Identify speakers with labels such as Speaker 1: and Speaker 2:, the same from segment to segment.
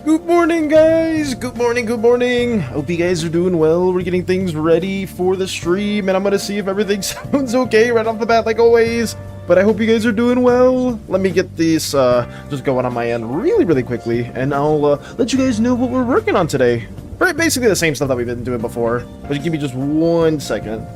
Speaker 1: Good morning, guys! Good morning, good morning! Hope you guys are doing well. We're getting things ready for the stream, and I'm gonna see if everything sounds okay right off the bat, like always. But I hope you guys are doing well. Let me get this just going on my end really quickly, and I'll let you guys know what we're working on today. Basically the same stuff that we've been doing before, but give me just 1 second.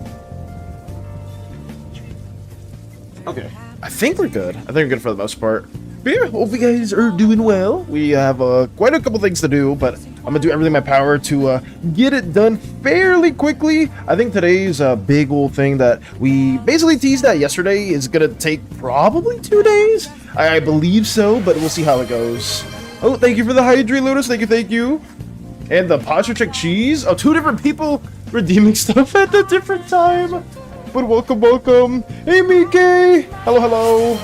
Speaker 1: Okay, I think we're good. I think we're good for the most part. But yeah, hope you guys are doing well. We have quite a couple things to do, but I'm gonna do everything in my power to get it done fairly quickly. I think today's a big old thing that we basically teased at yesterday is gonna take probably 2 days. I believe so, but we'll see how it goes. Oh, thank you for the Hydri, Lotus. Thank you, thank you. And the posture check cheese. Oh, 2 different people redeeming stuff at a different time. But welcome. Hey, Mike. Hello.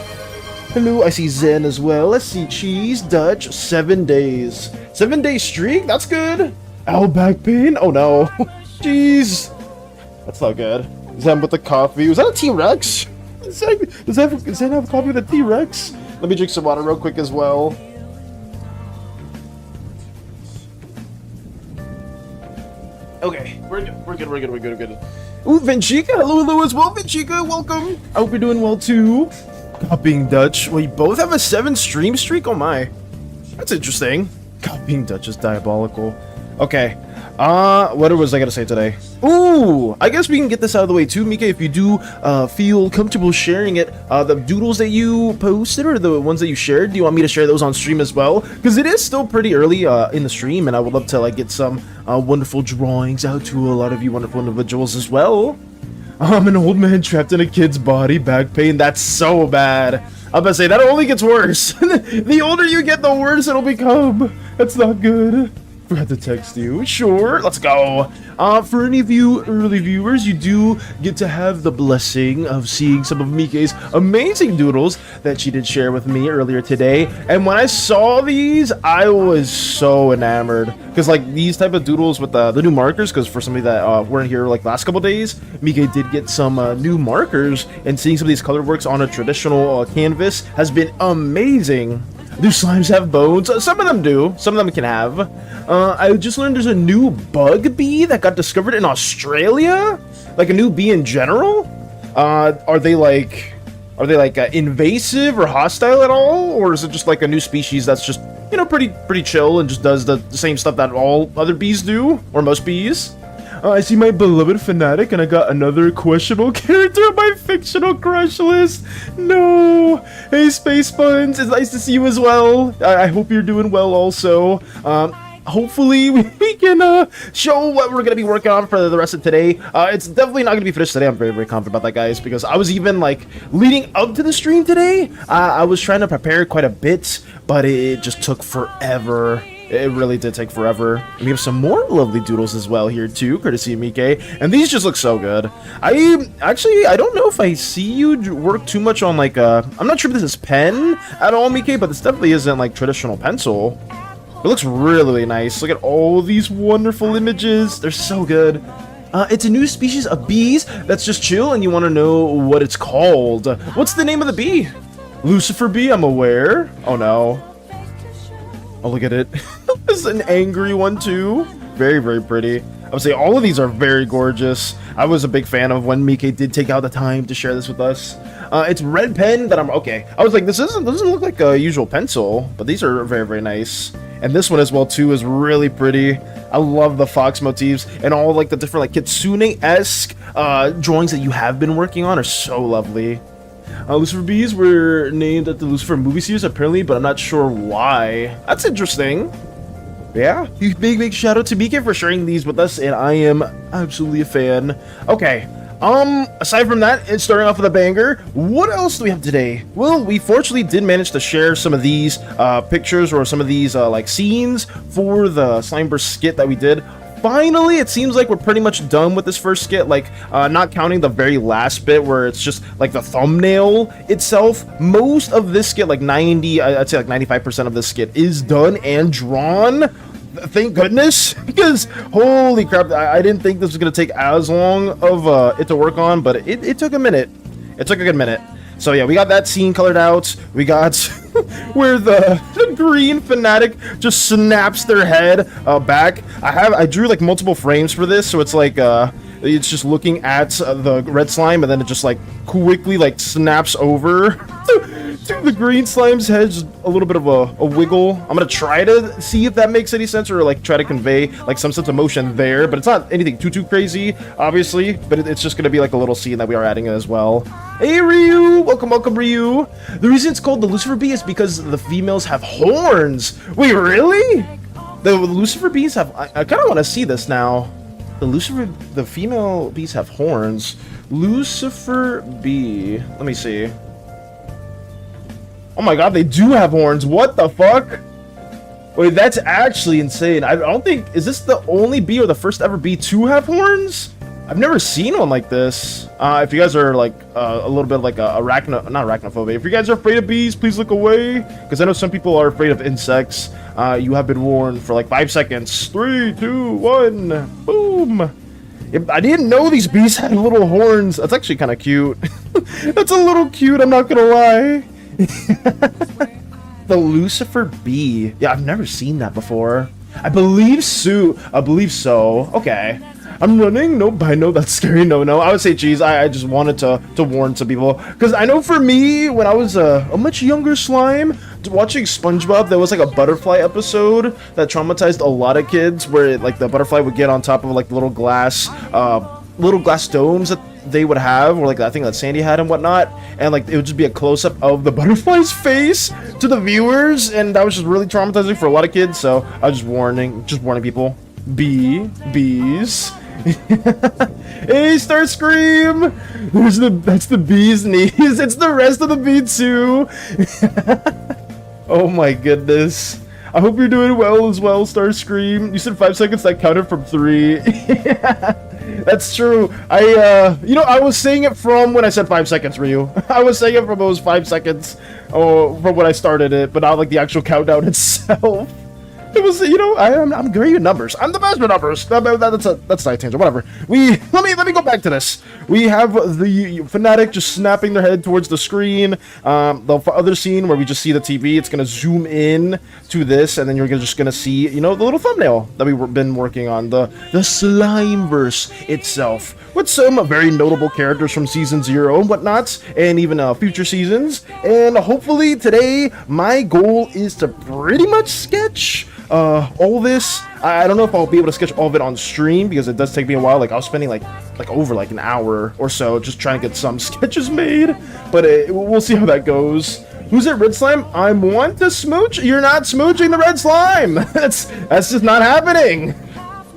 Speaker 1: Hello, I see Zen as well. Let's see, cheese, Dutch, 7 days. 7-day streak? That's good. Ow, back pain? Oh no. Jeez. That's not good. Zen with the coffee. Was that a T-Rex? Does Zen have coffee with a T-Rex? Let me drink some water real quick as well. Okay, we're good. Ooh, Vinchica, hello as well, Vinchica, welcome. I hope you're doing well too. Copying Dutch. We both have a 7 stream streak? Oh my. That's interesting. Copying Dutch is diabolical. Okay. What was I gonna say today? Ooh, I guess we can get this out of the way too, Mika, if you do feel comfortable sharing it. The doodles that you posted or the ones that you shared, do you want me to share those on stream as well? Because it is still pretty early in the stream, and I would love to like get some wonderful drawings out to a lot of you wonderful individuals as well. I'm an old man trapped in a kid's body, back pain. That's so bad. I'm about to say, that only gets worse. The older you get, the worse it'll become. That's not good. Forgot to text you. Sure, let's go. For any of you early viewers, you do get to have the blessing of seeing some of Mike's amazing doodles that she did share with me earlier today. And when I saw these, I was so enamored. Because like these type of doodles with the new markers, because for somebody that weren't here like last couple days, Mike did get some new markers, and seeing some of these color works on a traditional canvas has been amazing. Do slimes have bones? Some of them do. Some of them can have. I just learned there's a new bug bee that got discovered in Australia. Like a new bee in general. Are they like invasive or hostile at all, or is it just like a new species that's just, you know, pretty chill and just does the same stuff that all other bees do, or most bees? I see my beloved fanatic, and I got another questionable character on my fictional crush list. No. Hey, Space Buns, it's nice to see you as well. I hope you're doing well also. Hopefully we can show what we're gonna be working on for the rest of today. It's definitely not gonna be finished today. I'm very confident about that, guys, because I was even like leading up to the stream today. I was trying to prepare quite a bit, but it just took forever. It really did take forever. And we have some more lovely doodles as well here too, courtesy of Mike. And these just look so good. I don't know if I see you work too much on like I'm not sure if this is pen at all, Mike, but this definitely isn't like traditional pencil. It looks really nice. Look at all these wonderful images. They're so good. It's a new species of bees that's just chill, and you want to know what it's called. What's the name of the bee? Lucifer bee, I'm aware. Oh no. Oh, look at it. This is an angry one too. Very pretty. I would say all of these are very gorgeous. I was a big fan of when Mike did take out the time to share this with us. It's red pen that I'm okay. I was like, this doesn't look like a usual pencil, but these are very nice. And this one as well too is really pretty. I love the fox motifs, and all like the different like kitsune-esque drawings that you have been working on are so lovely. Lucifer bees were named at the Lucifer movie series apparently, but I'm not sure why. That's interesting. Yeah, big shout out to Mika for sharing these with us, and I am absolutely a fan. Okay, aside from that, it's starting off with a banger. What else do we have today? Well, we fortunately did manage to share some of these pictures or some of these like scenes for the Slimeverse skit that we did. Finally, it seems like we're pretty much done with this first skit, like not counting the very last bit where it's just like the thumbnail itself. Most of this skit, like I'd say like 95% of this skit is done and drawn. Thank goodness, because holy crap, I didn't think this was gonna take as long of it to work on, but it took a minute. It took a good minute. So yeah, we got that scene colored out. We got where the green fanatic just snaps their head back. I drew like multiple frames for this, so it's like it's just looking at the red slime, and then it just like quickly like snaps over to the green slime's head. Just a little bit of a wiggle. I'm gonna try to see if that makes any sense, or like try to convey like some sense of motion there, but it's not anything too crazy, obviously, but it's just gonna be like a little scene that we are adding in as well. Hey Ryu! Welcome Ryu! The reason it's called the Lucifer bee is because the females have horns! Wait, really? The Lucifer bees have... I kind of want to see this now. The female bees have horns. Lucifer bee... Let me see. Oh my god, they do have horns! What the fuck? Wait, that's actually insane. I don't think, is this the only bee or the first ever bee to have horns? I've never seen one like this. If you guys are like a little bit like not arachnophobia. If you guys are afraid of bees, please look away. Because I know some people are afraid of insects. You have been warned for like 5 seconds. 3, 2, 1, boom. I didn't know these bees had little horns. That's actually kind of cute. That's a little cute, I'm not gonna lie. The Lucifer bee. Yeah, I've never seen that before. I believe so. Okay. I'm running. Nope, I know that's scary. No. I would say, geez, I just wanted to warn some people. Because I know for me, when I was a much younger slime, watching SpongeBob, there was like a butterfly episode that traumatized a lot of kids where like the butterfly would get on top of like the little glass domes that they would have, or like I think that Sandy had and whatnot, and like it would just be a close-up of the butterfly's face to the viewers, and that was just really traumatizing for a lot of kids. So I was just warning people. Bees. Hey, Starscream! That's the bee's knees. It's the rest of the bee too. Oh my goodness. I hope you're doing well as well, Starscream. You said 5 seconds, that counted from 3. That's true. I was saying it from when I said 5 seconds, Ryu. I was saying it from those 5 seconds from when I started it, but not like the actual countdown itself. It was, I'm great at numbers. I'm the best at numbers. That's not a tangent. Whatever. Let me go back to this. We have the fanatic just snapping their head towards the screen. The other scene where we just see the TV, it's gonna zoom in to this, and then you're just gonna see, the little thumbnail that we've been working on, the Slimeverse itself, with some very notable characters from season 0 and whatnot, and even future seasons. And hopefully today, my goal is to pretty much sketch all this. I don't know if I'll be able to sketch all of it on stream because it does take me a while. Like I was spending like over like an hour or so just trying to get some sketches made, but we'll see how that goes. Who's it, Red Slime? I want to smooch. You're not smooching the Red Slime. That's just not happening.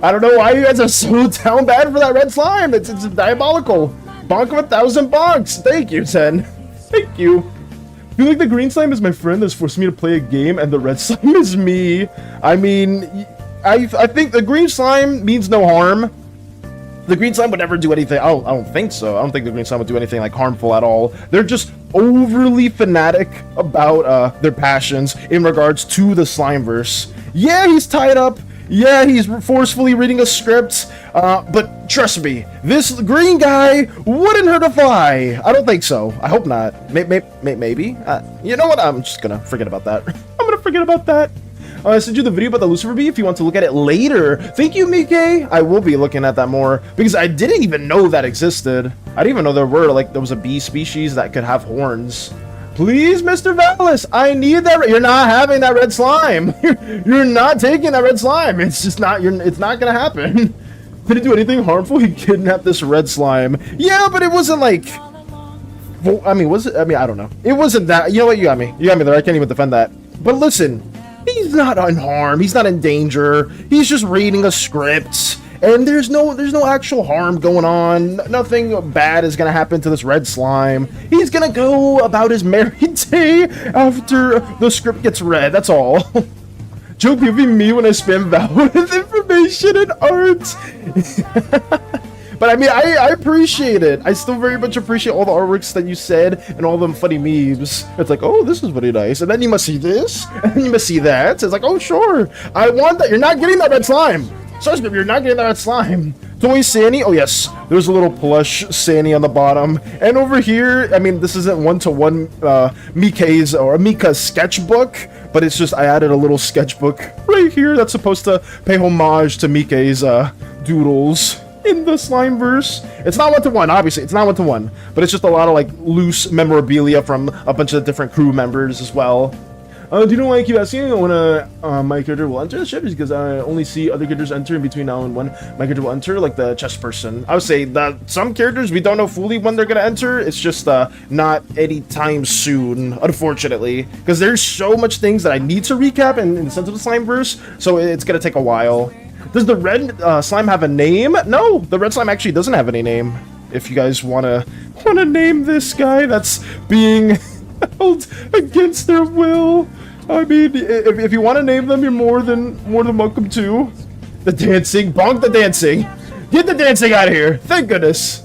Speaker 1: I don't know why you guys are so down bad for that Red Slime. It's diabolical. Bonk of 1,000 bonks. Thank you, Ten. Thank you. I feel like the green slime is my friend that's forced me to play a game, and the red slime is me. I mean, I think the green slime means no harm. The green slime would never do anything. I don't think so. I don't think the green slime would do anything like harmful at all. They're just overly fanatic about their passions in regards to the Slimeverse. Yeah, he's tied up. Yeah, he's forcefully reading a script, but trust me, this green guy wouldn't hurt a fly. I don't think so. I hope not. Maybe. You know what? I'm just gonna forget about that. I'm gonna forget about that. I sent you the video about the Lucifer bee if you want to look at it later. Thank you, Mike. I will be looking at that more because I didn't even know that existed. I didn't even know there was a bee species that could have horns. Please, Mr. Valis, I need that. You're not having that red slime. You're not taking that red slime. It's just not. It's not gonna happen. Did it do anything harmful? He kidnapped this red slime. Yeah, but it wasn't like. Well, I mean, was it? I mean, I don't know. It wasn't that. You know what? You got me. You got me there. I can't even defend that. But listen, he's not unharmed. He's not in danger. He's just reading a script. And there's no actual harm going on. Nothing bad is gonna happen to this red slime. He's gonna go about his merry day after the script gets read. That's all. Joke giving me when I spam Val with information and art. But I mean, I appreciate it. I still very much appreciate all the artworks that you said and all them funny memes. It's like, oh, this is really nice. And then you must see this, and then you must see that. It's like, oh, sure. I want that. You're not getting that red slime. Starscream, you're not getting that slime. Toy SANI? Oh, yes. There's a little plush SANI on the bottom. And over here, I mean, this isn't one-to-one Mika's sketchbook, but it's just I added a little sketchbook right here that's supposed to pay homage to Mika's doodles in the Slimeverse. It's not one-to-one, obviously. It's not one-to-one. But it's just a lot of, like, loose memorabilia from a bunch of different crew members as well. Do you know why I keep asking when my character will enter the ship? Is because I only see other characters enter in between now and when my character will enter, like the chess person. I would say that some characters, we don't know fully when they're gonna enter. It's just not anytime soon, unfortunately. Because there's so much things that I need to recap in the sense of the Slimeverse, so it's gonna take a while. Does the red slime have a name? No, the red slime actually doesn't have any name. If you guys wanna name this guy that's being held against their will. I mean, if you want to name them, you're more than welcome to. The dancing, bonk the dancing. Get the dancing out of here. Thank goodness.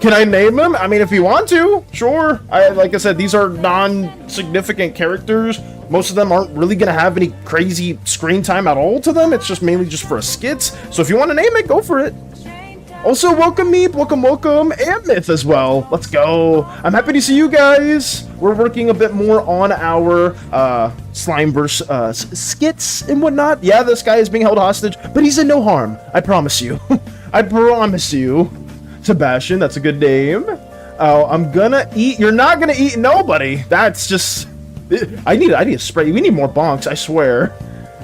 Speaker 1: Can I name them? I mean, if you want to, sure. Like I said, these are non-significant characters. Most of them aren't really gonna have any crazy screen time at all to them. It's just mainly just for a skit. So if you want to name it, go for it. Also, welcome Meep, welcome, and Myth as well. Let's go. I'm happy to see you guys. We're working a bit more on our Slimeverse skits and whatnot. Yeah, this guy is being held hostage, but he's in no harm. I promise you. I promise you. Sebastian, that's a good name. Oh, I'm gonna eat. You're not gonna eat nobody. That's just. I need a spray. We need more bonks, I swear.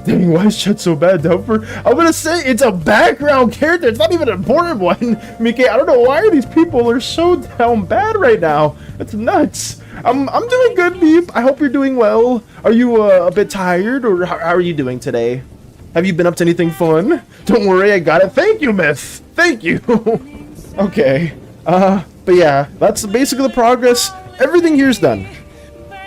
Speaker 1: Dang, why is Chet so bad, Doper? I'm gonna say it's a background character. It's not even an important one. Mike, I don't know why these people are so down bad right now. It's nuts. I'm doing good, Meep. I hope you're doing well. Are you a bit tired, or how are you doing today? Have you been up to anything fun? Don't worry, I got it. Thank you, Myth. Thank you. Okay. But yeah, that's basically the progress. Everything here's done.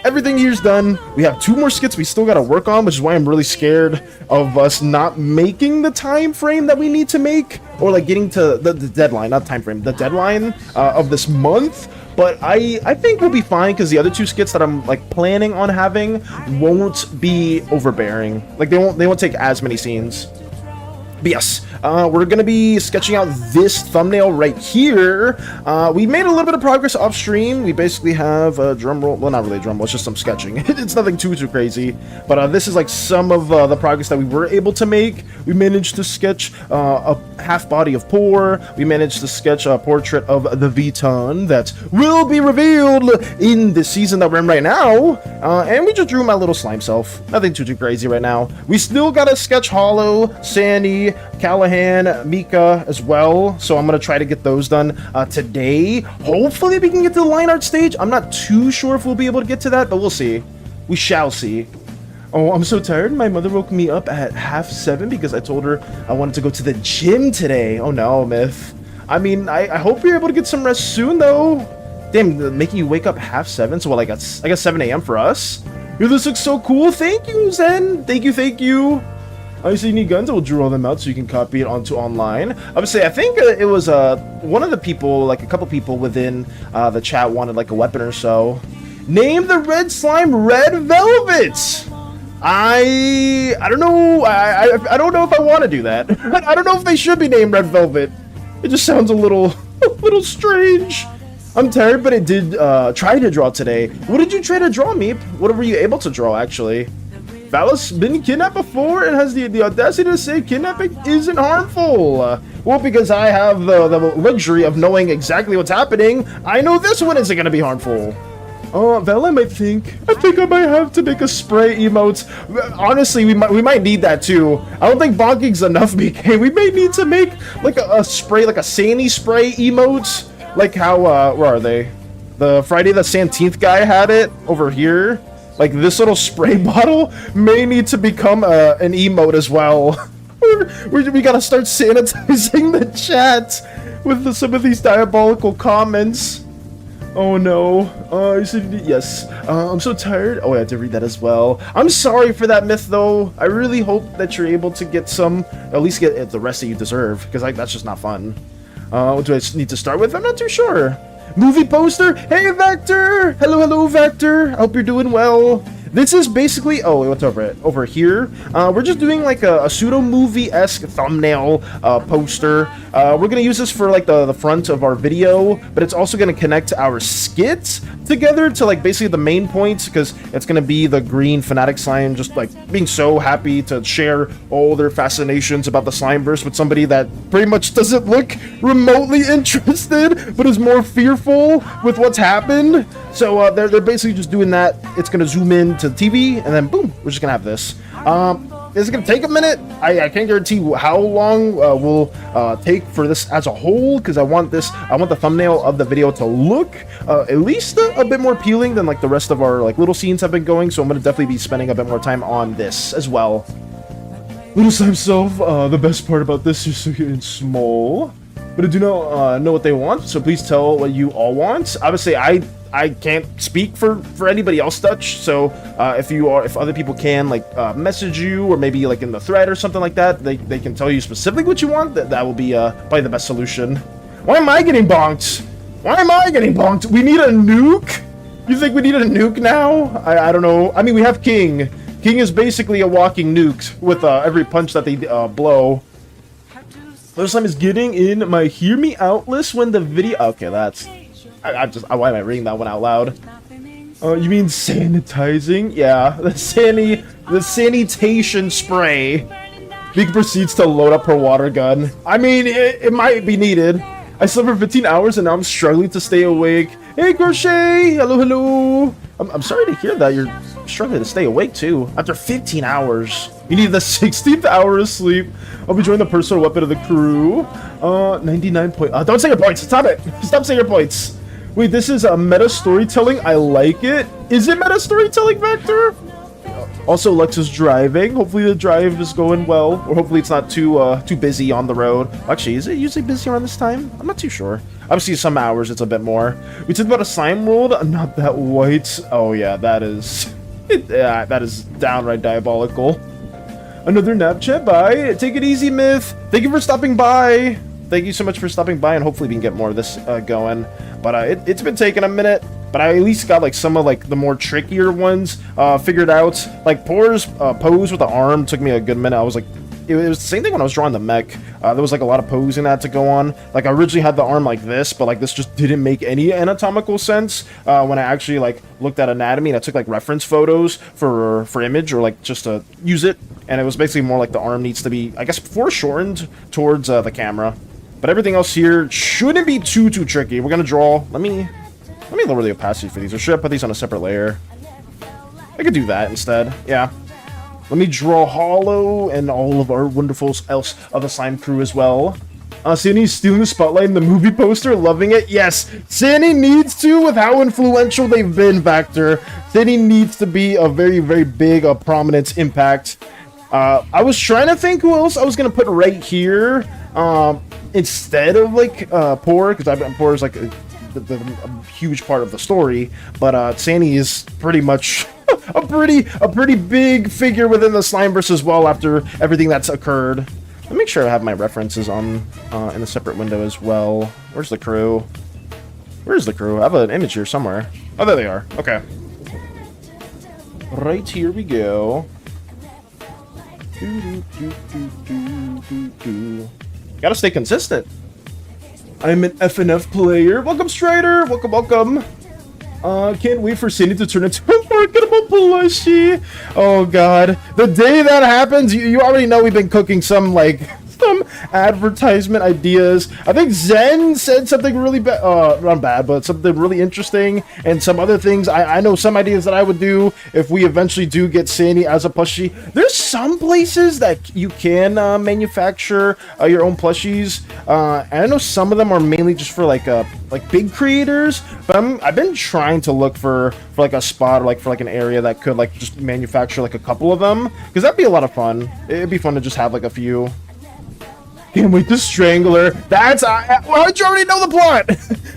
Speaker 1: Everything here's done. We have 2 more skits we still gotta work on, which is why I'm really scared of us not making the time frame that we need to make, or like getting to the deadline, not time frame, the deadline of this month. But I think we'll be fine, because the other 2 skits that I'm like planning on having won't be overbearing. Like they won't take as many scenes. But yes, we're gonna be sketching out this thumbnail right here. We made a little bit of progress off stream. We basically have a drum roll. Well, not really a drum roll, it's just some sketching. It's nothing too crazy. But this is like some of the progress that we were able to make. We managed to sketch a half body of Poor. We managed to sketch a portrait of the Vuitton that will be revealed in the season that we're in right now. And we just drew my little slime self. Nothing too crazy right now. We still gotta sketch Hollow, SANI, Callahan, Mika as well, so I'm gonna try to get those done today. Hopefully we can get to the line art stage. I'm not too sure if we'll be able to get to that, but we'll see. We shall see. Oh, I'm so tired. My mother woke me up at 6:30 because I told her I wanted to go to the gym today. Oh no, Myth. I mean, I hope you're able to get some rest soon though. Damn, making you wake up 6:30, so what, I guess 7 a.m. for us? Yo, this looks so cool. Thank you, Zen. Thank you. Obviously, you need guns. I will draw them out so you can copy it onto online. Obviously, I think it was one of the people, like a couple people within the chat wanted like a weapon or so. Name the red slime Red Velvet. I don't know. I don't know if I want to do that. I don't know if they should be named Red Velvet. It just sounds a little strange. I'm tired, but I did try to draw today. What did you try to draw, Meep? What were you able to draw, actually? Valis been kidnapped before and has the audacity to say kidnapping isn't harmful. Well, because I have the luxury of knowing exactly what's happening, I know this one isn't going to be harmful. Oh, Val, I think I might have to make a spray emote. Honestly, we might need that too. I don't think bonking's enough, BK. We may need to make like a spray, like a SANI spray emote. Like how, where are they? The Friday the 17th guy had it over here. Like, this little spray bottle may need to become an emote as well. we gotta start sanitizing the chat with some of these diabolical comments. Oh no. Yes. I'm so tired. Oh, I have to read that as well. I'm sorry for that, Myth, though. I really hope that you're able to get some, at least get the rest that you deserve, because like, that's just not fun. What do I need to start with? I'm not too sure. Movie poster? Hey, Vector! Hello, Vector! I hope you're doing well. This is basically, oh, what's over it? Over here. We're just doing like a pseudo-movie-esque thumbnail poster. We're gonna use this for like the front of our video, but it's also gonna connect our skits together to like basically the main points, because it's gonna be the green fanatic slime just like being so happy to share all their fascinations about the Slimeverse with somebody that pretty much doesn't look remotely interested, but is more fearful with what's happened. So they're basically just doing that. It's gonna zoom in to the TV, and then boom, we're just gonna have this. It's gonna take a minute. I can't guarantee how long we'll take for this as a whole, because I want the thumbnail of the video to look at least a bit more appealing than like the rest of our like little scenes have been going. So I'm gonna definitely be spending a bit more time on this as well. Little slime self. The best part about this is it's small, but I do not know what they want. So please tell what you all want. Obviously, I can't speak for anybody else, Dutch. So if other people can like message you, or maybe like in the thread or something like that, they can tell you specifically what you want. That will be probably the best solution. Why am I getting bonked? Why am I getting bonked? We need a nuke? You think we need a nuke now? I don't know. I mean, we have King. King is basically a walking nuke with every punch that they blow. First time is getting in my hear me out list when the video. Okay, that's. Why am I reading that one out loud? You mean sanitizing? Yeah, the sanitation spray. Vic proceeds to load up her water gun. I mean, it might be needed. I slept for 15 hours and now I'm struggling to stay awake. Hey, Crochet! Hello, hello! I'm sorry to hear that you're struggling to stay awake too. After 15 hours. You need the 16th hour of sleep. I'll be joining the personal weapon of the crew. 99 point. Don't say your points. Stop it. Stop saying your points. Wait, this is a meta storytelling. I like it. Is it meta storytelling, Vector? Also, Lex is driving. Hopefully the drive is going well, or hopefully it's not too busy on the road. Actually, is it usually busy around this time? I'm not too sure. Obviously, some hours it's a bit more. We talked about a slime world. Not that white. Oh yeah, that is. Yeah, that is downright diabolical. Another nap chat. Bye. Take it easy, Myth. Thank you for stopping by. Thank you so much for stopping by, and hopefully we can get more of this going. But it's been taking a minute. But I at least got like some of like the more trickier ones figured out. Like Poor's pose with the arm took me a good minute. I was like, it was the same thing when I was drawing the mech. There was like a lot of posing that to go on. Like I originally had the arm like this, but like this just didn't make any anatomical sense when I actually like looked at anatomy and I took like reference photos for image or like just to use it. And it was basically more like the arm needs to be, I guess, foreshortened towards the camera. But everything else here shouldn't be too tricky. We're gonna draw. Let me lower the opacity for these, or should I put these on a separate layer? I could do that instead, yeah. Let me draw Hollow and all of our wonderful else of the slime crew as well. SANI's stealing the spotlight in the movie poster, loving it. Yes, SANI needs to, with how influential they've been, Vector. SANI needs to be a very big, prominent impact. I was trying to think who else I was going to put right here instead of, like, Poor, because Poor is, like, a huge part of the story, but SANI is pretty much a pretty big figure within the Slimeverse as well after everything that's occurred. Let me make sure I have my references on in a separate window as well. Where's the crew? Where's the crew? I have an image here somewhere. Oh, there they are. Okay. Right here we go. Gotta stay consistent. I'm an FNF player. Welcome, Strider. Welcome. Can't wait for SANI to turn into a marketable plushie. Oh god, the day that happens, you already know we've been cooking some advertisement ideas. I think Zen said something really bad, not bad, but something really interesting, and some other things. I know some ideas that I would do if we eventually do get SANI as a plushie. There's some places that you can manufacture your own plushies, and I know some of them are mainly just for like big creators, but I've been trying to look for like a spot or like for like an area that could like just manufacture like a couple of them, because that'd be a lot of fun. It'd be fun to just have like a few. Can't wait to strangle her. That's how did you already know the plot?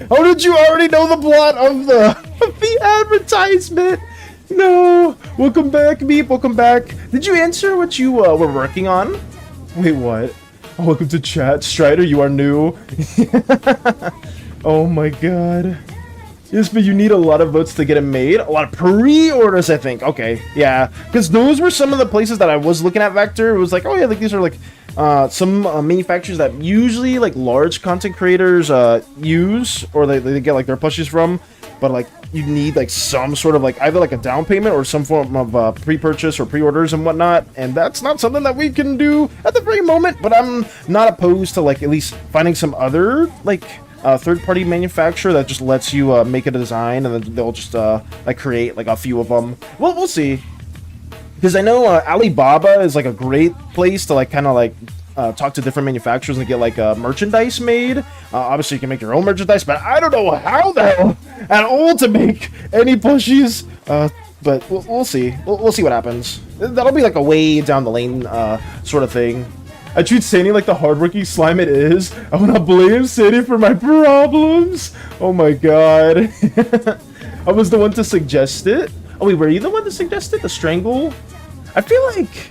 Speaker 1: How did you already know the plot of the advertisement? No. Welcome back, Meep. Welcome back. Did you answer what you were working on? Wait, what? Oh, welcome to chat, Strider. You are new. Oh my god. Yes, but you need a lot of votes to get it made. A lot of pre-orders, I think. Okay, yeah, because those were some of the places that I was looking at. Vector. It was like, oh yeah, like these are like some manufacturers that usually like large content creators use, or they get like their plushies from, but like you need like some sort of like either like a down payment or some form of pre-purchase or pre-orders and whatnot, and that's not something that we can do at the very moment, but I'm not opposed to like at least finding some other like third-party manufacturer that just lets you make a design, and then they'll just like create like a few of them. Well, we'll see. Because I know Alibaba is like a great place to like kind of like talk to different manufacturers and get like merchandise made. Obviously, you can make your own merchandise, but I don't know how the hell at all to make any plushies. But we'll see. We'll see what happens. That'll be like a way down the lane sort of thing. I treat SANI like the hardworking slime it is. I wanna blame SANI for my problems. Oh my god. I was the one to suggest it. Oh wait, were you the one to suggest it? The strangle? I feel like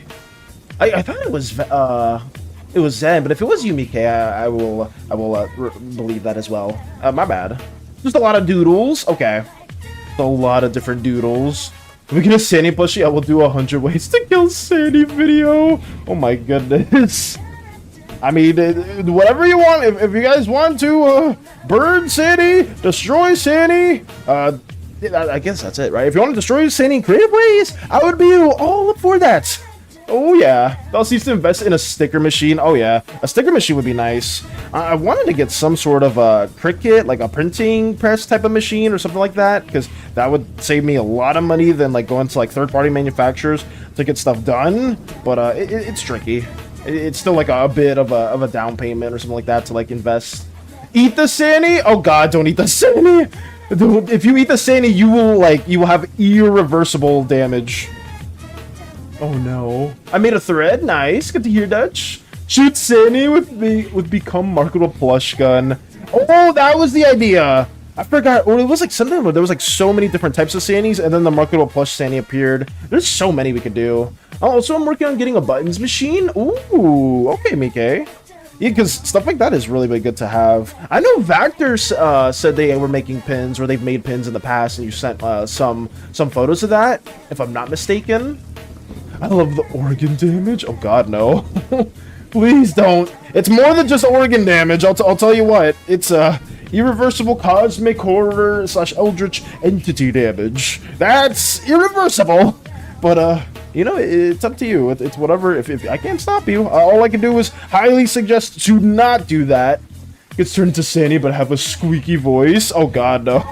Speaker 1: I thought it was Zen, but if it was you, Mike, I will believe that as well. My bad. Just a lot of doodles. Okay, a lot of different doodles. If we get a SANI plushie, I will do 100 ways to kill SANI video. Oh my goodness. I mean, whatever you want. If you guys want to burn SANI, destroy SANI, I guess that's it, right? If you want to destroy SANI in creative ways, I would be all up for that. Oh yeah, Dallas needs to invest in a sticker machine. Oh yeah, a sticker machine would be nice. I wanted to get some sort of a Cricut, like a printing press type of machine or something like that, because that would save me a lot of money than like going to like third-party manufacturers to get stuff done. But it's tricky. It's still like a bit of a down payment or something like that to like invest. Eat the SANI? Oh god, don't eat the SANI. If you eat the SANI, you will have irreversible damage. Oh no. I made a thread. Nice. Good to hear, Dutch. Shoot SANI with become marketable plush gun. Oh, that was the idea. I forgot. Or it was like something where there was like so many different types of SANIs, and then the marketable plush SANI appeared. There's so many we could do. Oh, so I'm working on getting a buttons machine. Ooh, okay, Mike. Yeah, because stuff like that is really good to have. I know Vactor said they were making pins, or they've made pins in the past, and you sent some photos of that, if I'm not mistaken. I love the organ damage. Oh god, no. Please don't. It's more than just organ damage. I'll tell you what. It's irreversible cosmic horror / eldritch entity damage. That's irreversible. But you know, it's up to you. It's whatever. If I can't stop you, all I can do is highly suggest to not do that. Gets turned into SANI, but have a squeaky voice. Oh god, no.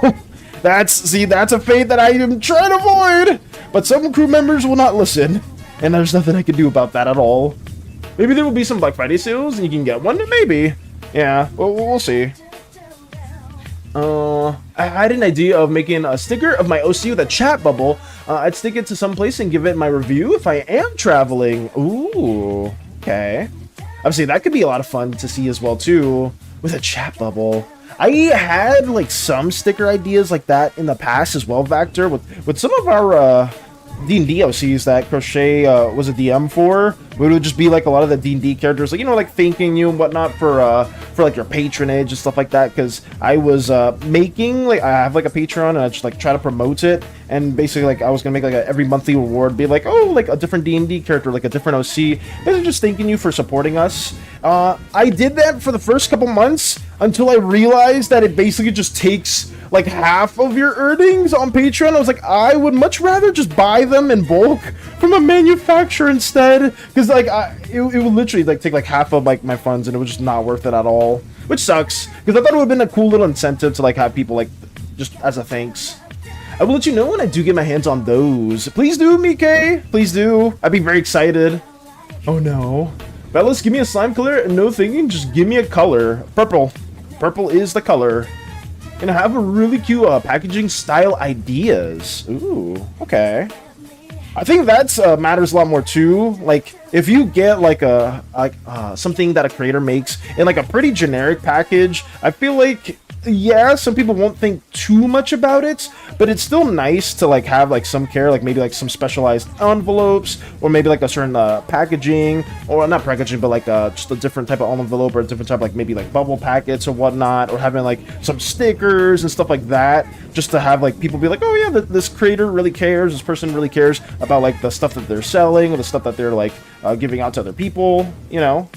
Speaker 1: That's a fate that I am trying to avoid. But some crew members will not listen, and there's nothing I can do about that at all. Maybe there will be some Black Friday sales, and you can get one. Maybe. Yeah. Well, we'll see. I had an idea of making a sticker of my OC with a chat bubble. I'd stick it to some place and give it my review if I am traveling. Ooh, okay. Obviously, that could be a lot of fun to see as well, too, with a chat bubble. I had, like, some sticker ideas like that in the past as well, Vactor, with some of our, D&D OCs that Crochet was a DM for. It would just be like a lot of the D&D characters, like, you know, like thanking you and whatnot for like your patronage and stuff like that. Because I was making, like, I have like a Patreon, and I just like try to promote it, and basically like I was gonna make like a every monthly reward be like, oh, like a different D&D character, like a different OC. Basically just thanking you for supporting us. I did that for the first couple months until I realized that it basically just takes like half of your earnings on Patreon. I was like, I would much rather just buy them in bulk from a manufacturer instead, because like it would literally like take like half of like my funds, and it was just not worth it at all, which sucks, because I thought it would have been a cool little incentive to like have people like just as a thanks. I will let you know when I do get my hands on those. Please do, Mike. Please do. I'd be very excited. Oh no. Fellas, give me a slime color, and no thinking, just give me a color. Purple. Purple is the color. And I have a really cute packaging style ideas. Ooh, okay. I think that's matters a lot more too. Like, if you get like something that a creator makes in like a pretty generic package, I feel like, yeah, some people won't think too much about it, but it's still nice to like have like some care, like maybe like some specialized envelopes, or maybe like a certain packaging, or not packaging, but like just a different type of envelope, or a different type of like maybe like bubble packets or whatnot, or having like some stickers and stuff like that, just to have like people be like, oh yeah, this creator really cares, this person really cares about like the stuff that they're selling, or the stuff that they're like giving out to other people, you know.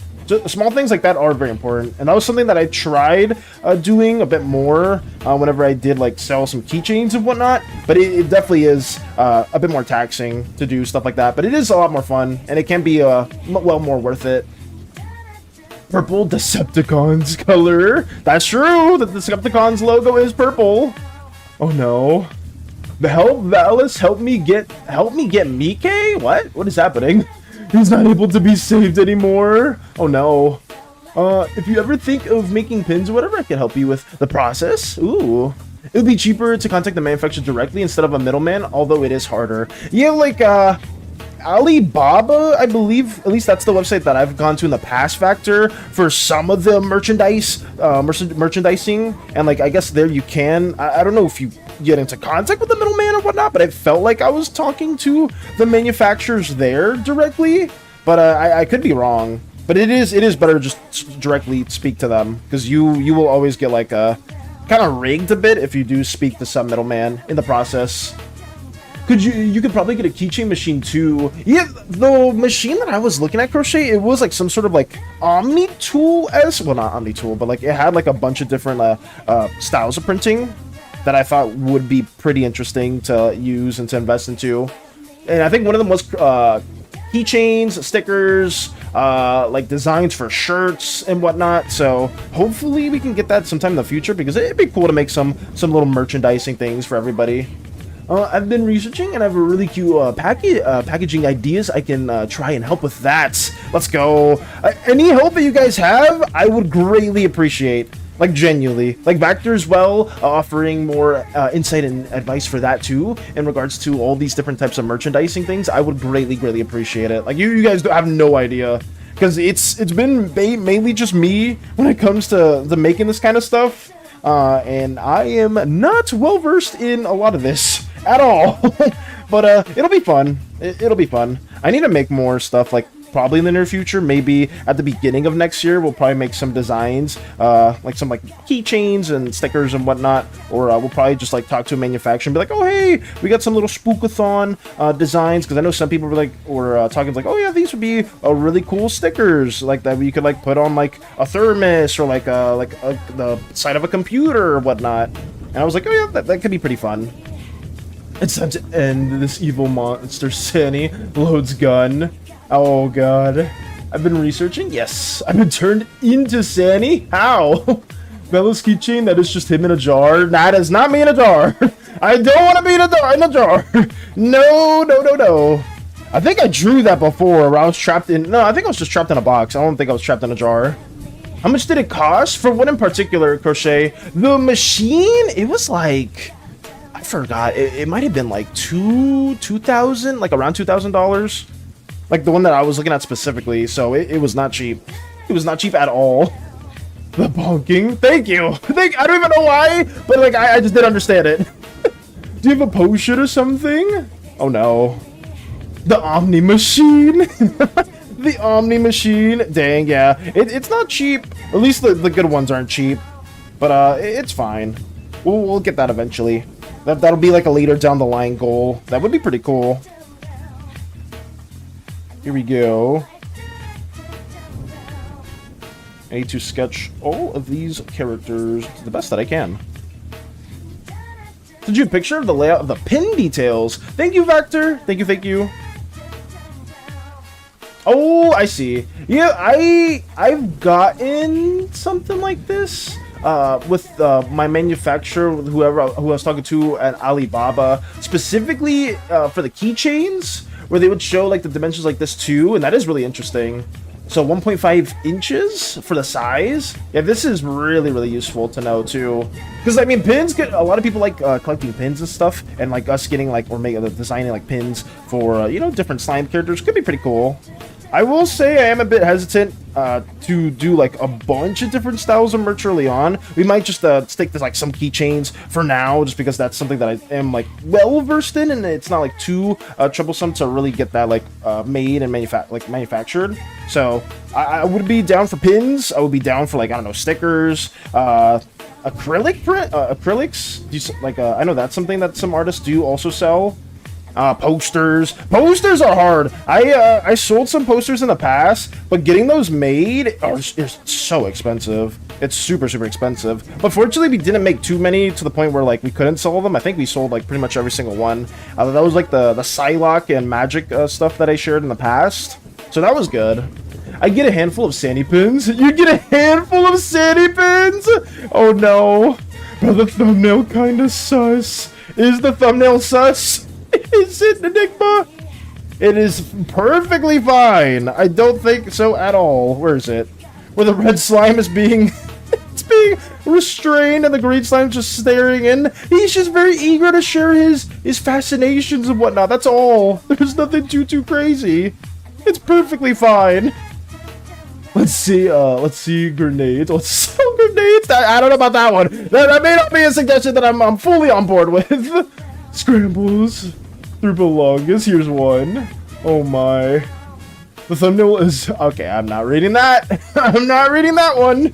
Speaker 1: Small things like that are very important, and that was something that I tried doing a bit more whenever I did like sell some keychains and whatnot, but it definitely is a bit more taxing to do stuff like that, but it is a lot more fun, and it can be well more worth it. Purple Decepticons color. That's true, the Decepticons logo is purple. Oh no. Help Valis, help me get Mike? What is happening? He's not able to be saved anymore. Oh no. If you ever think of making pins or whatever, I can help you with the process. Ooh. It would be cheaper to contact the manufacturer directly instead of a middleman, although it is harder. Yeah, like Alibaba, I believe, at least that's the website that I've gone to in the past, Vactor, for some of the merchandising, and like I guess there you can. I don't know if you get into contact with the middleman or whatnot, but I felt like I was talking to the manufacturers there directly. But I could be wrong. But it is better just directly speak to them, because you will always get like a kind of rigged a bit if you do speak to some middleman in the process. You could probably get a keychain machine too. Yeah, the machine that I was looking at, Crochet, it was like some sort of like Omni tool-esque. Well, not Omni tool, but like it had like a bunch of different styles of printing that I thought would be pretty interesting to use and to invest into. And I think one of them was keychains, stickers, like designs for shirts and whatnot. So hopefully we can get that sometime in the future, because it'd be cool to make some little merchandising things for everybody. I've been researching and I have a really cute packaging ideas. I can try and help with that. Let's go. Any help that you guys have, I would greatly appreciate. Like, genuinely. Like, Vector's well, offering more insight and advice for that too, in regards to all these different types of merchandising things. I would greatly appreciate it. Like, you guys have no idea. Because it's been mainly just me when it comes to the making this kind of stuff. And I am not well versed in a lot of this at all. But it'll be fun. It'll be fun. I need to make more stuff, like probably in the near future. Maybe at the beginning of next year we'll probably make some designs, like some like keychains and stickers and whatnot. Or we'll probably just like talk to a manufacturer and be like, oh hey, we got some little spookathon designs, because I know some people were talking like, oh yeah, these would be really cool stickers like that you could like put on like a thermos or like the side of a computer or whatnot. And I was like, oh yeah, that could be pretty fun. It's time to end this evil monster. SANI loads gun. Oh god. I've been researching. Yes, I've been turned into SANI. How? Bella's keychain, that is just him in a jar. That is not me in a jar. I don't want to be in a jar. No. I think I drew that before where I was trapped in... No, I think I was just trapped in a box. I don't think I was trapped in a jar. How much did it cost? For what in particular, Crochet? The machine? It was like... I forgot. It might have been like $2,000, like around $2,000. Like the one that I was looking at specifically. So it was not cheap. It was not cheap at all. The bonking. Thank you. I don't even know why, but like I just didn't understand it. Do you have a potion or something? Oh no. The Omni machine. The Omni machine. Dang, yeah. It's not cheap. At least the good ones aren't cheap. But it's fine. We'll get that eventually. That'll be like a later down the line goal. That would be pretty cool. Here we go. I need to sketch all of these characters to the best that I can. Did you have a picture of the layout of the pin details? Thank you, Vector. Thank you. Oh, I see. Yeah, I've gotten something like this. With my manufacturer, who I was talking to at Alibaba, specifically for the keychains, where they would show like the dimensions like this too, and that is really interesting. So 1.5 inches for the size. Yeah, this is really useful to know too, because I mean pins get a lot of people like collecting pins and stuff, and like us getting like or designing like pins for you know, different slime characters could be pretty cool. I will say I am a bit hesitant to do like a bunch of different styles of merch early on. We might just stick to like some keychains for now, just because that's something that I am like well versed in, and it's not like too troublesome to really get that like made and manufactured. So I would be down for pins. I would be down for like, I don't know, stickers, acrylics. I know that's something that some artists do also sell. Posters are hard. I sold some posters in the past, but getting those made is so expensive. It's super expensive. But fortunately we didn't make too many to the point where like we couldn't sell them. I think we sold like pretty much every single one. That was like the Psylocke and Magic stuff that I shared in the past, so that was good. I get a handful of SANI pins. You get a handful of SANI pins? Oh no. Bro, the thumbnail kinda sus. Is the thumbnail sus? Is it an enigma? It is perfectly fine. I don't think so at all. Where is it? Where the red slime is being... it's being restrained and the green slime's just staring in. He's just very eager to share his fascinations and whatnot. That's all. There's nothing too crazy. It's perfectly fine. Let's see grenades. Let's sell grenades. great. I don't know about that one. That may not be a suggestion that I'm fully on board with. Scrambles through belongus. Here's one. Oh my. The thumbnail is... Okay, I'm not reading that. I'm not reading that one.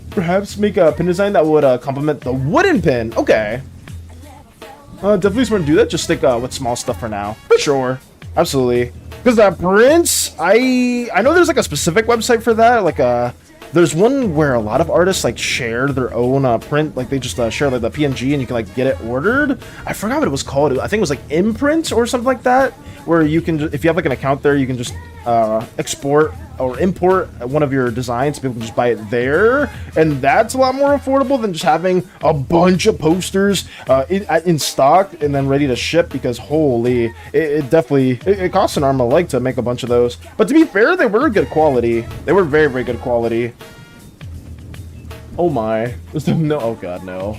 Speaker 1: Perhaps make a pin design that would complement the wooden pin. Okay. Definitely smart to do that. Just stick with small stuff for now. For sure. Absolutely. Because prints, I know there's like a specific website for that. Like there's one where a lot of artists like share their own print. Like they just share like the PNG and you can like get it ordered. I forgot what it was called. I think it was like Imprint or something like that. Where you can, if you have like an account there, you can just export or import one of your designs. People can just buy it there, and that's a lot more affordable than just having a bunch of posters in stock and then ready to ship. Because holy, it definitely costs an arm and a leg to make a bunch of those. But to be fair, they were good quality. They were very, very good quality. Oh my, no, oh god, no.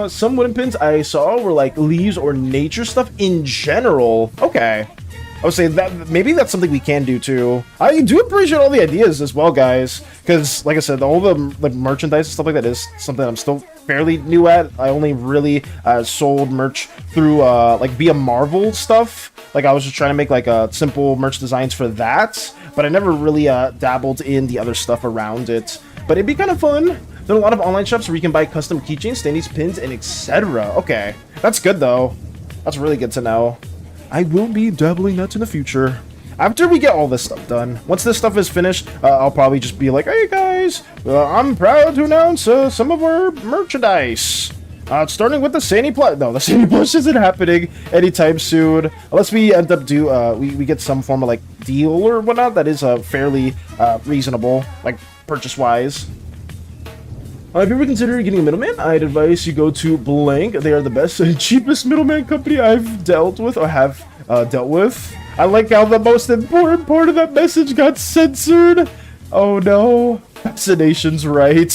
Speaker 1: Some wooden pins I saw were like leaves or nature stuff in general. Okay. I would say that maybe that's something we can do too. I do appreciate all the ideas as well, guys. Because, like I said, all the like merchandise and stuff like that is something I'm still fairly new at. I only really sold merch through like via Marvel stuff. Like I was just trying to make like simple merch designs for that, but I never really dabbled in the other stuff around it. But it'd be kind of fun. There are a lot of online shops where you can buy custom keychains, standees, pins, and etc. Okay, that's good though. That's really good to know. I will be dabbling that in the future. After we get all this stuff done, once this stuff is finished, I'll probably just be like, hey guys, I'm proud to announce some of our merchandise. Starting with the SANI plush. No, the SANI plush isn't happening anytime soon. Unless we end up we get some form of like deal or whatnot that is fairly reasonable, like purchase-wise. If you ever consider getting a middleman, I'd advise you go to Blank. They are the best and cheapest middleman company I've dealt with or have dealt with. I like how the most important part of that message got censored. Oh no. Fascinations, right?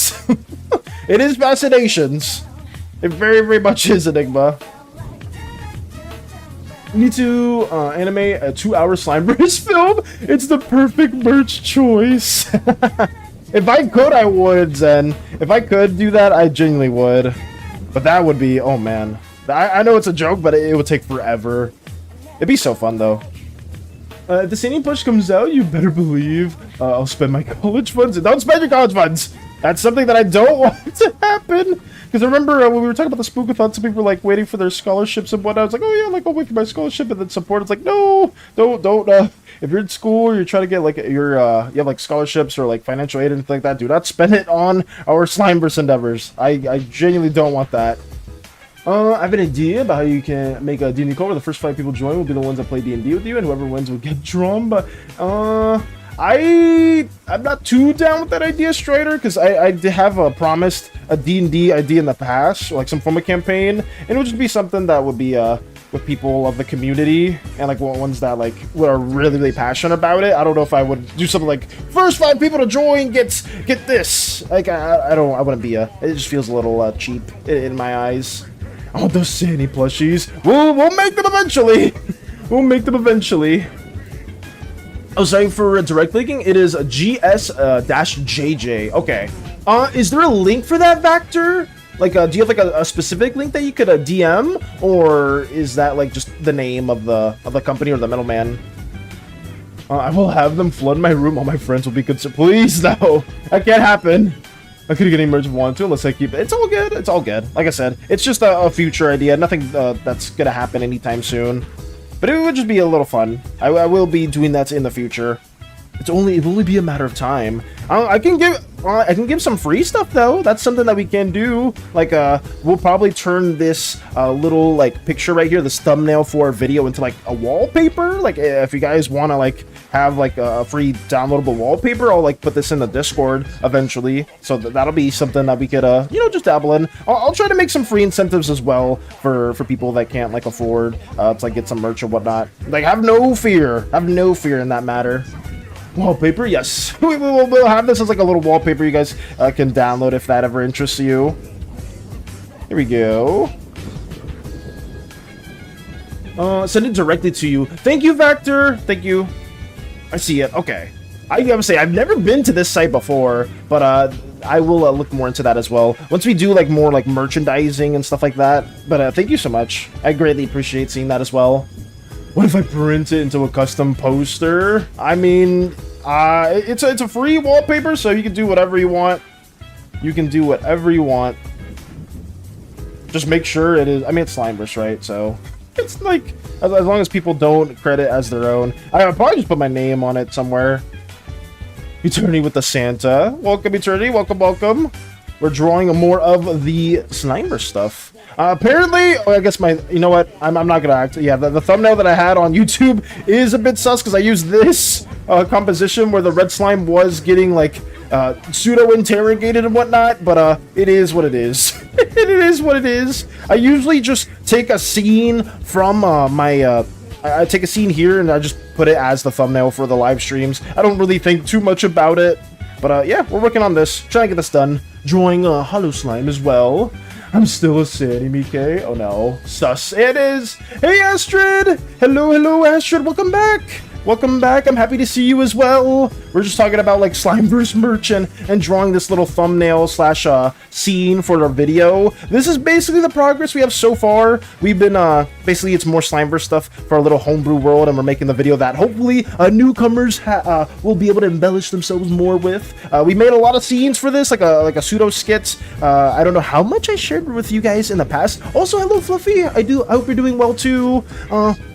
Speaker 1: It is Fascinations. It very, very much is, Enigma. You need to animate a 2-hour Slimeverse film. It's the perfect merch choice. If I could, I would, Zen. If I could do that, I genuinely would. But that would be, oh man. I know it's a joke, but it would take forever. It'd be so fun, though. If the SANI push comes out, you better believe I'll spend my college funds. Don't spend your college funds! That's something that I don't want to happen. Because I remember when we were talking about the Spookathon, some people were like waiting for their scholarships and whatnot. I was like, oh yeah, like I'll wait for my scholarship and then support. It's like, no, don't. If you're in school or you're trying to get like you have like scholarships or like financial aid and anything like that, do not spend it on our Slimeverse endeavors. I genuinely don't want that. I have an idea about how you can make a D&D call where the first 5 people join will be the ones that play D&D with you, and whoever wins will get drawn. But I'm not too down with that idea, Strider, because I have promised a D&D idea in the past, like some form of campaign, and it would just be something that would be with people of the community and like ones that like are really, really passionate about it. I don't know if I would do something like first 5 people to join get this. Like I wouldn't be it just feels a little cheap in my eyes. Oh, those SANI plushies. We'll make them eventually. We'll make them eventually. Oh, sorry for direct linking. It is GS-JJ. Okay. Is there a link for that, Vector? Like, do you have like a specific link that you could DM, or is that like just the name of the company or the middleman? I will have them flood my room. All my friends will be concerned. Please, no, that can't happen. I could get any merch if I want to, unless I keep it. It's all good. It's all good. Like I said, it's just a future idea. Nothing that's gonna happen anytime soon. But it would just be a little fun. I will be doing that in the future. It'll only be a matter of time. I can give some free stuff though. That's something that we can do. Like we'll probably turn this little like picture right here, this thumbnail for our video, into like a wallpaper. Like if you guys want to like have like a free downloadable wallpaper, I'll like put this in the Discord eventually. So that'll be something that we could you know, just dabble in. I'll try to make some free incentives as well for people that can't like afford to like get some merch or whatnot. Like have no fear in that matter. Wallpaper, yes. We'll have this as like a little wallpaper you guys can download if that ever interests you. Here we go. Send it directly to you. Thank you, Vector. Thank you. I see it. Okay. I gotta say, I've never been to this site before, but I will look more into that as well once we do like more like merchandising and stuff like that. But thank you so much. I greatly appreciate seeing that as well. What if I print it into a custom poster? I mean, it's a free wallpaper, so you can do whatever you want. You can do whatever you want. Just make sure it is. I mean, it's Slimeverse, right? So it's like as long as people don't credit as their own. I'll probably just put my name on it somewhere. Eternity with the Santa. Welcome, Eternity. Welcome, welcome. We're drawing more of the Slimeverse stuff. Apparently, I guess you know what? I'm not gonna act. Yeah, the thumbnail that I had on YouTube is a bit sus because I used this composition where the red slime was getting like pseudo interrogated and whatnot. But it is what it is. It is what it is. I usually just take a scene from I take a scene here and I just put it as the thumbnail for the live streams. I don't really think too much about it. But yeah, we're working on this. Trying to get this done. Drawing a hollow slime as well. I'm still a SANI, Mike. Oh no. Sus it is. Hey Astrid! Hello, hello Astrid, welcome back! Welcome back, I'm happy to see you as well. We're just talking about like Slimeverse merch and drawing this little thumbnail slash scene for our video. This is basically the progress we have so far. We've been basically it's more Slimeverse stuff for our little homebrew world, and we're making the video that hopefully newcomers will be able to embellish themselves more with. We made a lot of scenes for this, like a pseudo skit. I don't know how much I shared with you guys in the past. Also, hello Fluffy. I hope you're doing well too.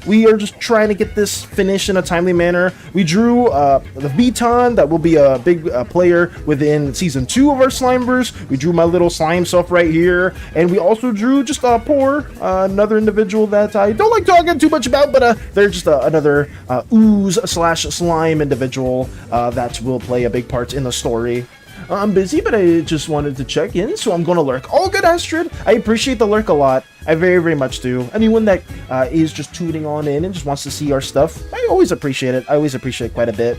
Speaker 1: We are just trying to get this finished in a timely manner. We drew the Beton that will be a big player within season 2 of our Slimeverse. We drew my little slime self right here, and we also drew just Poor, another individual that I don't like talking too much about, but they're just another ooze slash slime individual that will play a big part in the story. I'm busy, but I just wanted to check in, so I'm gonna lurk. All good, Astrid. I appreciate the lurk a lot. I very, very much do. Anyone that is just tuning on in and just wants to see our stuff, I always appreciate it. I always appreciate it quite a bit.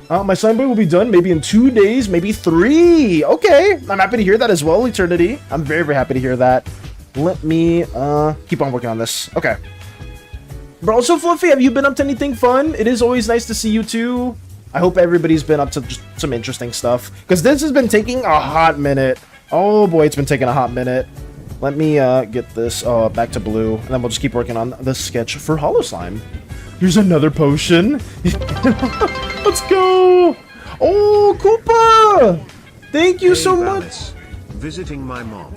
Speaker 1: My slime boy will be done maybe in 2 days, maybe 3. Okay, I'm happy to hear that as well, Eternity. I'm very, very happy to hear that. Let me keep on working on this. Okay. But also, Fluffy, have you been up to anything fun? It is always nice to see you too. I hope everybody's been up to just some interesting stuff, because this has been taking a hot minute. Oh boy, it's been taking a hot minute. Let me get this back to blue, and then we'll just keep working on the sketch for Hollow Slime. Here's another potion. Let's go. Oh, Koopa! Thank you so much.
Speaker 2: Visiting my mom.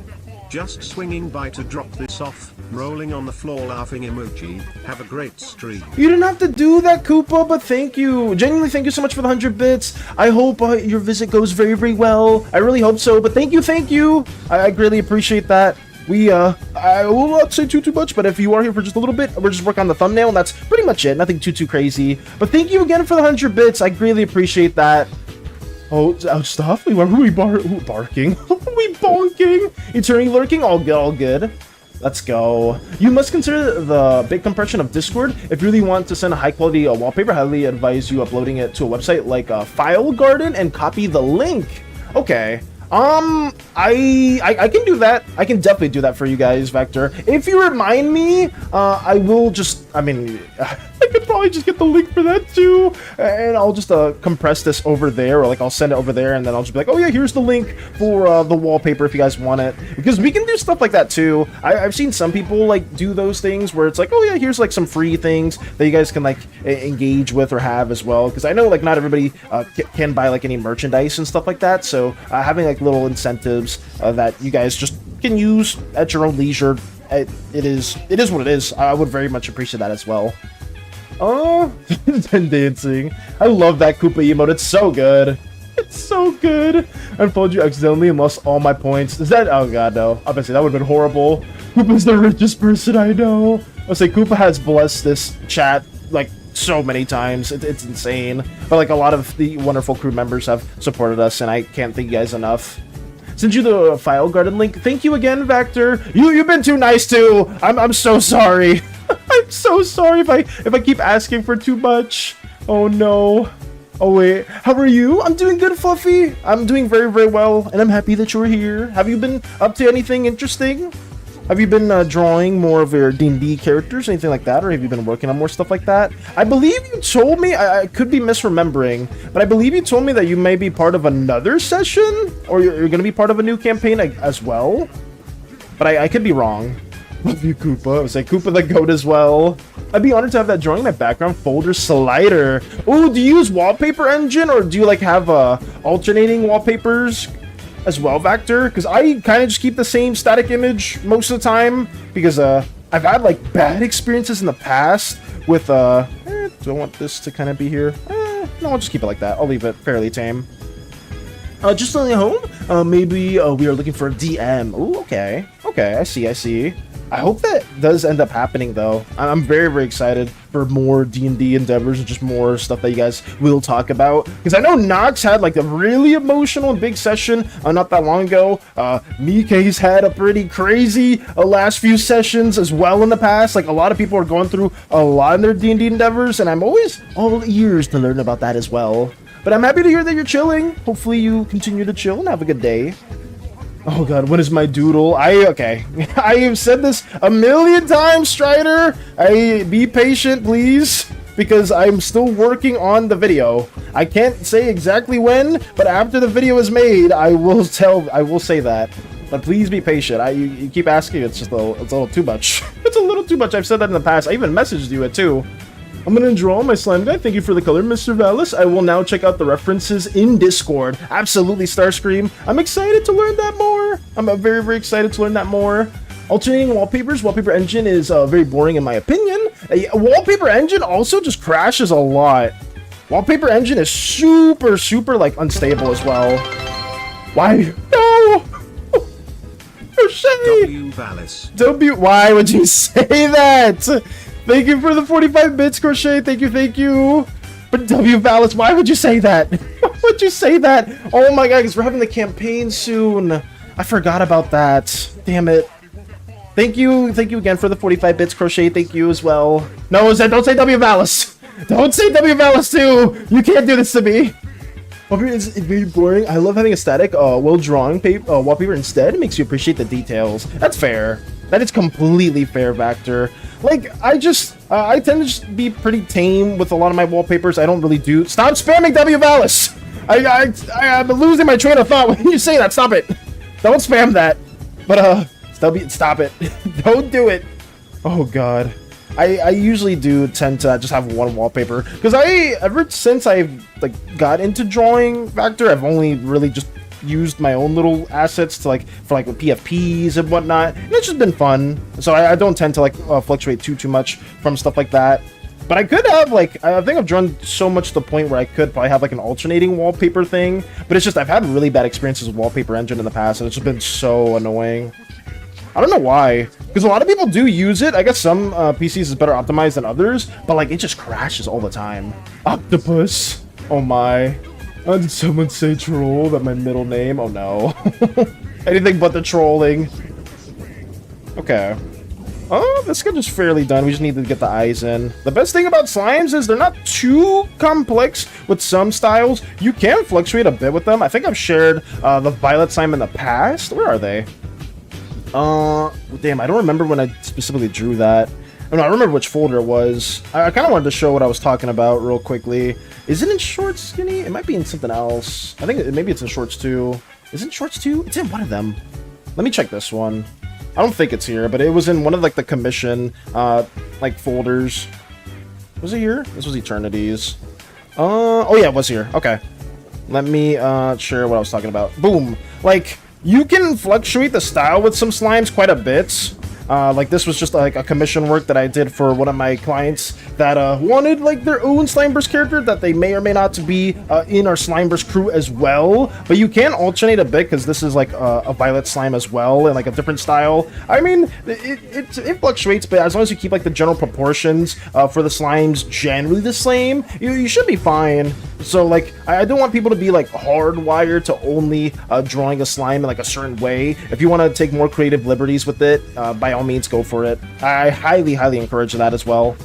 Speaker 2: Just swinging by to drop this off, rolling on the floor laughing emoji. Have a great stream.
Speaker 1: You didn't have to do that, Koopa, but thank you. Genuinely, thank you so much for the 100 bits. I hope your visit goes very, very well. I really hope so, but thank you, thank you. I greatly appreciate that. I will not say too much, but if you are here for just a little bit, we're just working on the thumbnail, and that's pretty much it. Nothing too crazy. But thank you again for the 100 bits. I greatly appreciate that. Oh, stuff. Who are we barking? Are we bonking? Eternity lurking? All good, all good. Let's go. You must consider the big compression of Discord. If you really want to send a high quality wallpaper, I highly advise you uploading it to a website like File Garden and copy the link. Okay. I can do that. I can definitely do that for you guys, Vector. If you remind me, I will just, I mean, I could probably just get the link for that too, and I'll just compress this over there, or like I'll send it over there, and then I'll just be like, oh yeah, here's the link for the wallpaper if you guys want it, because we can do stuff like that too. I've seen some people like do those things where it's like, oh yeah, here's like some free things that you guys can like engage with or have as well, because I know like not everybody can buy like any merchandise and stuff like that, so having like little incentives that you guys just can use at your own leisure, it is what it is. I would very much appreciate that as well. Oh, and dancing. I love that Koopa emote. It's so good. It's so good. I unfollowed you accidentally and lost all my points. Is that? Oh god, no. Obviously, that would have been horrible. Koopa's the richest person I know. I'll say Koopa has blessed this chat like so many times. It's insane. But like a lot of the wonderful crew members have supported us, and I can't thank you guys enough. Send you the File Garden link. Thank you again, Vector. You've been too nice too. I'm so sorry. I'm so sorry if I keep asking for too much. Oh no. Oh wait, how are you? I'm doing good, Fluffy. I'm doing very, very well, and I'm happy that you're here. Have you been up to anything interesting? Have you been drawing more of your D&D characters, anything like that, or have you been working on more stuff like that? I believe you told me, I could be misremembering, but I believe you told me that you may be part of another session, or you're going to be part of a new campaign as well. But I could be wrong. Love you, Koopa. I was like, Koopa the Goat as well. I'd be honored to have that drawing in my background folder slider. Oh, do you use wallpaper engine, or do you like have alternating wallpapers as well, Vector? Because I kind of just keep the same static image most of the time, because I've had like bad experiences in the past with do I want this to kind of be here? No, I'll just keep it like that. I'll leave it fairly tame. Just on the home, maybe we are looking for a DM. Oh, okay, I see. I hope that does end up happening, though. I'm very, very excited for more D&D endeavors and just more stuff that you guys will talk about. Because I know Nox had like a really emotional and big session not that long ago. Mikke's had a pretty crazy last few sessions as well in the past. Like, a lot of people are going through a lot in their D&D endeavors, and I'm always all ears to learn about that as well. But I'm happy to hear that you're chilling. Hopefully you continue to chill and have a good day. Oh god, what is my doodle? Okay. I have said this a million times, Strider. Be patient, please, because I'm still working on the video. I can't say exactly when, but after the video is made, I will say that. But please be patient. You keep asking, it's a little too much. It's a little too much. I've said that in the past. I even messaged you it too. I'm gonna draw my slime guy. Thank you for the color, Mr. Valis. I will now check out the references in Discord. Absolutely, Starscream. I'm excited to learn that more. I'm very, very excited to learn that more. Alternating wallpapers. Wallpaper engine is very boring in my opinion. Wallpaper engine also just crashes a lot. Wallpaper engine is super, super like unstable as well. Why? No!
Speaker 2: W Valis.
Speaker 1: Why would you say that? Thank you for the 45 bits, Crochet. Thank you. But W Valis, why would you say that? Why would you say that? Oh my god, because we're having the campaign soon. I forgot about that. Damn it. Thank you again for the 45 bits, Crochet. Thank you as well. No, don't say W Valis. Don't say W Valis too. You can't do this to me. Wallpaper is very boring. I love having a static, well-drawn wallpaper instead. It makes you appreciate the details. That's fair. That is completely fair, Vector. Like, I tend to just be pretty tame with a lot of my wallpapers. I don't really do... Stop spamming W Valis! I'm losing my train of thought when you say that. Stop it. Don't spam that. But, stop it. Don't do it. Oh, God. I usually do tend to just have one wallpaper. Because ever since I've, like, got into drawing, Vector, I've only really just used my own little assets to for PFPs and whatnot, and it's just been fun. So I don't tend to fluctuate too much from stuff like that. But I could have I think I've drawn so much to the point where I could probably have an alternating wallpaper thing, but it's just I've had really bad experiences with Wallpaper Engine in the past, and it's just been so annoying. I don't know why, because a lot of people do use it. I guess some PCs is better optimized than others, but it just crashes all the time. Octopus. Oh my. Did someone say troll? That my middle name? Oh no. Anything but the trolling. Okay. Oh, this sketch is fairly done. We just need to get the eyes in. The best thing about slimes is they're not too complex with some styles. You can fluctuate a bit with them. I think I've shared the violet slime in the past. Where are they? Damn, I don't remember when I specifically drew that. Oh, no, I remember which folder it was. I kind of wanted to show what I was talking about real quickly. Is it in shorts, Skinny? It might be in something else. I think maybe it's in shorts too. Is it in shorts too? It's in one of them. Let me check this one. I don't think it's here, but it was in one of the commission folders. Was it here? This was Eternities. Oh yeah, it was here. Okay. Let me share what I was talking about. Boom. You can fluctuate the style with some slimes quite a bit. This was just a commission work that I did for one of my clients that wanted their own Slimeverse character that they may or may not to be in our Slimeverse crew as well. But you can alternate a bit because this is a violet slime as well and a different style. I mean, it fluctuates, but as long as you keep the general proportions for the slimes generally the same, you should be fine. So I don't want people to be hardwired to only drawing a slime in a certain way. If you want to take more creative liberties with it, by all means go for it. I highly encourage that as well.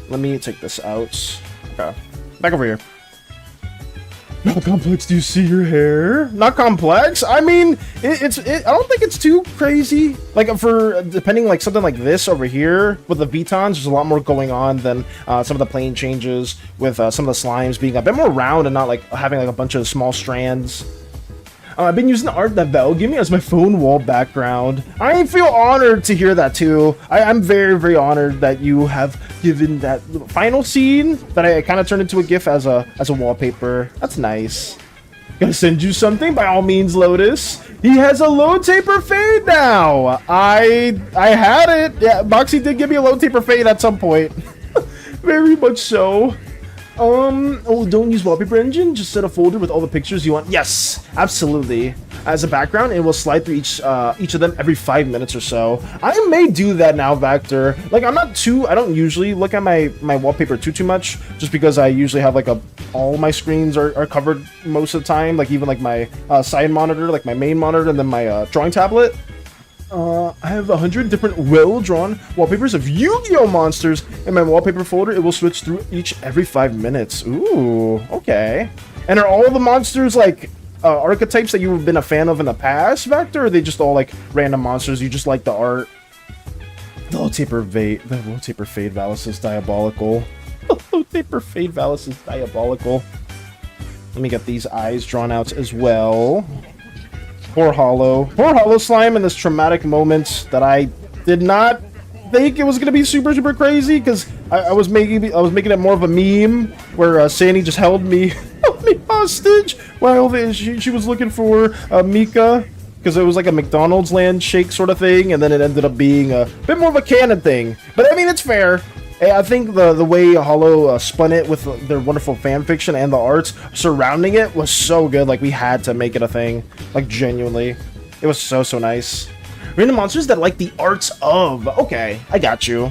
Speaker 1: Let me take this out. Okay, back over here. Not complex, do you see your hair? Not complex? I mean, I don't think it's too crazy. Like, for, depending, like, something like this over here, with the Vitons, there's a lot more going on than some of the plane changes, with some of the slimes being a bit more round and not, like, having, like, a bunch of small strands. I've been using the art that Val gave me as my phone wall background. I feel honored to hear that too. I'm very, very honored that you have given that final scene that I kind of turned into a GIF as a wallpaper. That's nice. Gonna send you something, by all means, Lotus. He has a low taper fade now. I had it. Yeah, Moxie did give me a low taper fade at some point. Very much so. Oh, don't use wallpaper engine, just set a folder with all the pictures you want. Yes, absolutely. As a background, it will slide through each of them every 5 minutes or so. I may do that now, Vector. Like, I don't usually look at my wallpaper too much, just because I usually have, like, all my screens are covered most of the time, like, even, like, my side monitor, like, my main monitor, and then my drawing tablet. I have 100 different well-drawn wallpapers of Yu-Gi-Oh! Monsters in my wallpaper folder. It will switch through each every 5 minutes. Ooh, okay. And are all the monsters, like, archetypes that you've been a fan of in the past, Vector? Or are they just all, like, random monsters? You just like the art? The wallpaper fade Valis is diabolical. The wallpaper fade Valis is diabolical. Let me get these eyes drawn out as well. Poor Hollow Slime in this traumatic moment that I did not think it was gonna be super crazy, because I was making it more of a meme where SANI just held me hostage while she was looking for Mika, because it was like a McDonald's land shake sort of thing, and then it ended up being a bit more of a canon thing. But I mean, it's fair. I think the way Hollow spun it with their wonderful fan fiction and the arts surrounding it was so good. Like, we had to make it a thing. Like, genuinely. It was so nice. Random monsters that like the arts of. Okay, I got you.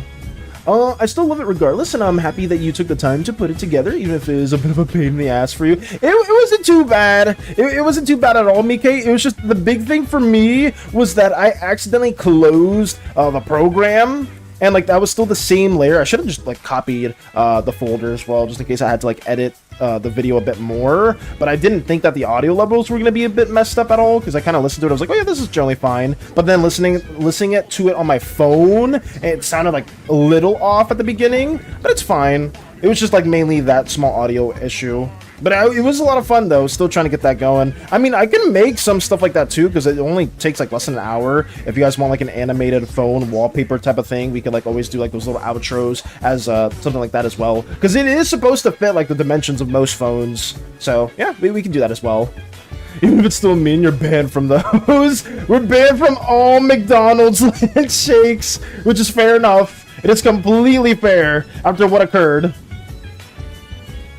Speaker 1: I still love it regardless, and I'm happy that you took the time to put it together, even if it is a bit of a pain in the ass for you. It wasn't too bad. It wasn't too bad at all, Mike. It was just the big thing for me was that I accidentally closed the program. And, like, that was still the same layer. I should have just, like, copied the folder as well, just in case I had to, like, edit the video a bit more. But I didn't think that the audio levels were going to be a bit messed up at all, because I kind of listened to it. I was like, oh, yeah, this is generally fine. But then listening to it on my phone, it sounded, like, a little off at the beginning. But it's fine. It was just, like, mainly that small audio issue. But it was a lot of fun, though, still trying to get that going. I mean, I can make some stuff like that, too, because it only takes, like, less than an hour. If you guys want, like, an animated phone wallpaper type of thing, we could, like, always do, like, those little outros as something like that as well. Because it is supposed to fit, like, the dimensions of most phones. So, yeah, we can do that as well. Even if it's still mean, you're banned from those. We're banned from all McDonald's land shakes, which is fair enough. It is completely fair after what occurred.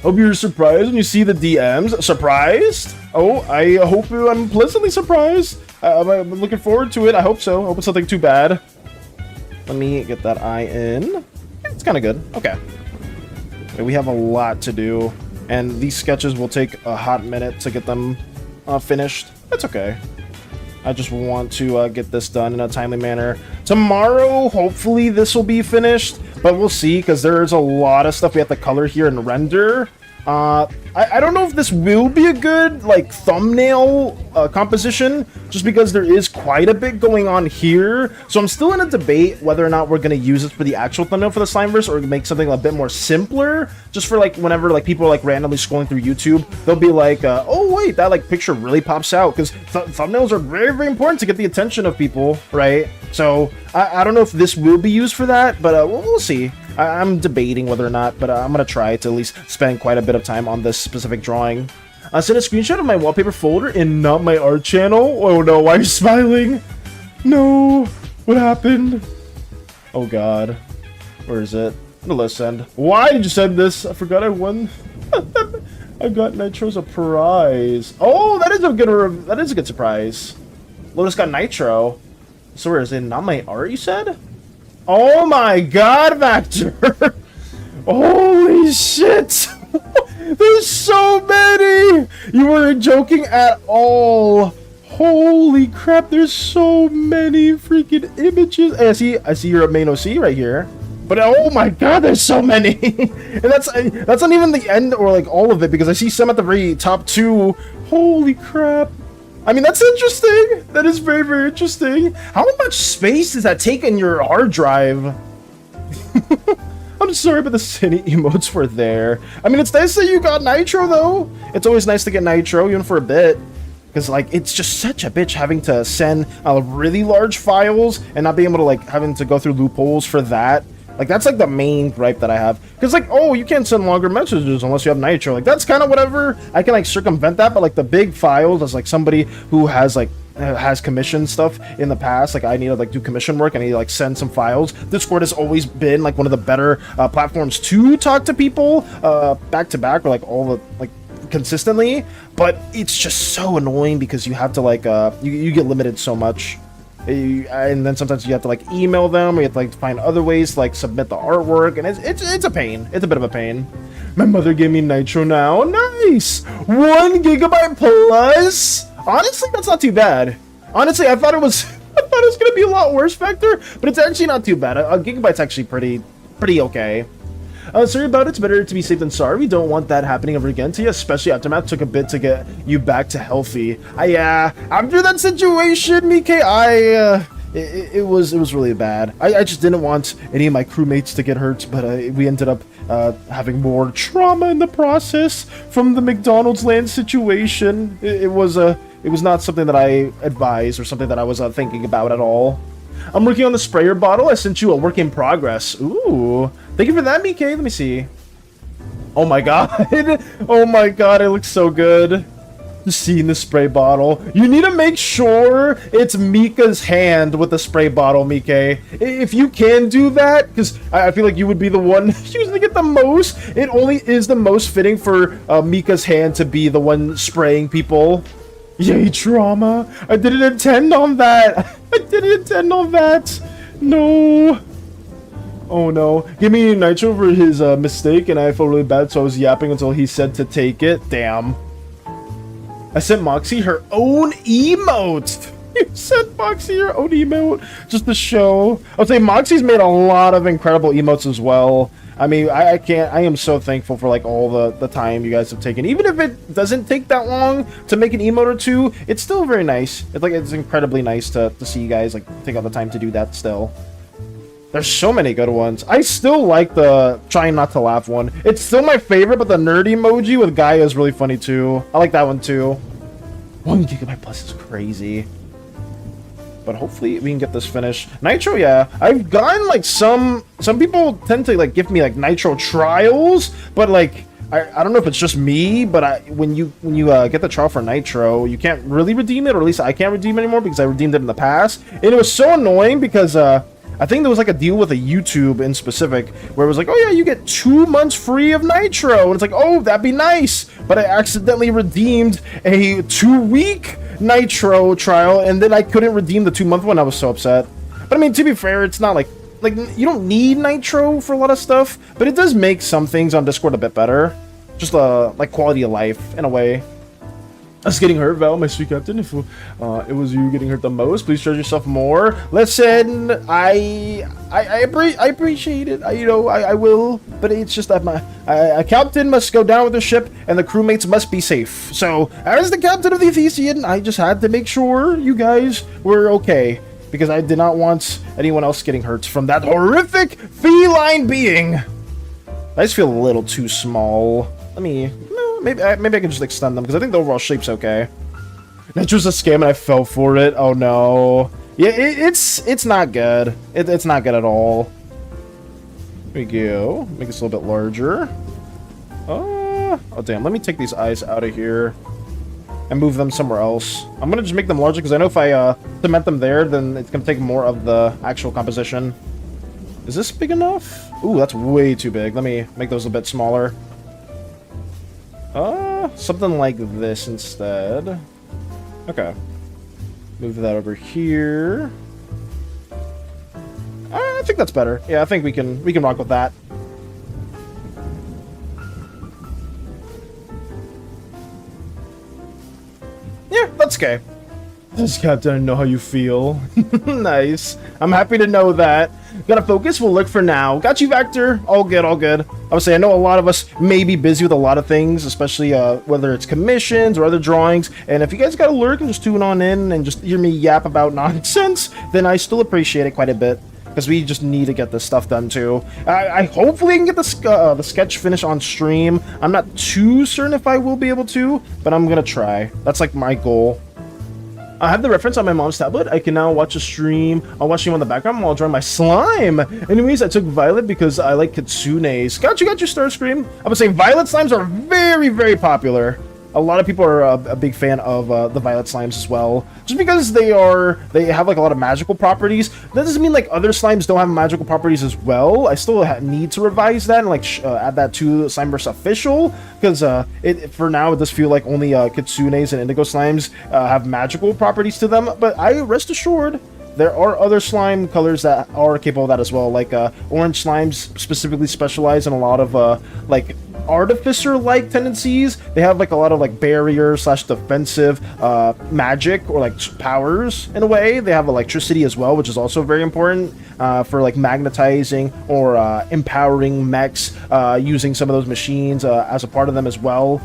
Speaker 1: Hope you're surprised when you see the DMs. Surprised? Oh, I hope I'm pleasantly surprised. I'm looking forward to it. I hope so. I hope it's nothing too bad. Let me get that eye in. It's kind of good. Okay. We have a lot to do, and these sketches will take a hot minute to get them finished. That's okay. I just want to get this done in a timely manner. Tomorrow, hopefully this will be finished, but we'll see, because there's a lot of stuff we have to color here and render. I don't know if this will be a good, like, thumbnail composition, just because there is quite a bit going on here. So I'm still in a debate whether or not we're going to use it for the actual thumbnail for the Slimeverse, or make something a bit more simpler, just for, like, whenever, like, people are, like, randomly scrolling through YouTube, they'll be like, oh, wait, that, like, picture really pops out, because thumbnails are very, very important to get the attention of people, right? So I don't know if this will be used for that, but we'll see. I'm debating whether or not, but I'm going to try to at least spend quite a bit of time on this specific drawing. I sent a screenshot of my wallpaper folder and not my art channel. Oh no, why are you smiling? No, what happened? Oh god, where is it? I'm gonna send. Why did you send this? I forgot I won. I got Nitro as a prize. Oh, that is a good surprise. Lotus got Nitro. So where is it? Not my art, you said? Oh my god, Vector! Holy shit! There's so many! You weren't joking at all! Holy crap, there's so many freaking images! Hey, I see your main OC right here. But oh my god, there's so many. And that's not even the end or like all of it, because I see some at the very top too. Holy crap. I mean, that's interesting. That is very, very interesting. How much space does that take in your hard drive? I'm sorry, but the SANI emotes were there. I mean, it's nice that you got Nitro, though. It's always nice to get Nitro, even for a bit. Because, like, it's just such a bitch having to send really large files and not being able to, like, having to go through loopholes for that. Like, that's, like, the main gripe that I have. Because, like, oh, you can't send longer messages unless you have Nitro. Like, that's kind of whatever. I can, like, circumvent that. But, like, the big files, as, like, somebody who has, like, has commission stuff in the past, like I need to like do commission work, I need to like send some files. Discord has always been like one of the better platforms to talk to people back to back, or like all the like consistently, but it's just so annoying because you have to like you get limited so much, and then sometimes you have to like email them, or you have to like find other ways to like submit the artwork, and it's a pain. It's a bit of a pain. My mother gave me Nitro now. Nice. 1 GB plus. Honestly, that's not too bad. Honestly, I thought it was gonna be a lot worse, Vector, but it's actually not too bad. A gigabyte's actually pretty okay. Sorry about it. It's better to be safe than sorry. We don't want that happening ever again to you, especially Aftermath took a bit to get you back to healthy. After that situation, Mike, it was really bad. I just didn't want any of my crewmates to get hurt, but we ended up having more trauma in the process from the McDonald's land situation. It was not something that I advised or something that I was thinking about at all. I'm working on the sprayer bottle. I sent you a work in progress. Ooh, thank you for that, Mike. Let me see. Oh my god. Oh my god, it looks so good. Just seeing the spray bottle. You need to make sure it's Mika's hand with the spray bottle, Mike. If you can do that, because I feel like you would be the one using it the most. It only is the most fitting for Mika's hand to be the one spraying people. Yay, trauma. I didn't intend on that. I didn't intend on that. No. Oh no. Give me Nitro for his mistake, and I felt really bad, so I was yapping until he said to take it. Damn. I sent Moxie her own emote. You sent Moxie your own emote just to show. I would say Moxie's made a lot of incredible emotes as well. I mean, I am so thankful for like all the time you guys have taken. Even if it doesn't take that long to make an emote or two, it's still very nice. It's incredibly nice to see you guys like take all the time to do that still. There's so many good ones. I still like the trying not to laugh one. It's still my favorite, but the nerd emoji with Gaia is really funny too. I like that one too. 1 GB plus is crazy. But hopefully we can get this finished. Nitro, yeah. I've gotten like some people tend to like give me like Nitro trials, but like I don't know if it's just me, but when you get the trial for Nitro, you can't really redeem it, or at least I can't redeem it anymore because I redeemed it in the past. And it was so annoying because I think there was like a deal with a YouTube in specific where it was like, oh yeah, you get 2 months free of Nitro. And it's like, oh, that'd be nice. But I accidentally redeemed a 2-week Nitro trial, and then I couldn't redeem the 2-month one. I was so upset. But I mean, to be fair, it's not like you don't need Nitro for a lot of stuff, but it does make some things on Discord a bit better. Just like quality of life in a way. Us getting hurt, Val, my sweet captain. If it was you getting hurt the most, please charge yourself more. Listen, I appreciate it. I will, but it's just that a captain must go down with the ship, and the crewmates must be safe. So, as the captain of the Thesean, I just had to make sure you guys were okay, because I did not want anyone else getting hurt from that horrific feline being. I just feel a little too small. Maybe I can just extend them, because I think the overall shape's okay. Nitro's a scam and I fell for it. Oh no. Yeah, it's not good. It's not good at all. There we go. Make this a little bit larger. Oh damn. Let me take these eyes out of here and move them somewhere else. I'm gonna just make them larger because I know if I cement them there, then it's gonna take more of the actual composition. Is this big enough? Ooh, that's way too big. Let me make those a bit smaller. Something like this instead. Okay. Move that over here. I think that's better. Yeah, I think we can rock with that. Yeah, that's okay. Yes, Captain, I know how you feel. Nice. I'm happy to know that. Gotta focus, we'll look for now. Got you, Vector. All good, all good. I would say, I know a lot of us may be busy with a lot of things, especially whether it's commissions or other drawings. And if you guys gotta lurk and just tune on in and just hear me yap about nonsense, then I still appreciate it quite a bit. Because we just need to get this stuff done too. I hopefully can get the sketch finished on stream. I'm not too certain if I will be able to, but I'm gonna try. That's like my goal. I have the reference on my mom's tablet. I can now watch a stream. I'll watch you on the background while drawing my slime. Anyways, I took Violet because I like kitsunes. Got you, Starscream. I would say Violet slimes are very, very popular. A lot of people are a big fan of the Violet slimes as well, just because they have like a lot of magical properties. That doesn't mean like other slimes don't have magical properties as well. I still need to revise that and like add that to Slimeverse official, because for now it does feel like only kitsunes and indigo slimes have magical properties to them. But I rest assured, there are other slime colors that are capable of that as well. Like orange slimes specifically specialize in a lot of like artificer-like tendencies. They have like a lot of like barrier / defensive magic or like powers in a way. They have electricity as well, which is also very important for like magnetizing or empowering mechs using some of those machines as a part of them as well.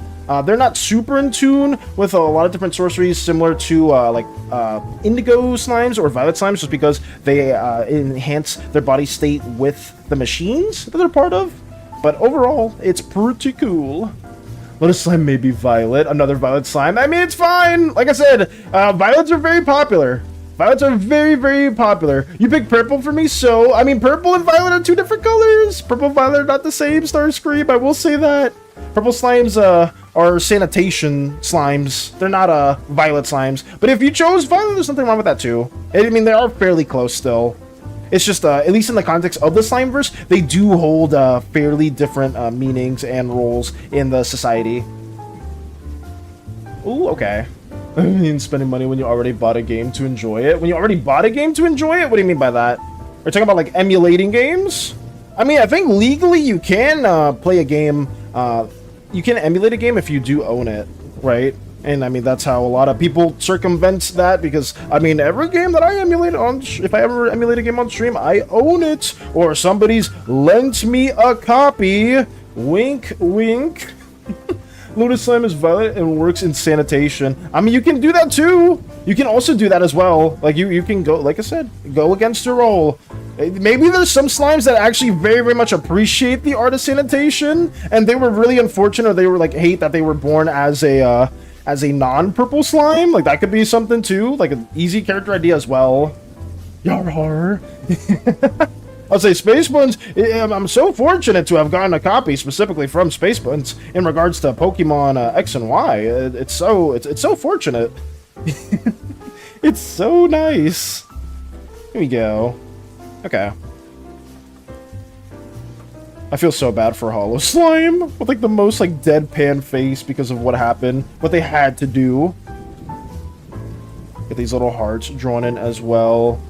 Speaker 1: They're not super in tune with a lot of different sorceries similar to indigo slimes or violet slimes, just because they enhance their body state with the machines that they're part of. But overall, it's pretty cool. Lotus slime may be violet, another violet slime. I mean, it's fine. Like I said, violets are very popular. Violets are very, very popular. You picked purple for me, so I mean, purple and violet are two different colors. Purple and violet are not the same, Starscream. I will say that. Purple slimes are sanitation slimes. They're not violet slimes. But if you chose violet, there's nothing wrong with that too. I mean, they are fairly close still. It's just, at least in the context of the Slimeverse, they do hold fairly different meanings and roles in the society. Ooh, okay. I mean, spending money when you already bought a game to enjoy it. When you already bought a game to enjoy it? What do you mean by that? We're talking about, like, emulating games? I mean, I think legally you can play a game, you can emulate a game if you do own it, right? And I mean, that's how a lot of people circumvent that, because I mean, every game that I emulate on, if I ever emulate a game on stream, I own it, or somebody's lent me a copy. Wink, wink. Lotus slime is violet and works in sanitation. I mean, you can do that too. You can also do that as well. Like you can go, like I said, go against your role. Maybe there's some slimes that actually very, very much appreciate the art of sanitation, and they were really unfortunate, or they were like hate that they were born as a non-purple slime. Like that could be something too, like an easy character idea as well. Yar. I'll say Space Buns, I'm so fortunate to have gotten a copy specifically from Space Buns in regards to Pokemon X and Y. It's so fortunate. It's so nice. Here we go. Okay. I feel so bad for Hollow Slime with like the most like deadpan face because of what happened, what they had to do. Get these little hearts drawn in as well.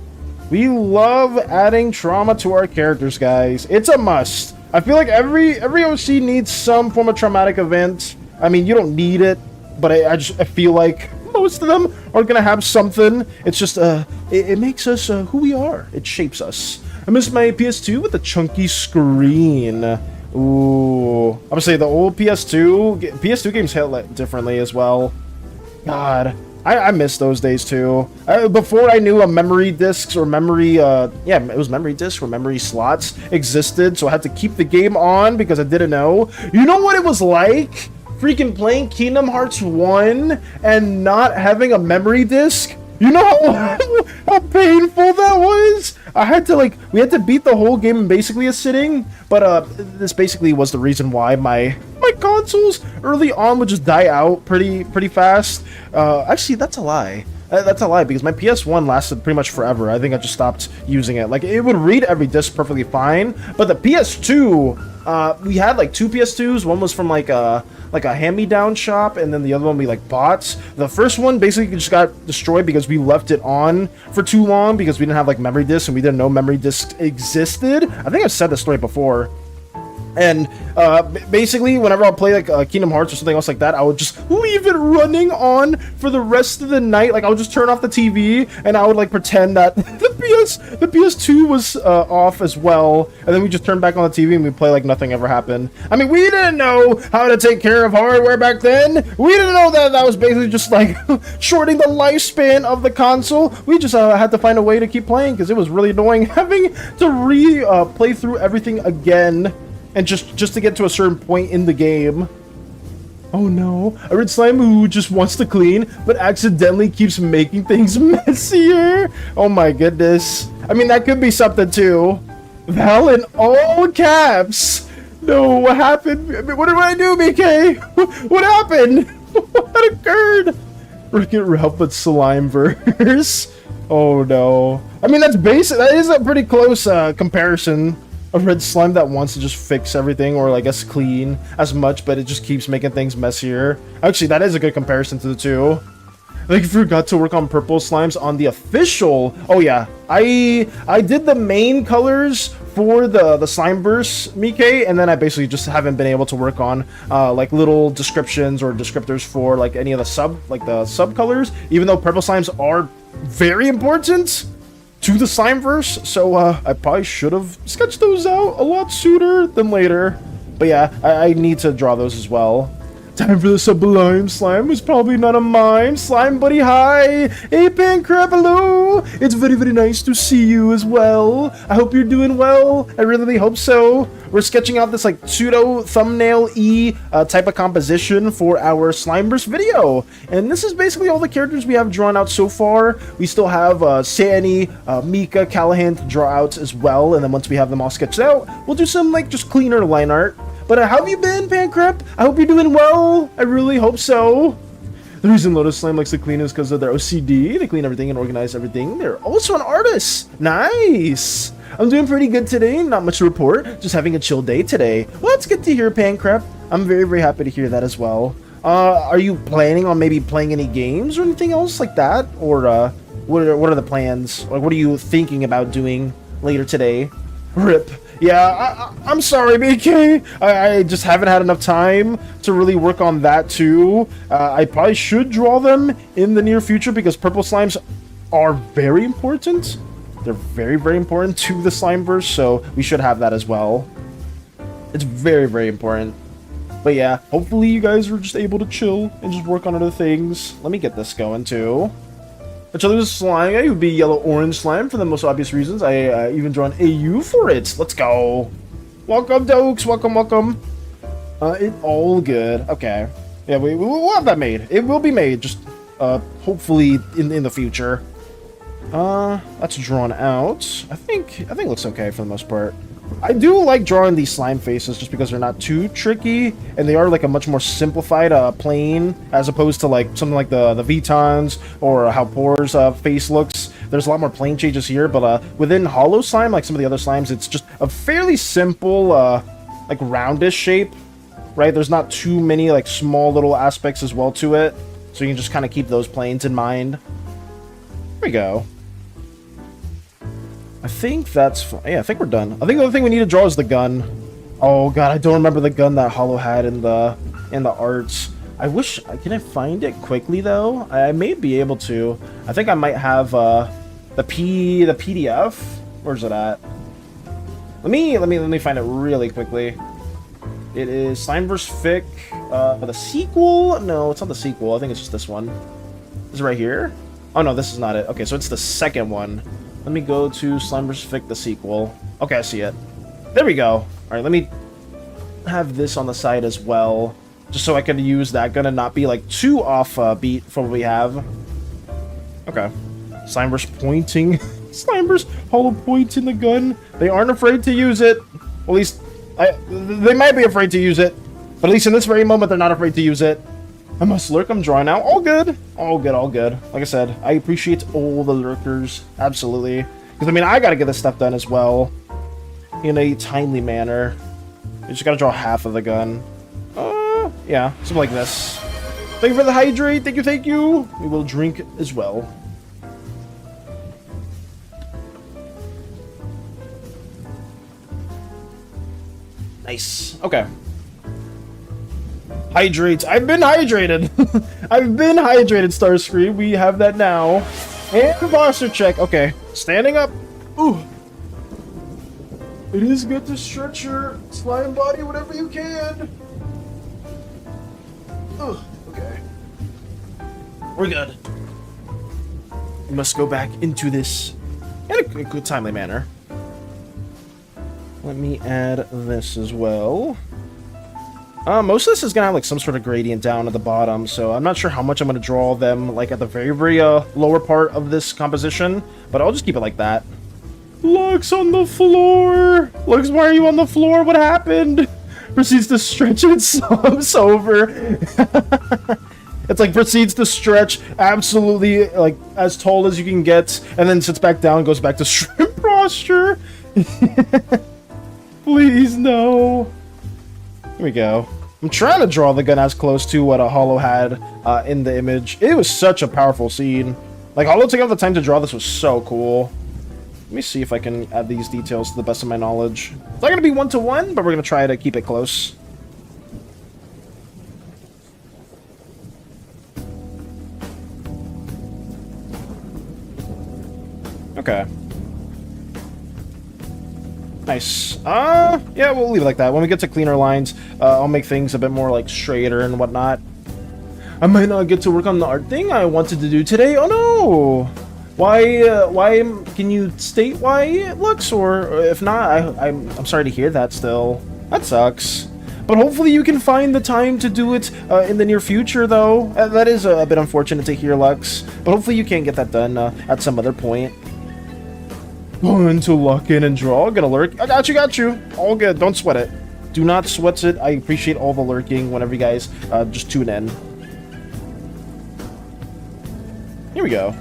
Speaker 1: We love adding trauma to our characters, guys. It's a must. I feel like every OC needs some form of traumatic event. I mean, you don't need it, but I feel like most of them are gonna have something. It's just it makes us who we are. It shapes us. I miss my PS2 with the chunky screen. Ooh, I would say the old PS2 games hit differently as well. God, I miss those days too. Before I knew a memory discs or memory, yeah, it was memory discs or memory slots existed, so I had to keep the game on because I didn't know. You know what it was like? Freaking playing Kingdom Hearts 1 and not having a memory disc? You know how painful that was? We had to beat the whole game in basically a sitting, but this basically was the reason why my consoles early on would just die out pretty fast. Actually, that's a lie. That's a lie, because my PS1 lasted pretty much forever. I think I just stopped using it. Like, it would read every disc perfectly fine, but the PS2, we had like two PS2s. One was from like a hand-me-down shop, and then the other one we like bought. The first one basically just got destroyed because we left it on for too long because we didn't have like memory discs, and we didn't know memory discs existed. I think I've said this story before. And basically, whenever I'll play like Kingdom Hearts or something else like that, I would just leave it running on for the rest of the night. Like I would just turn off the TV and I would like pretend that the PS2 was off as well, and then we just turn back on the TV and we play like nothing ever happened. I mean, we didn't know how to take care of hardware back then. We didn't know that that was basically just like shorting the lifespan of the console. We just had to find a way to keep playing because it was really annoying having to play through everything again. And just to get to a certain point in the game. Oh no, a red slime who just wants to clean, but accidentally keeps making things messier. Oh my goodness. I mean, that could be something too. Val in all caps. No, what happened? What did I do, BK? What happened? What occurred? Wreck-It Ralph, but Slimeverse. Oh no. I mean, that's basic. That is a pretty close comparison. A red slime that wants to just fix everything, or I guess clean as much, but it just keeps making things messier. Actually, that is a good comparison to the two. I think I forgot to work on purple slimes on the official. Oh yeah, I did the main colors for the Slimeverse Mike, and then I basically just haven't been able to work on like little descriptions or descriptors for like any of the sub colors, even though purple slimes are very important to the Slimeverse, so I probably should have sketched those out a lot sooner than later. But yeah, I need to draw those as well. Time for the sublime slime was probably not a mime. Slime buddy, hi! Hey, Pancrab, hello! It's very, very nice to see you as well. I hope you're doing well. I really hope so. We're sketching out this like pseudo thumbnail-y type of composition for our Slimeverse video. And this is basically all the characters we have drawn out so far. We still have SANI, Mika, Callahan to draw out as well. And then once we have them all sketched out, we'll do some like just cleaner line art. But how have you been, Pancrep? I hope you're doing well. I really hope so. The reason Lotus Slime likes to clean is because of their OCD. They clean everything and organize everything. They're also an artist. Nice. I'm doing pretty good today. Not much to report. Just having a chill day today. Well, that's good to hear, Pancrep. I'm very, very happy to hear that as well. Are you planning on maybe playing any games or anything else like that? Or what are the plans? Like, what are you thinking about doing later today? RIP. Yeah, I'm sorry, BK. I just haven't had enough time to really work on that too. I probably should draw them in the near future because purple slimes are very important. They're very, very important to the Slimeverse, so we should have that as well. It's very, very important. But yeah, hopefully you guys are just able to chill and just work on other things. Let me get this going too. Which other slime? It would be yellow-orange slime for the most obvious reasons. I even draw an AU for it. Let's go. Welcome, Dokes. Welcome, welcome. It all good. Okay. Yeah, we'll have that made. It will be made. Just hopefully in the future. That's drawn out. I think it looks okay for the most part. I do like drawing these slime faces just because they're not too tricky, and they are like a much more simplified plane as opposed to like something like the Vitons or how Poor's face looks. There's a lot more plane changes here, but within hollow slime, like some of the other slimes, it's just a fairly simple like roundish shape, right? There's not too many like small little aspects as well to it, so you can just kind of keep those planes in mind. There we go. I think that's... yeah, I think we're done. I think the only thing we need to draw is the gun. Oh god, I don't remember the gun that Hollow had in the arts. I wish... can I find it quickly, though? I may be able to. I think I might have the PDF. Where's it at? Let me find it really quickly. It is Slimeverse Fic. The sequel? No, it's not the sequel. I think it's just this one. Is it right here? Oh, no, this is not it. Okay, so it's the second one. Let me go to Slimeverse Fic, the sequel. Okay, I see it. There we go. All right, let me have this on the side as well, just so I can use that gun and not be like too off beat from what we have. Okay. Slimeverse pointing. Slimeverse hollow pointing the gun. They aren't afraid to use it. At least, they might be afraid to use it, but at least in this very moment, they're not afraid to use it. I must lurk, I'm drawing out. All good. All good, all good. Like I said, I appreciate all the lurkers. Absolutely. Because, I mean, I gotta get this stuff done as well. In a timely manner. You just gotta draw half of the gun. Yeah, something like this. Thank you for the hydrate. Thank you, thank you. We will drink as well. Nice. Okay. Hydrate. I've been hydrated. I've been hydrated, Starscream. We have that now. And posture check. Okay. Standing up. Ooh. It is good to stretch your slime body whenever you can. Ugh. Okay. We're good. We must go back into this in a good timely manner. Let me add this as well. Most of this is gonna have like some sort of gradient down at the bottom, so I'm not sure how much I'm gonna draw them like at the very lower part of this composition, but I'll just keep it like that. Lux on the floor! Lux, why are you on the floor? What happened? Proceeds to stretch and slumps over. It's like proceeds to stretch absolutely like as tall as you can get, and then sits back down and goes back to shrimp posture. Please, no. Here we go. I'm trying to draw the gun as close to what a Hollow had in the image. It was such a powerful scene. Like, Hollow taking the time to draw this was so cool. Let me see if I can add these details to the best of my knowledge. It's not going to be one-to-one, but we're going to try to keep it close. Okay. Nice. Yeah, we'll leave it like that. When we get to cleaner lines, I'll make things a bit more, like, straighter and whatnot. I might not get to work on the art thing I wanted to do today. Oh, no! Why, can you state why it looks? Or if not, I'm sorry to hear that still. That sucks. But hopefully you can find the time to do it in the near future, though. That is a bit unfortunate to hear, Lux. But hopefully you can get that done at some other point. Going to lock in and draw. Gonna lurk. I got you. All good. Don't sweat it. Do not sweat it. I appreciate all the lurking whenever you guys just tune in. Here we go.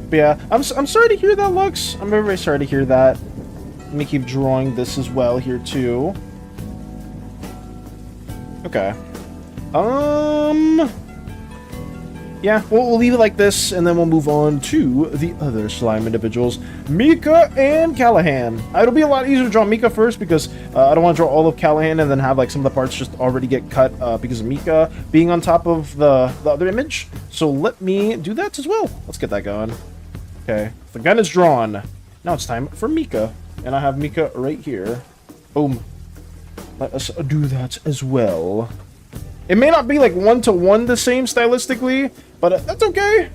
Speaker 1: But yeah, I'm sorry to hear that, Lux. I'm very, very sorry to hear that. Let me keep drawing this as well here, too. Okay. Yeah, we'll leave it like this, and then we'll move on to the other slime individuals, Mika and Callahan. It'll be a lot easier to draw Mika first, because I don't want to draw all of Callahan and then have like some of the parts just already get cut because of Mika being on top of the other image. So let me do that as well. Let's get that going. Okay, the gun is drawn. Now it's time for Mika. And I have Mika right here. Boom. Let us do that as well. It may not be like one-to-one the same stylistically, but that's okay.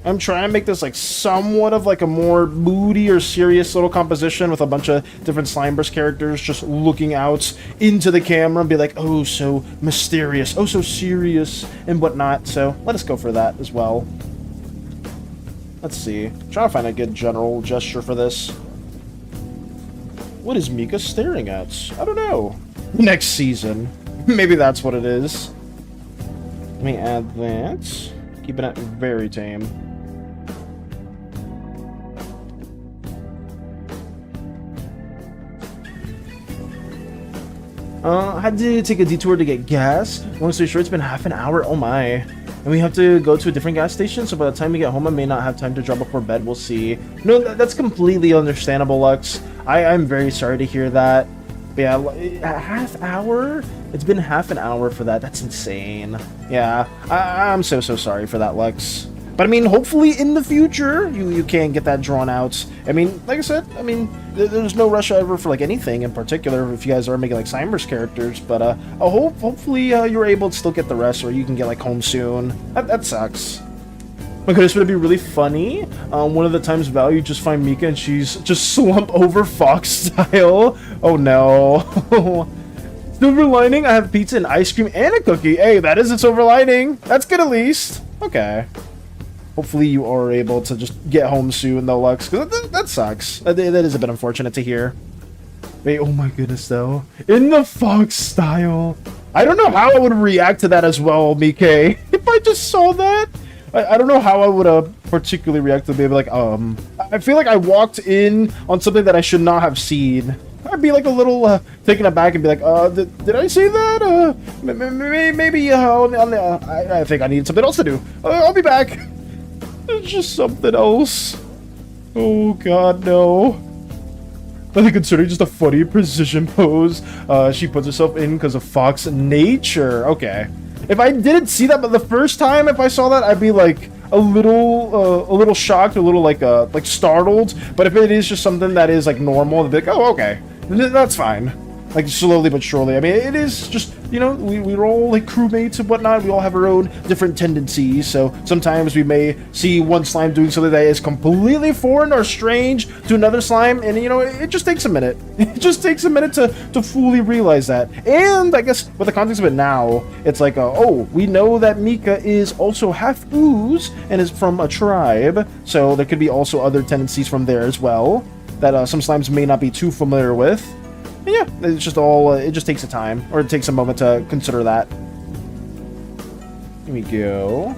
Speaker 1: I'm trying to make this like somewhat of like a more moody or serious little composition with a bunch of different Slimeverse characters just looking out into the camera and be like, oh, so mysterious, oh, so serious, and whatnot. So let us go for that as well. Let's see. Trying to find a good general gesture for this. What is Mika staring at? I don't know. Next season. Maybe that's what it is. Let me add that. Keeping it very tame. I had to take a detour to get gas. Long story short, it's been half an hour. Oh my. And we have to go to a different gas station, so by the time we get home, I may not have time to drop before bed. We'll see. No, that's completely understandable, Lux. I'm very sorry to hear that. But yeah, a half hour? It's been half an hour for that. That's insane. Yeah, I'm so sorry for that, Lux. But I mean, hopefully in the future, you can get that drawn out. I mean, like I said, I mean, there's no rush ever for like anything in particular if you guys are making like Slimeverse characters. But hopefully you're able to still get the rest, or you can get like home soon. That sucks. My goodness, would it be really funny? One of the times Val, you just find Mika and she's just slump over Fox style. Oh no. Silver lining, I have pizza and ice cream and a cookie. Hey, that is a silver lining. That's good at least. Okay. Hopefully you are able to just get home soon though, Lux, because that sucks. That is a bit unfortunate to hear. Wait, oh my goodness though. In the Fox style. I don't know how I would react to that as well, Mika. If I just saw that. I don't know how I would particularly react to maybe like, I feel like I walked in on something that I should not have seen. I'd be like a little taken aback and be like, did I say that? Maybe I think I need something else to do. I'll be back. It's just something else. Oh god, no. But considering just a funny precision pose she puts herself in because of fox nature. Okay. If I didn't see that, but the first time if I saw that, I'd be like a little shocked, a little like startled. But if it is just something that is like normal, I'd be like, oh, okay, that's fine. Like slowly but surely. I mean, it is just, you know, we're all like crewmates and whatnot. We all have our own different tendencies. So sometimes we may see one slime doing something that is completely foreign or strange to another slime. And, you know, it just takes a minute. It just takes a minute to fully realize that. And I guess with the context of it now, it's like, oh, we know that Mika is also half ooze and is from a tribe. So there could be also other tendencies from there as well that some slimes may not be too familiar with. And yeah, it's just all, it just takes a time, or it takes a moment to consider that. Here we go.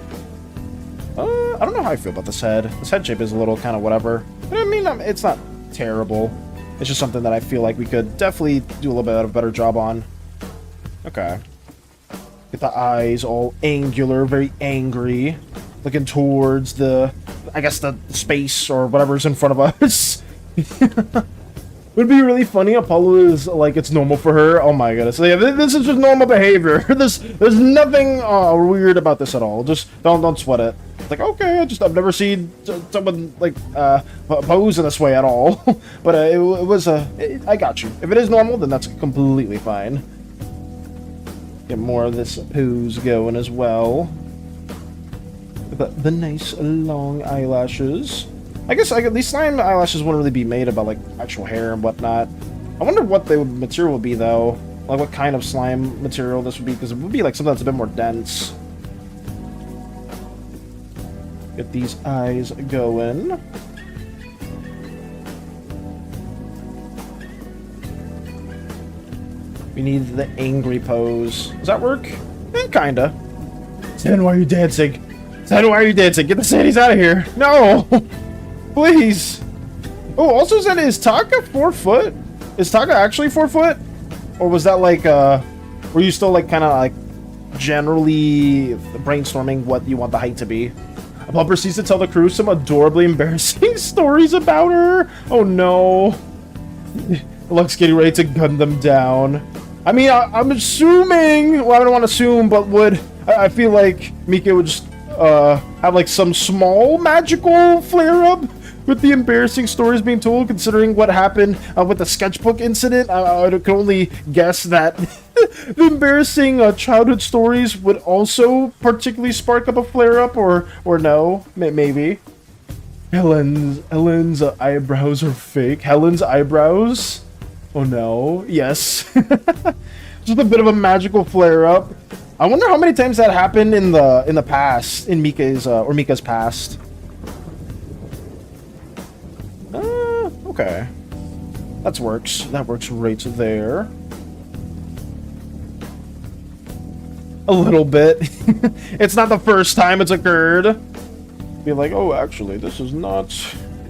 Speaker 1: I don't know how I feel about this head. This head shape is a little kind of whatever. But I mean, it's not terrible. It's just something that I feel like we could definitely do a little bit of a better job on. Okay. Get the eyes all angular, very angry. Looking towards the, I guess, the space or whatever's in front of us. Would be really funny. Apollo is like it's normal for her. Oh my goodness! So yeah, this is just normal behavior. There's nothing weird about this at all. Just don't sweat it. It's like okay, I've never seen someone like pose in this way at all. But it was I got you. If it is normal, then that's completely fine. Get more of this pose going as well. The nice long eyelashes. I guess these slime eyelashes wouldn't really be made about like actual hair and whatnot. I wonder what the material would be though. Like what kind of slime material this would be, because it would be like something that's a bit more dense. Get these eyes going. We need the angry pose. Does that work? Kinda. Sen, why are you dancing? Sen, why are you dancing? Get the Sanis out of here. No! Please. Oh, also said, is Taka 4 foot? Is Taka actually 4 foot? Or was that like, were you still like kind of like generally brainstorming what you want the height to be? Apollo proceeds to tell the crew some adorably embarrassing stories about her. Oh no. Luck's getting ready to gun them down. I mean, I'm assuming, well, I don't want to assume, but I feel like Mika would just have like some small magical flare-up with the embarrassing stories being told, considering what happened with the sketchbook incident. I can only guess that the embarrassing childhood stories would also particularly spark up a flare-up, or no, maybe. Helen's eyebrows are fake. Helen's eyebrows? Oh no, yes. Just a bit of a magical flare-up. I wonder how many times that happened in the past, in Mika's past. Okay. That works right there. A little bit. It's not the first time it's occurred. Be like, oh, actually, this is not.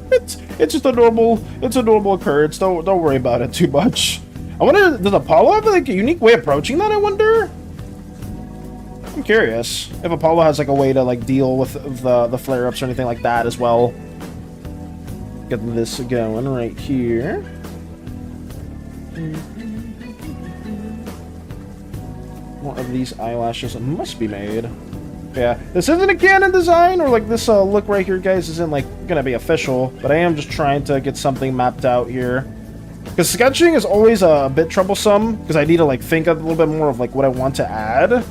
Speaker 1: It's just a normal occurrence. Don't worry about it too much. I wonder, does Apollo have like a unique way of approaching that? I wonder. I'm curious if Apollo has like a way to like deal with the flare-ups or anything like that as well. Get this going right here. More of these eyelashes must be made. Yeah, this isn't a canon design, or like this look right here, guys, isn't like gonna be official, but I am just trying to get something mapped out here. Because sketching is always a bit troublesome, because I need to like think a little bit more of like what I want to add.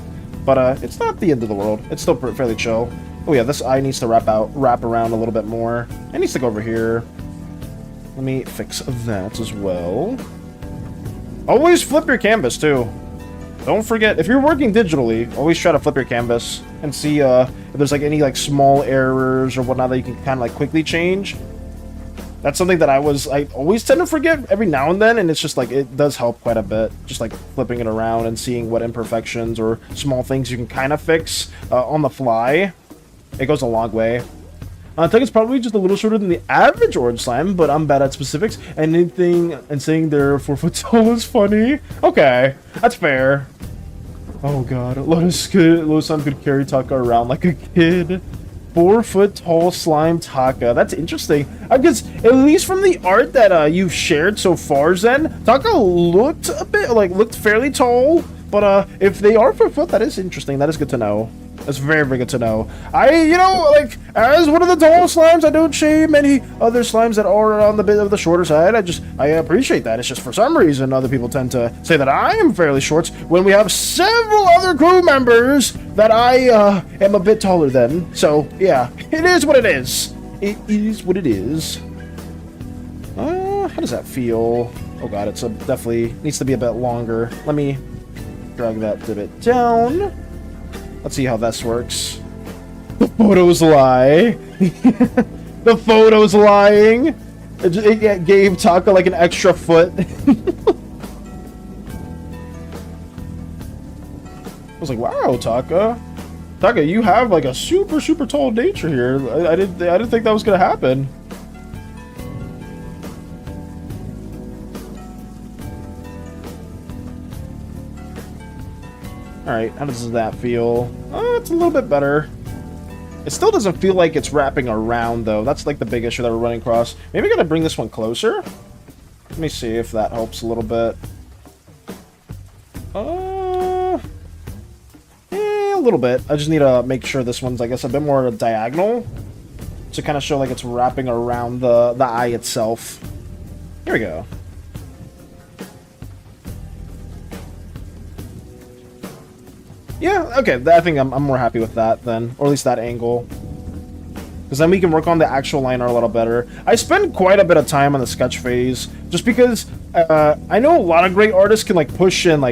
Speaker 1: But it's not the end of the world. It's still fairly chill. Oh yeah, this eye needs to wrap around a little bit more. It needs to go over here. Let me fix that as well. Always flip your canvas too. Don't forget, if you're working digitally, always try to flip your canvas and see if there's like any like small errors or whatnot that you can kind of like quickly change. That's something that I always tend to forget every now and then, and it's just like, it does help quite a bit. Just like flipping it around and seeing what imperfections or small things you can kind of fix on the fly. It goes a long way. I think it's probably just a little shorter than the average orange slime, but I'm bad at specifics. Anything and saying they're 4 foot tall is funny. Okay, that's fair. Oh god, Lotus slime could carry Taka around like a kid. 4-foot tall slime Taka. That's interesting. Because at least from the art that you've shared so far, Zen, Taka looked a bit looked fairly tall. But if they are 4 foot, that is interesting. That is good to know. That's very, very good to know. You know, like, as one of the tall slimes, I don't shame many other slimes that are on the bit of the shorter side. I appreciate that. It's just for some reason, other people tend to say that I am fairly short when we have several other crew members that I am a bit taller than. So, yeah, it is what it is. It is what it is. How does that feel? Oh, God, it's definitely needs to be a bit longer. Let me drag that a bit down. Let's see how this works. The photos lie. The photos lying. It gave Taka like an extra foot. I was like, wow, Taka. Taka, you have like a super, super tall nature here. I didn't think that was gonna happen. Alright, how does that feel? It's a little bit better. It still doesn't feel like it's wrapping around, though. That's like the big issue that we're running across. Maybe I gotta bring this one closer? Let me see if that helps a little bit. Yeah, a little bit. I just need to make sure this one's, I guess, a bit more diagonal to kind of show like it's wrapping around the eye itself. Here we go. Yeah, okay, I think I'm more happy with that then, or at least that angle. Because then we can work on the actual line art a little better. I spend quite a bit of time on the sketch phase, just because I know a lot of great artists can like push and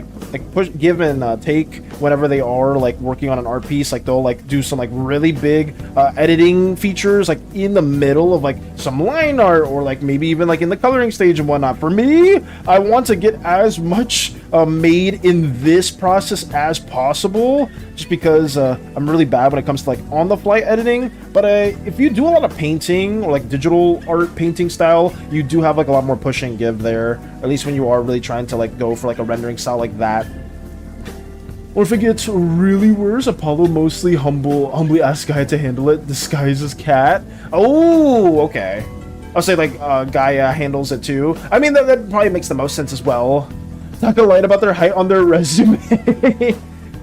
Speaker 1: give and take whenever they are like working on an art piece. Like they'll like do some like really big editing features like in the middle of like some line art, or like maybe even like in the coloring stage and whatnot. For me, I want to get as much made in this process as possible, just because I'm really bad when it comes to like on the fly editing. But if you do a lot of painting or like digital art painting style, you do have like a lot more push and give there, at least when you are really trying to like go for like a rendering style like that. Or if it gets really worse, Apollo mostly humbly asks Gaia to handle it, disguised as cat. Oh, okay. I'll say like Gaia handles it too. I mean, that probably makes the most sense as well. Taka lied about their height on their resume.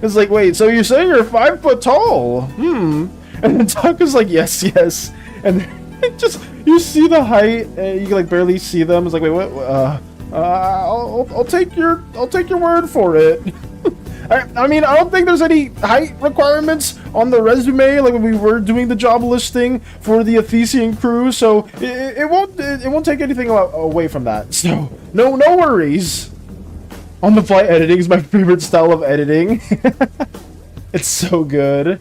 Speaker 1: It's like, wait, so you're saying you're 5 foot tall? And then Taka's like, yes. And just, you see the height, you can like barely see them. It's like, wait, what? I'll take your word for it. I mean, I don't think there's any height requirements on the resume, like when we were doing the job listing for the Athesian crew, so it won't take anything away from that. So no worries. On the fly editing is my favorite style of editing. It's so good.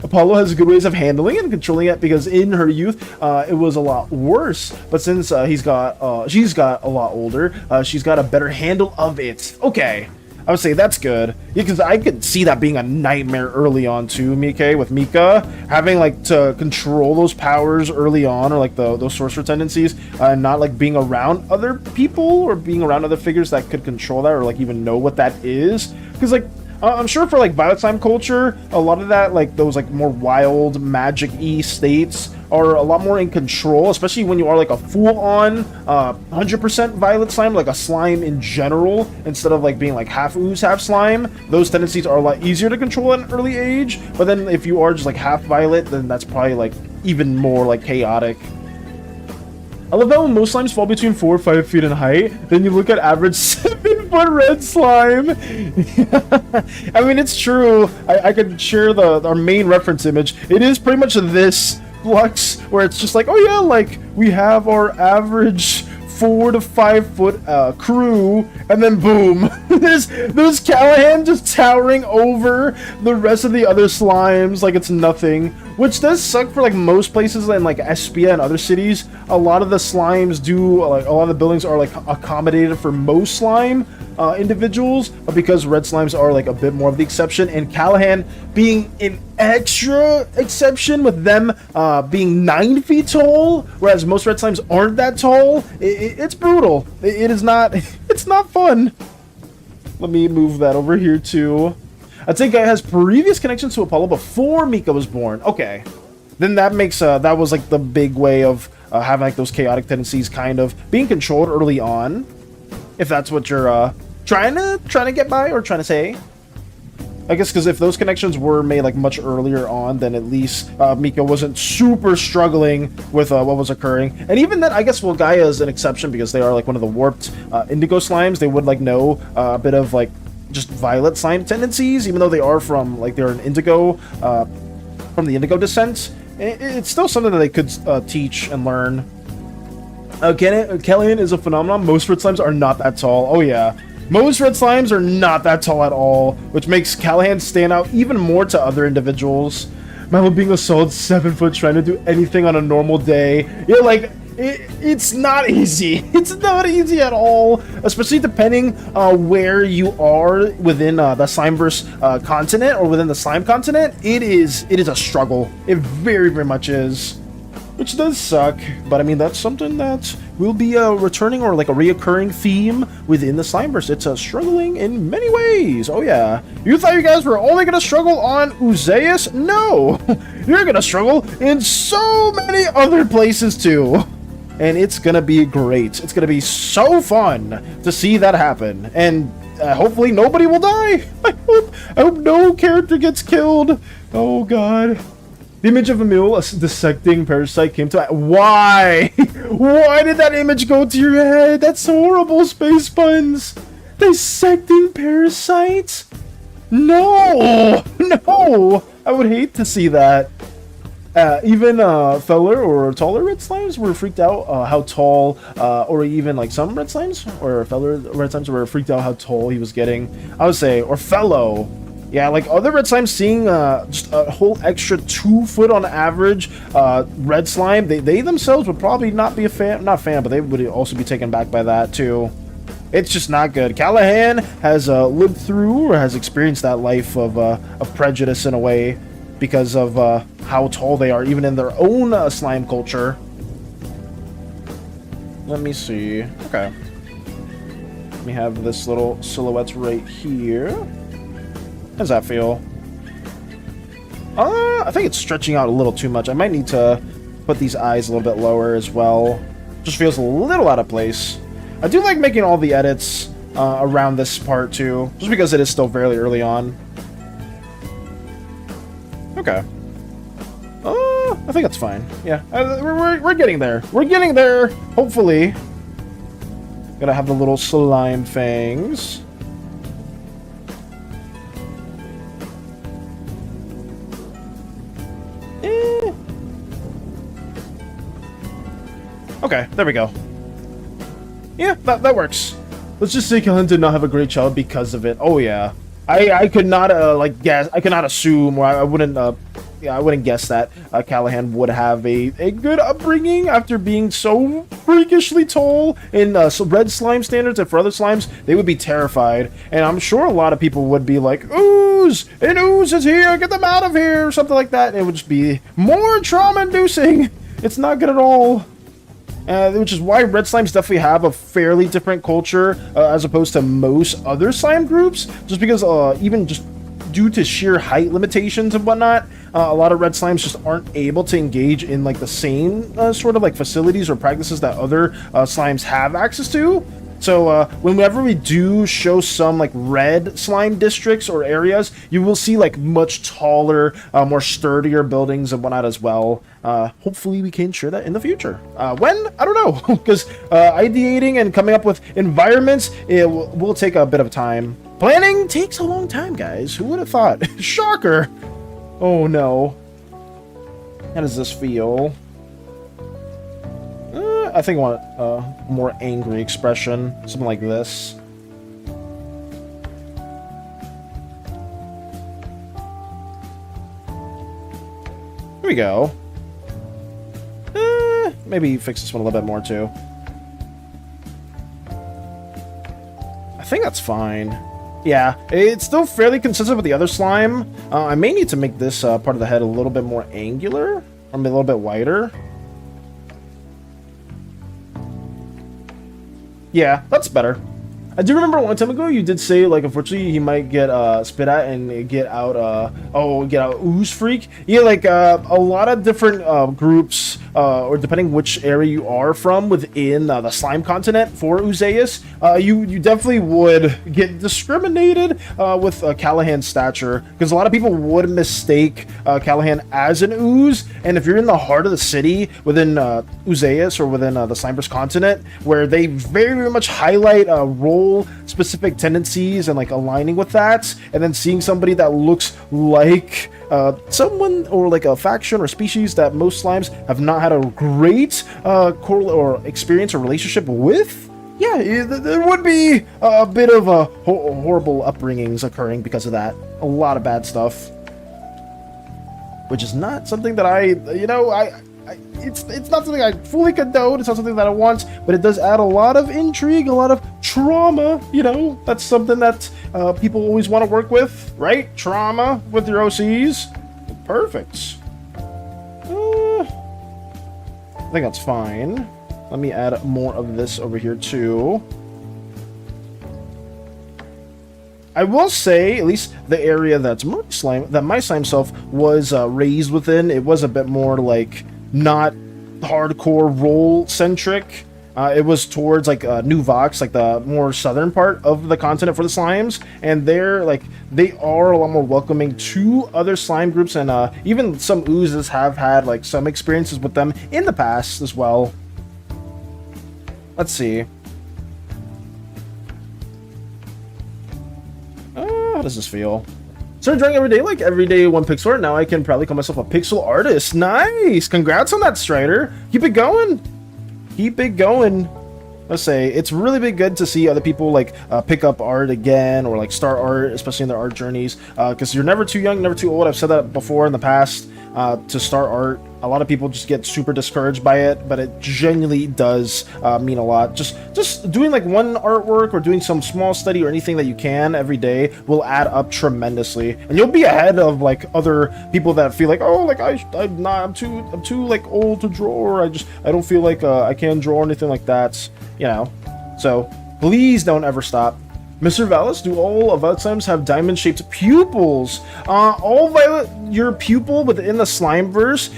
Speaker 1: Apollo has good ways of handling it and controlling it, because in her youth, it was a lot worse. But since she's got a lot older, she's got a better handle of it. Okay, I would say that's good. Yeah, because I could see that being a nightmare early on too, Mike, with Mika. Having like to control those powers early on, or like those sorcerer tendencies, and not like being around other people or being around other figures that could control that, or like even know what that is. Because like, I'm sure for like Violet Slime culture, a lot of that, like those like more wild magic-y states are a lot more in control, especially when you are like a full-on 100% Violet Slime, like a slime in general, instead of like being like half ooze, half slime. Those tendencies are a lot easier to control at an early age, but then if you are just like half Violet, then that's probably like even more like chaotic. I love that when most slimes fall between 4 or 5 feet in height, then you look at average 7-foot red slime. I mean, it's true. I could share our main reference image. It is pretty much this flux where it's just like, oh yeah, like we have our average 4 to 5 foot crew, and then boom, there's Callahan just towering over the rest of the other slimes like it's nothing, which does suck for like most places in like Espia and other cities. A lot of the slimes do, like a lot of the buildings are like accommodated for most slime individuals, but because red slimes are like a bit more of the exception, and Callahan being an extra exception with them being 9 feet tall, whereas most red slimes aren't that tall, it's brutal. It is not, it's not fun. Let me move that over here too. I'd say Gaia has previous connections to Apollo before Mika was born. Okay. then that makes that was like the big way of having like those chaotic tendencies kind of being controlled early on, if that's what you're trying to get by or trying to say. I guess because if those connections were made like much earlier on, then at least Miko wasn't super struggling with what was occurring. And even then, I guess, well, Gaia is an exception because they are like one of the warped indigo slimes. They would like know a bit of like just violet slime tendencies, even though they are from like they're an indigo from the indigo descent. It's still something that they could teach and learn. Kellyanne is a phenomenon. Most red slimes are not that tall. Oh yeah. Most red slimes are not that tall at all, which makes Callahan stand out even more to other individuals. Milo being a solid 7 foot trying to do anything on a normal day. You're like, it's not easy. It's not easy at all, especially depending where you are within the Slimeverse continent or within the slime continent. It is a struggle. It very, very much is. Which does suck, but I mean, that's something that will be a returning or like a reoccurring theme within the Slimeverse. It's struggling in many ways. Oh yeah. You thought you guys were only going to struggle on Uzeus? No! You're going to struggle in so many other places too. And it's going to be great. It's going to be so fun to see that happen. And hopefully nobody will die. I hope no character gets killed. Oh god. The image of Emil, a dissecting parasite, came to... Why? Why did that image go to your head? That's horrible, Space Buns. Dissecting parasites? No! No! I would hate to see that. Even feller or taller red slimes were freaked out how tall, or even like some red slimes or feller red slimes were freaked out how tall he was getting. I would say, or fellow. Yeah, like other red slimes seeing just a whole extra 2 foot on average red slime, they themselves would probably not be a fan, but they would also be taken back by that too. It's just not good. Callahan has lived through or has experienced that life of prejudice in a way because of how tall they are, even in their own slime culture. Let me see. Okay. Let me have this little silhouette right here. How does that feel? I think it's stretching out a little too much. I might need to put these eyes a little bit lower as well. Just feels a little out of place. I do like making all the edits around this part too, just because it is still fairly early on. Okay. I think that's fine. Yeah, we're getting there. We're getting there, hopefully. Gotta have the little slime fangs. Okay, there we go. Yeah, that works. Let's just say Callahan did not have a great child because of it. Oh yeah, I could not like guess. I could not assume, or I wouldn't. Yeah, I wouldn't guess that Callahan would have a good upbringing after being so freakishly tall in red slime standards. And for other slimes, they would be terrified. And I'm sure a lot of people would be like, "Ooze! An ooze is here! Get them out of here!" or something like that. And it would just be more trauma-inducing. It's not good at all. Which is why red slimes definitely have a fairly different culture as opposed to most other slime groups. Just because even just due to sheer height limitations and whatnot, a lot of red slimes just aren't able to engage in like the same sort of like facilities or practices that other slimes have access to. So whenever we do show some like red slime districts or areas, you will see like much taller, more sturdier buildings and whatnot as well. Hopefully we can share that in the future. When? I don't know, because ideating and coming up with environments, it will take a bit of time. Planning takes a long time, guys. Who would have thought? Shocker! Oh no. How does this feel? I think I want a more angry expression. Something like this. Here we go. Maybe fix this one a little bit more too. I think that's fine. Yeah, it's still fairly consistent with the other slime. I may need to make this part of the head a little bit more angular, or a little bit wider. Yeah, that's better. I do remember a long time ago you did say, like, unfortunately he might get spit at and get out ooze freak. Yeah, like a lot of different groups, or depending which area you are from within the slime continent for Oozeus, you definitely would get discriminated with Callahan's stature, because a lot of people would mistake Callahan as an ooze. And if you're in the heart of the city within Oozeus or within the Slimeverse continent, where they very, very much highlight role specific tendencies and like aligning with that, and then seeing somebody that looks like someone or like a faction or species that most slimes have not had a great or experience or relationship with, yeah, there would be a bit of horrible upbringings occurring because of that. A lot of bad stuff, which is not something that it's not something I fully condone. It's not something that I want, but it does add a lot of intrigue, a lot of trauma. That's something that people always want to work with, right? Trauma with your OCs. Perfect. I think that's fine. Let me add more of this over here too. I will say, at least the area that my slime self was raised within, it was a bit more like not hardcore role centric. It was towards like novice, like the more southern part of the continent for the slimes, and they are a lot more welcoming to other slime groups, and even some oozes have had like some experiences with them in the past as well. Let's see. How does this feel? Started drawing every day, like every day one pixel art. Now I can probably call myself a pixel artist. Nice! Congrats on that, Strider. Keep it going. Keep it going. Let's say it's really been good to see other people like pick up art again, or like start art, especially in their art journeys. Because you're never too young, never too old. I've said that before in the past. To start art, a lot of people just get super discouraged by it, but it genuinely does mean a lot. Just doing like one artwork or doing some small study or anything that you can every day will add up tremendously, and you'll be ahead of like other people that feel like, oh, like I'm too like old to draw, or I don't feel like I can draw or anything like that, So please don't ever stop. Mr. Valis, do all Violet slimes have diamond-shaped pupils? Your pupil within the Slimeverse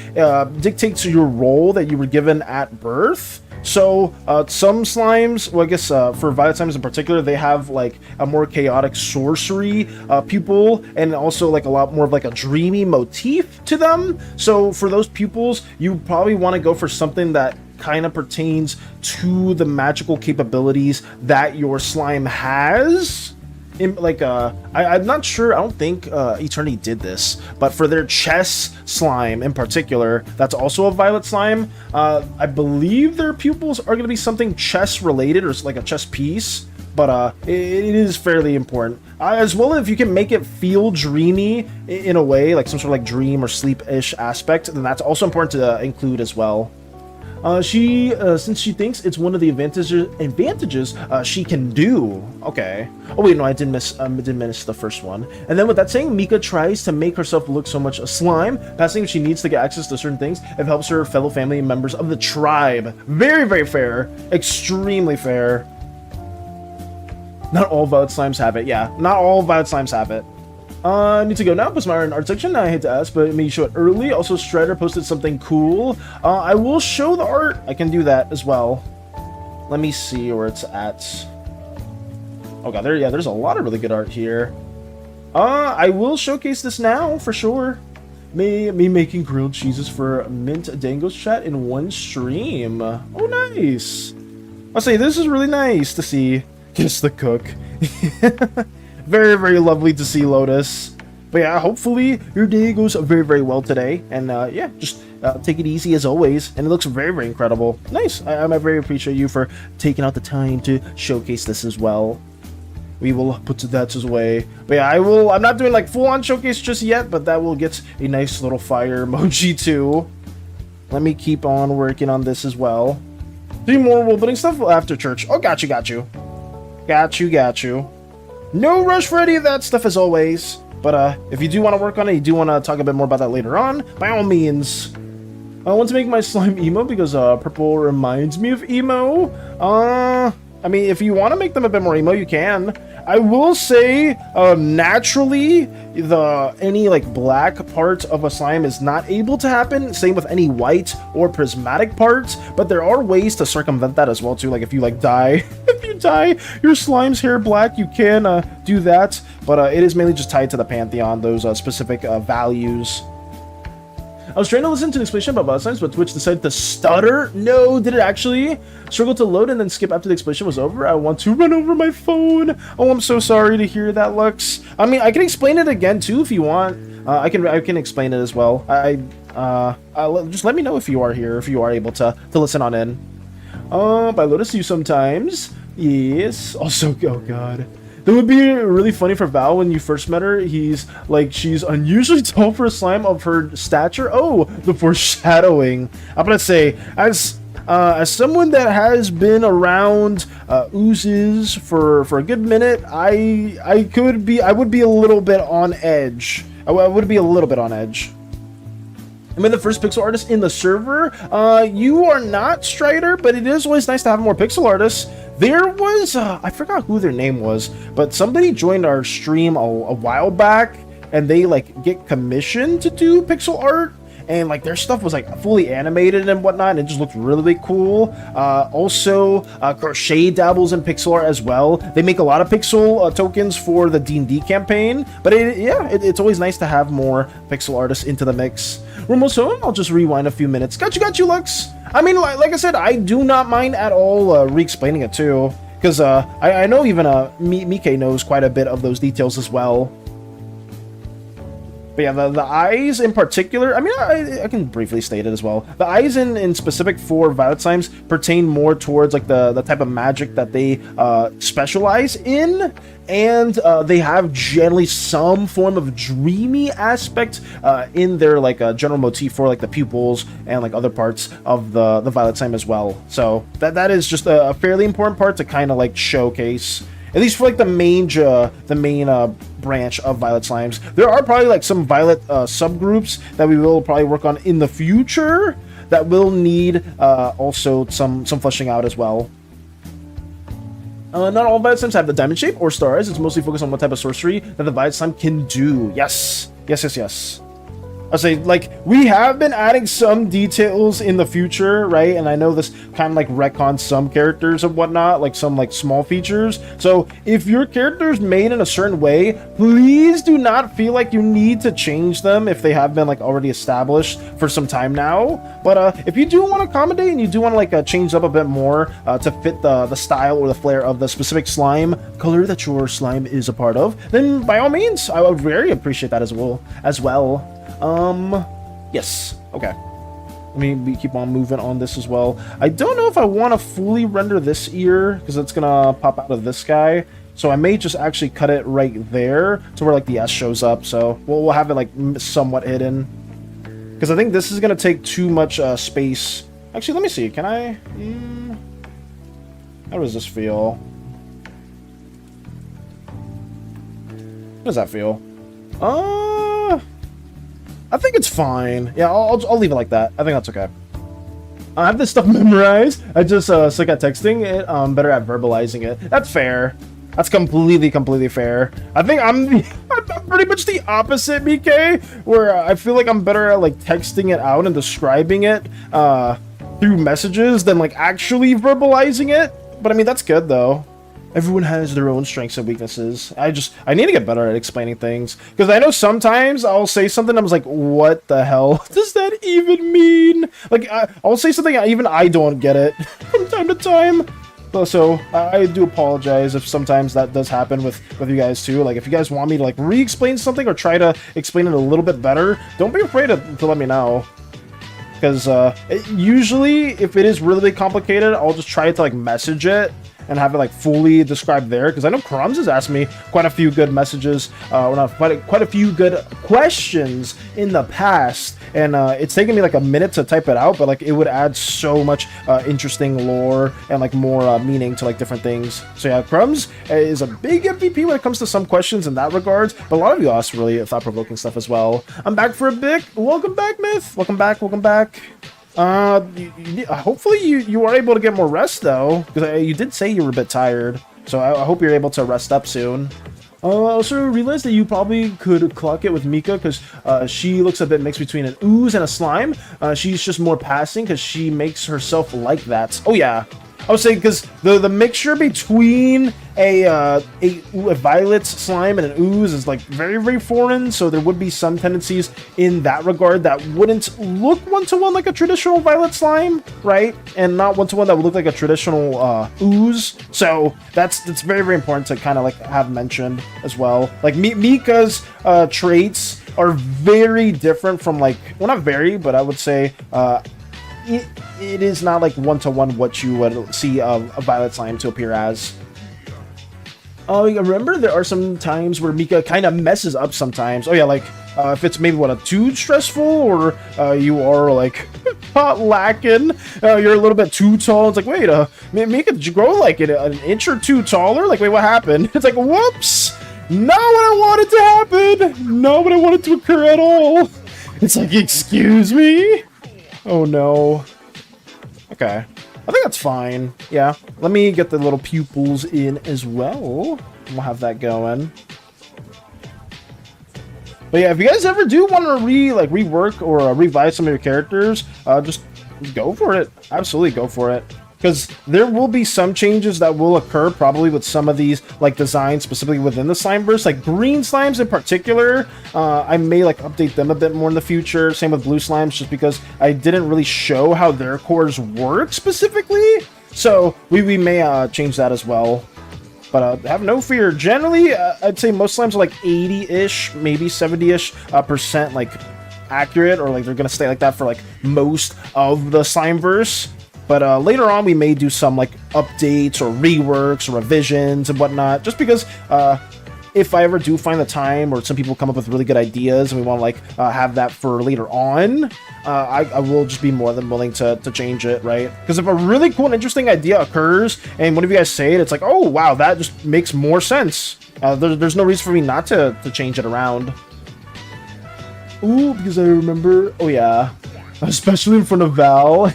Speaker 1: dictates your role that you were given at birth. So some slimes, well, I guess for Violet slimes in particular, they have like a more chaotic sorcery pupil, and also like a lot more of like a dreamy motif to them. So for those pupils, you probably want to go for something that kind of pertains to the magical capabilities that your slime has. I'm not sure, I don't think Eternity did this, but for their chess slime in particular, that's also a violet slime, I believe their pupils are going to be something chess related, or like a chess piece, but it is fairly important. As well, if you can make it feel dreamy in a way, like some sort of like dream or sleep-ish aspect, then that's also important to include as well. Since she thinks it's one of the advantages she can do. Okay. Oh wait, no, I did miss the first one. And then with that saying, Mika tries to make herself look so much a slime, passing if she needs to get access to certain things. It helps her fellow family members of the tribe. Very, very fair. Extremely fair. Not all Violet slimes have it. Yeah, not all Violet slimes have it. I need to go now. Post my art section. I hate to ask, but maybe show it early. Also, Strider posted something cool. I will show the art. I can do that as well. Let me see where it's at. Oh god, there's a lot of really good art here. I will showcase this now for sure. Me making grilled cheeses for Mint Dango's chat in one stream. Oh, nice. I'll say this is really nice to see. Just the cook. Very, very lovely to see, Lotus. But yeah, hopefully your day goes very, very well today. And yeah, just take it easy as always. And it looks very, very incredible. Nice. I very appreciate you for taking out the time to showcase this as well. We will put that away. But yeah, I'm not doing like full-on showcase just yet, but that will get a nice little fire emoji too. Let me keep on working on this as well. 3 more world building stuff after church. Oh, got you. Got you. No rush for any of that stuff as always, but if you do want to work on it, you do want to talk a bit more about that later on, by all means. I want to make my slime emo because purple reminds me of emo. I mean, if you want to make them a bit more emo, you can. I will say, naturally, any like black part of a slime is not able to happen. Same with any white or prismatic parts, but there are ways to circumvent that as well too. Like if you like dye, if you dye your slime's hair black, you can do that. But it is mainly just tied to the Pantheon, those specific values. I was trying to listen to the explanation about slimes, but Twitch decided to stutter. No, did it actually? Struggle to load and then skip after the explanation was over. I want to run over my phone. Oh, I'm so sorry to hear that, Lux. I mean, I can explain it again too if you want. I can explain it as well. Just let me know if you are here, if you are able to listen on in. I notice you sometimes. Yes. Also, oh god. That would be really funny for Val when you first met her. He's like, she's unusually tall for a slime of her stature. Oh, the foreshadowing. I'm gonna say, as someone that has been around oozes for a good minute, I would be a little bit on edge. I would be a little bit on edge. Am I the first pixel artist in the server? You are not, Strider, but it is always nice to have more pixel artists. There was, I forgot who their name was, but somebody joined our stream a while back, and they like get commissioned to do pixel art, and like their stuff was like fully animated and whatnot, and it just looked really cool. Also, Crochet dabbles in pixel art as well. They make a lot of pixel tokens for the D&D campaign, but it's always nice to have more pixel artists into the mix. We're almost home. I'll just rewind a few minutes. Got you, Lux. I mean, like I said, I do not mind at all re-explaining it too, because I know even Mike knows quite a bit of those details as well. But yeah, the eyes in particular, I mean, I can briefly state it as well. The eyes in specific for Violet Slimes pertain more towards like the type of magic that they specialize in, and they have generally some form of dreamy aspect in their like general motif for like the pupils and like other parts of the Violet Slime as well. So that is just a fairly important part to kind of like showcase. At least for like the main branch of Violet Slimes. There are probably like some Violet subgroups that we will probably work on in the future that will need also some fleshing out as well. Not all Violet Slimes have the diamond shape or stars. It's mostly focused on what type of sorcery that the Violet Slime can do. Yes. I say, like, we have been adding some details in the future, right? And I know this kind of like retcons some characters and whatnot, like some like small features. So if your character is made in a certain way, please do not feel like you need to change them if they have been like already established for some time now. But if you do want to accommodate and you do want to like change up a bit more to fit the style or the flair of the specific slime color that your slime is a part of, then by all means, I would very appreciate that as well. Yes. Okay. Let me keep on moving on this as well. I don't know if I want to fully render this ear because it's gonna pop out of this guy. So I may just actually cut it right there to where like the S shows up. So we'll have it like somewhat hidden because I think this is gonna take too much space. Actually, let me see. Can I? How does this feel? How does that feel? I think it's fine. Yeah, I'll leave it like that. I think that's okay. I have this stuff memorized. I just suck at texting it. I'm better at verbalizing it. That's fair. That's completely fair. I think I'm pretty much the opposite, BK, where I feel like I'm better at like texting it out and describing it through messages than like actually verbalizing it. But I mean, that's good though. Everyone has their own strengths and weaknesses. I need to get better at explaining things. Because I know sometimes I'll say something, I'm just like, what the hell does that even mean? Like, I'll say something, even I don't get it from time to time. So, I do apologize if sometimes that does happen with you guys too. Like, if you guys want me to, like, re-explain something or try to explain it a little bit better, don't be afraid to let me know. Because, usually, if it is really complicated, I'll just try to, like, message it and have it like fully described there, because I know Crumbs has asked me quite a few good messages, or not quite a few good questions in the past, and it's taken me like a minute to type it out, but like it would add so much interesting lore and like more meaning to like different things. So yeah, Crumbs is a big MVP when it comes to some questions in that regards, but a lot of you asked really thought-provoking stuff as well. I'm back for a bit. Welcome back, Myth. Welcome back. Hopefully you are able to get more rest though, because you did say you were a bit tired. So I hope you're able to rest up soon. I also realized that you probably could clock it with Mika, because she looks a bit mixed between an ooze and a slime. She's just more passing because she makes herself like that. Oh yeah, I was saying because the mixture between a violet slime and an ooze is like very, very foreign, so there would be some tendencies in that regard that wouldn't look one-to-one like a traditional violet slime, right? And not one-to-one that would look like a traditional ooze. So that's very, very important to kind of like have mentioned as well. Like Mika's traits are very different from, like, well, not very, but I would say it is not like one-to-one what you would see a violet slime to appear as. Oh, I remember there are some times where Mika kind of messes up sometimes. Oh yeah, like if it's maybe too stressful, or you are like not lacking, you're a little bit too tall. It's like, wait, Mika, did you grow like an inch or two taller? Like, wait, what happened? It's like, whoops, not what I wanted to happen, not what I wanted to occur at all. It's like, excuse me. Oh no. Okay. I think that's fine. Yeah. Let me get the little pupils in as well. We'll have that going. But yeah, if you guys ever do want to rework or revise some of your characters, just go for it. Absolutely go for it. Because there will be some changes that will occur probably with some of these like designs specifically within the Slimeverse, like green slimes in particular. I may like update them a bit more in the future. Same with blue slimes, just because I didn't really show how their cores work specifically. So we may change that as well. But have no fear. Generally, I'd say most slimes are like 80-ish, maybe 70-ish percent like accurate, or like they're gonna stay like that for like most of the Slimeverse. But later on, we may do some like updates or reworks or revisions and whatnot, just because if I ever do find the time, or some people come up with really good ideas and we want to like have that for later on, I will just be more than willing to change it, right? Because if a really cool and interesting idea occurs and one of you guys say it, it's like, oh wow, that just makes more sense. There's no reason for me not to change it around. Ooh, because I remember, oh yeah, especially in front of Val.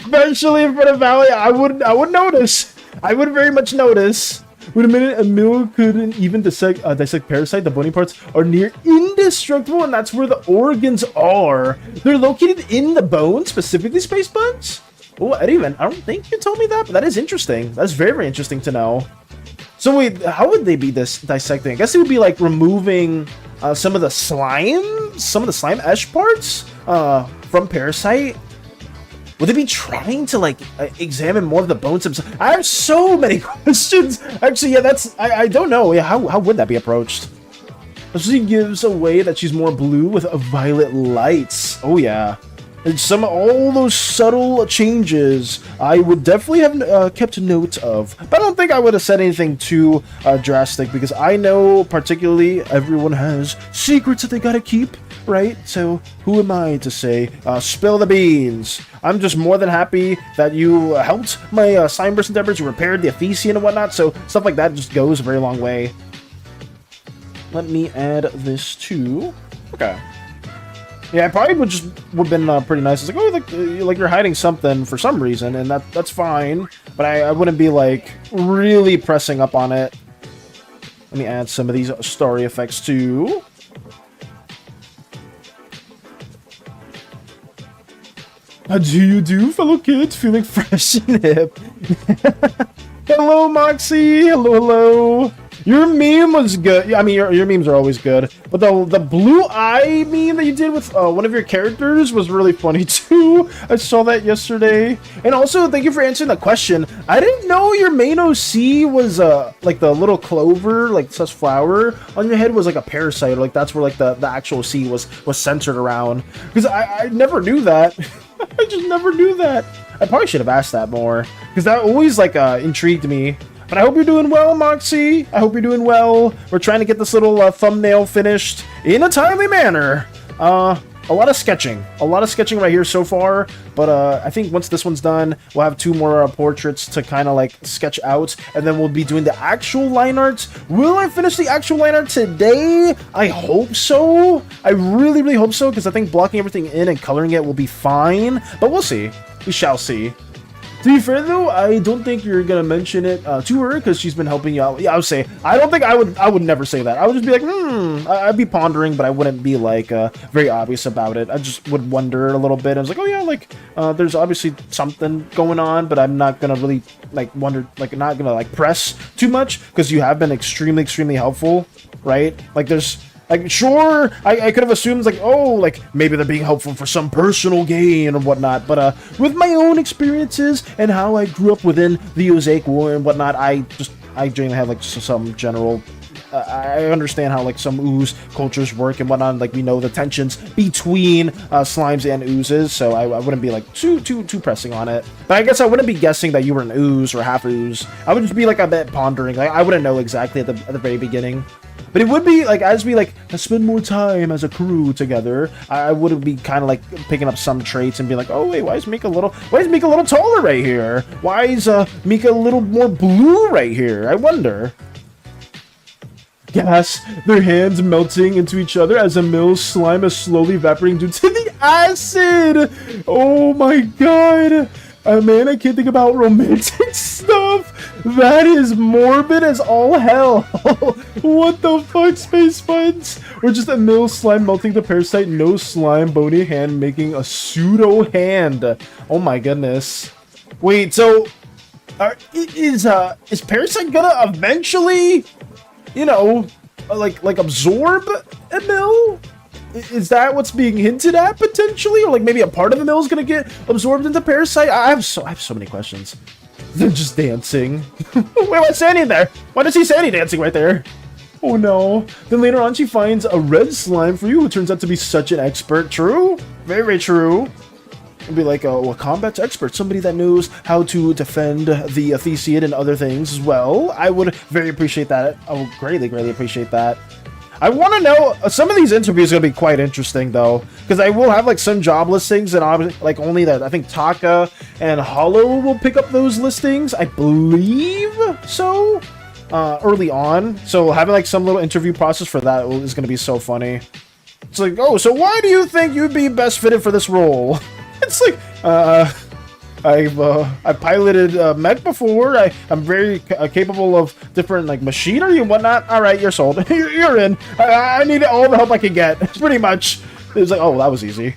Speaker 1: Especially in front of Valley, I would notice. I would very much notice. Wait a minute, Emil couldn't even dissect Parasite. The bony parts are near indestructible, and that's where the organs are. They're located in the bone, specifically Space Buns? Oh, I don't think you told me that, but that is interesting. That's very, very interesting to know. So wait, how would they be dissecting? I guess it would be like removing some of the slime-esh parts from Parasite. Would they be trying to like examine more of the bones themselves? I have so many questions. Actually, yeah, I don't know. Yeah, how would that be approached? She gives away that she's more blue with violet lights. Oh yeah, and all those subtle changes I would definitely have kept note of. But I don't think I would have said anything too drastic, because I know particularly everyone has secrets that they gotta keep. Right? So who am I to say, spill the beans? I'm just more than happy that you helped my Slimeverse endeavors, you repaired the Ephesian and whatnot, so stuff like that just goes a very long way. Let me add this too. Okay. Yeah, I probably would have been pretty nice. It's like, oh, like you're hiding something for some reason, and that's fine. But I wouldn't be like really pressing up on it. Let me add some of these story effects too. How do you do, fellow kids? Feeling fresh and hip. Hello, Moxie. Hello. Your meme was good. I mean, your memes are always good. But the blue eye meme that you did with one of your characters was really funny too. I saw that yesterday. And also, thank you for answering the question. I didn't know your main OC was like the little clover, like such flower on your head was like a parasite. Or like that's where like the actual C was centered around. Because I never knew that. I just never knew that. I probably should have asked that more, because that always like intrigued me. But I hope you're doing well, Moxie. I hope you're doing well. We're trying to get this little thumbnail finished in a timely manner. a lot of sketching. A lot of sketching right here so far, but I think once this one's done, we'll have 2 more portraits to kind of like sketch out, and then we'll be doing the actual line art. Will I finish the actual line art today? I hope so. I really, really hope so, because I think blocking everything in and coloring it will be fine, but we'll see. We shall see. To be fair though, I don't think you're gonna mention it to her because she's been helping you out. Yeah, I would say I don't think I would never say that. I would just be like, I'd be pondering, but I wouldn't be like very obvious about it. I just would wonder a little bit. I was like, oh yeah, like there's obviously something going on, but I'm not gonna really like wonder, like not gonna like press too much because you have been extremely helpful, right? Like there's. Like, sure, I could have assumed, like, oh, like, maybe they're being helpful for some personal gain or whatnot, but, with my own experiences and how I grew up within the Osaic War and whatnot, I generally have, like, some general, I understand how, like, some ooze cultures work and whatnot, like, we know the tensions between, slimes and oozes, so I wouldn't be, like, too pressing on it. But I guess I wouldn't be guessing that you were an ooze or half ooze. I would just be, like, a bit pondering, like, I wouldn't know exactly at the very beginning. But it would be, like, as we, like, spend more time as a crew together, I would be kind of, like, picking up some traits and be like, oh, wait, why is Mika a little taller right here? Why is, Mika a little more blue right here? I wonder. Gas, their hands melting into each other as a mill's slime is slowly evaporating due to the acid! Oh, my God! Man, I can't think about romantic stuff. That is morbid as all hell. What the fuck, Space Buds? Or just a mill slime melting the parasite, no slime, bony hand making a pseudo hand. Oh my goodness. Wait, so is parasite gonna eventually, you know, like absorb a mill? Is that what's being hinted at potentially, or like maybe a part of the mill is gonna get absorbed into parasite? I have so many questions. They're just dancing. Wait, what's SANI in there? Why does he SANI dancing right there? Oh no. Then later on she finds a red slime for you who turns out to be such an expert. True? Very, very true. It'd be like a combat expert, somebody that knows how to defend the Theseid and other things as well. I would very appreciate that. I would greatly appreciate that. I want to know, some of these interviews are going to be quite interesting, though, because I will have, like, some job listings, and, like, only that, I think Taka and Hollow will pick up those listings, I believe so, early on, so having, like, some little interview process for that is going to be so funny. It's like, oh, so why do you think you'd be best fitted for this role? It's like, I've piloted mech before. I'm very capable of different like machinery and whatnot. All right, you're sold. You're in. I need all the help I can get. Pretty much. It's like, oh, that was easy.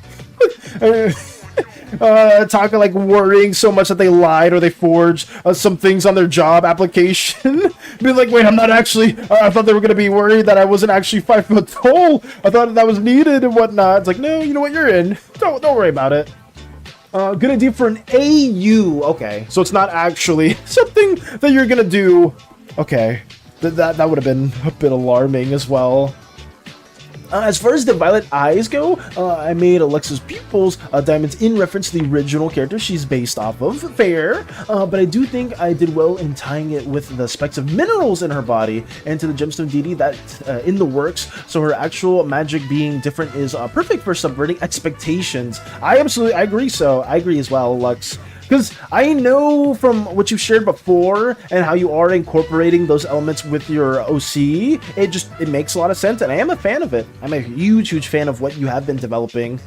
Speaker 1: Taka like worrying so much that they lied or they forged some things on their job application. Be like, wait, I'm not actually. I thought they were gonna be worried that I wasn't actually 5 foot tall. I thought that was needed and whatnot. It's like, no, you know what? You're in. Don't worry about it. Good idea for an AU. Okay, so it's not actually something that you're gonna do. Okay, that would have been a bit alarming as well. As far as the violet eyes go, I made Alexa's pupils diamonds in reference to the original character she's based off of. Fair, but I do think I did well in tying it with the specks of minerals in her body and to the gemstone deity that's in the works, so her actual magic being different is perfect for subverting expectations. I agree as well, Lux. Because I know from what you've shared before and how you are incorporating those elements with your OC, it makes a lot of sense, and I am a fan of it. I'm a huge fan of what you have been developing.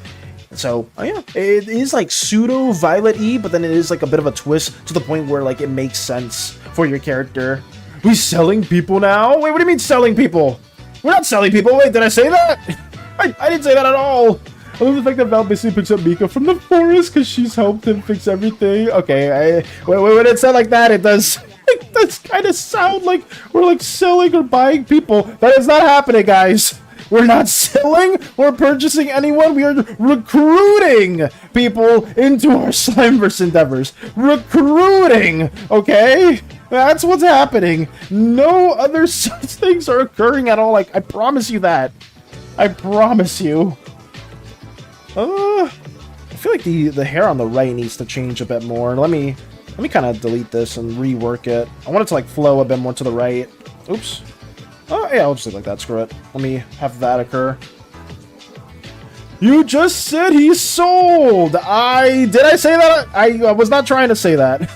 Speaker 1: So, oh yeah, it is like pseudo Violet-y, but then it is like a bit of a twist to the point where like it makes sense for your character. We selling people now? Wait, what do you mean selling people? We're not selling people. Wait, did I say that? I didn't say that at all. I love the fact that Val basically picks up Mika from the forest because she's helped him fix everything. Okay, when it said like that, it does kind of sound like we're like selling or buying people. That is not happening, guys. We're not selling or purchasing anyone. We are recruiting people into our Slimeverse endeavors. Recruiting, okay? That's what's happening. No other such things are occurring at all. Like, I promise you that. I promise you. I feel like the hair on the right needs to change a bit more. Let me kind of delete this and rework it. I want it to like flow a bit more to the right. Oops. Oh yeah, I'll just leave it like that. Screw it. Let me have that occur. You just said he's sold. Did I say that? I was not trying to say that.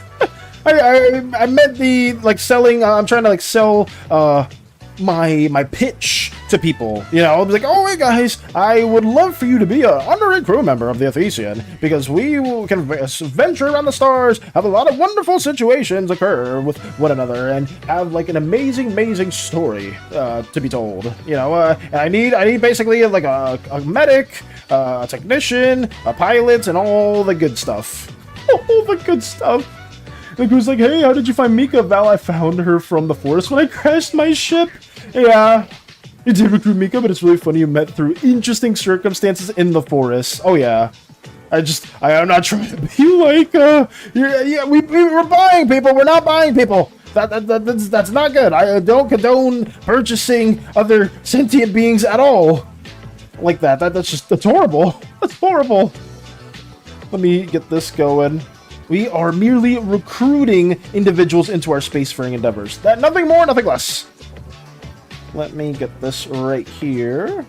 Speaker 1: I meant the like selling. I'm trying to like sell my pitch to people. You know, I was like, oh hey guys, I would love for you to be a honorary crew member of the Athesian because we can venture around the stars, have a lot of wonderful situations occur with one another, and have like an amazing story to be told. You know, and I need basically like a medic, a technician, a pilot, and all the good stuff. All the good stuff. Like, who's like, hey, how did you find Mika? Val, I found her from the forest when I crashed my ship. Yeah, you did recruit Mika, but it's really funny you met through interesting circumstances in the forest. Oh yeah, I'm not trying to be like, we're buying people. We're not buying people. That's not good. I don't condone purchasing other sentient beings at all. Like that. That's horrible. That's horrible. Let me get this going. We are merely recruiting individuals into our spacefaring endeavors. Nothing more, nothing less. Let me get this right here.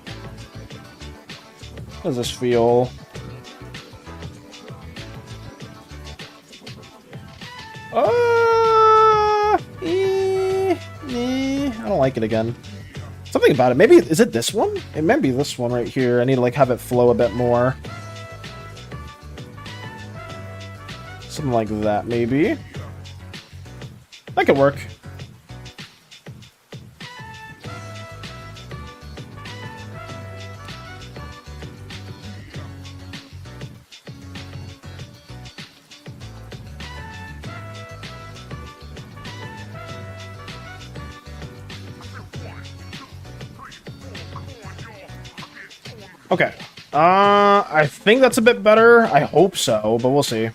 Speaker 1: How does this feel? I don't like it again. Something about it. Maybe, is it this one? It might be this one right here. I need to like have it flow a bit more. Something like that, maybe. That could work. Okay. I think that's a bit better. I hope so, but we'll see.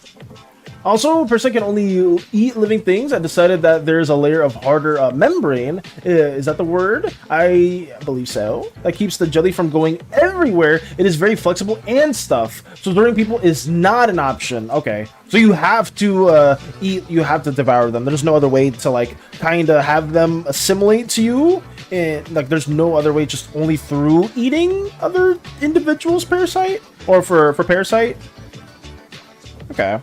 Speaker 1: Also, person can only eat living things. I decided that there's a layer of harder membrane. Is that the word? I believe so. That keeps the jelly from going everywhere. It is very flexible and stuff. So luring people is not an option. Okay. So you have to eat, you have to devour them. There's no other way to like kind of have them assimilate to you. And like there's no other way, just only through eating other individuals' parasite? Or for parasite? Okay.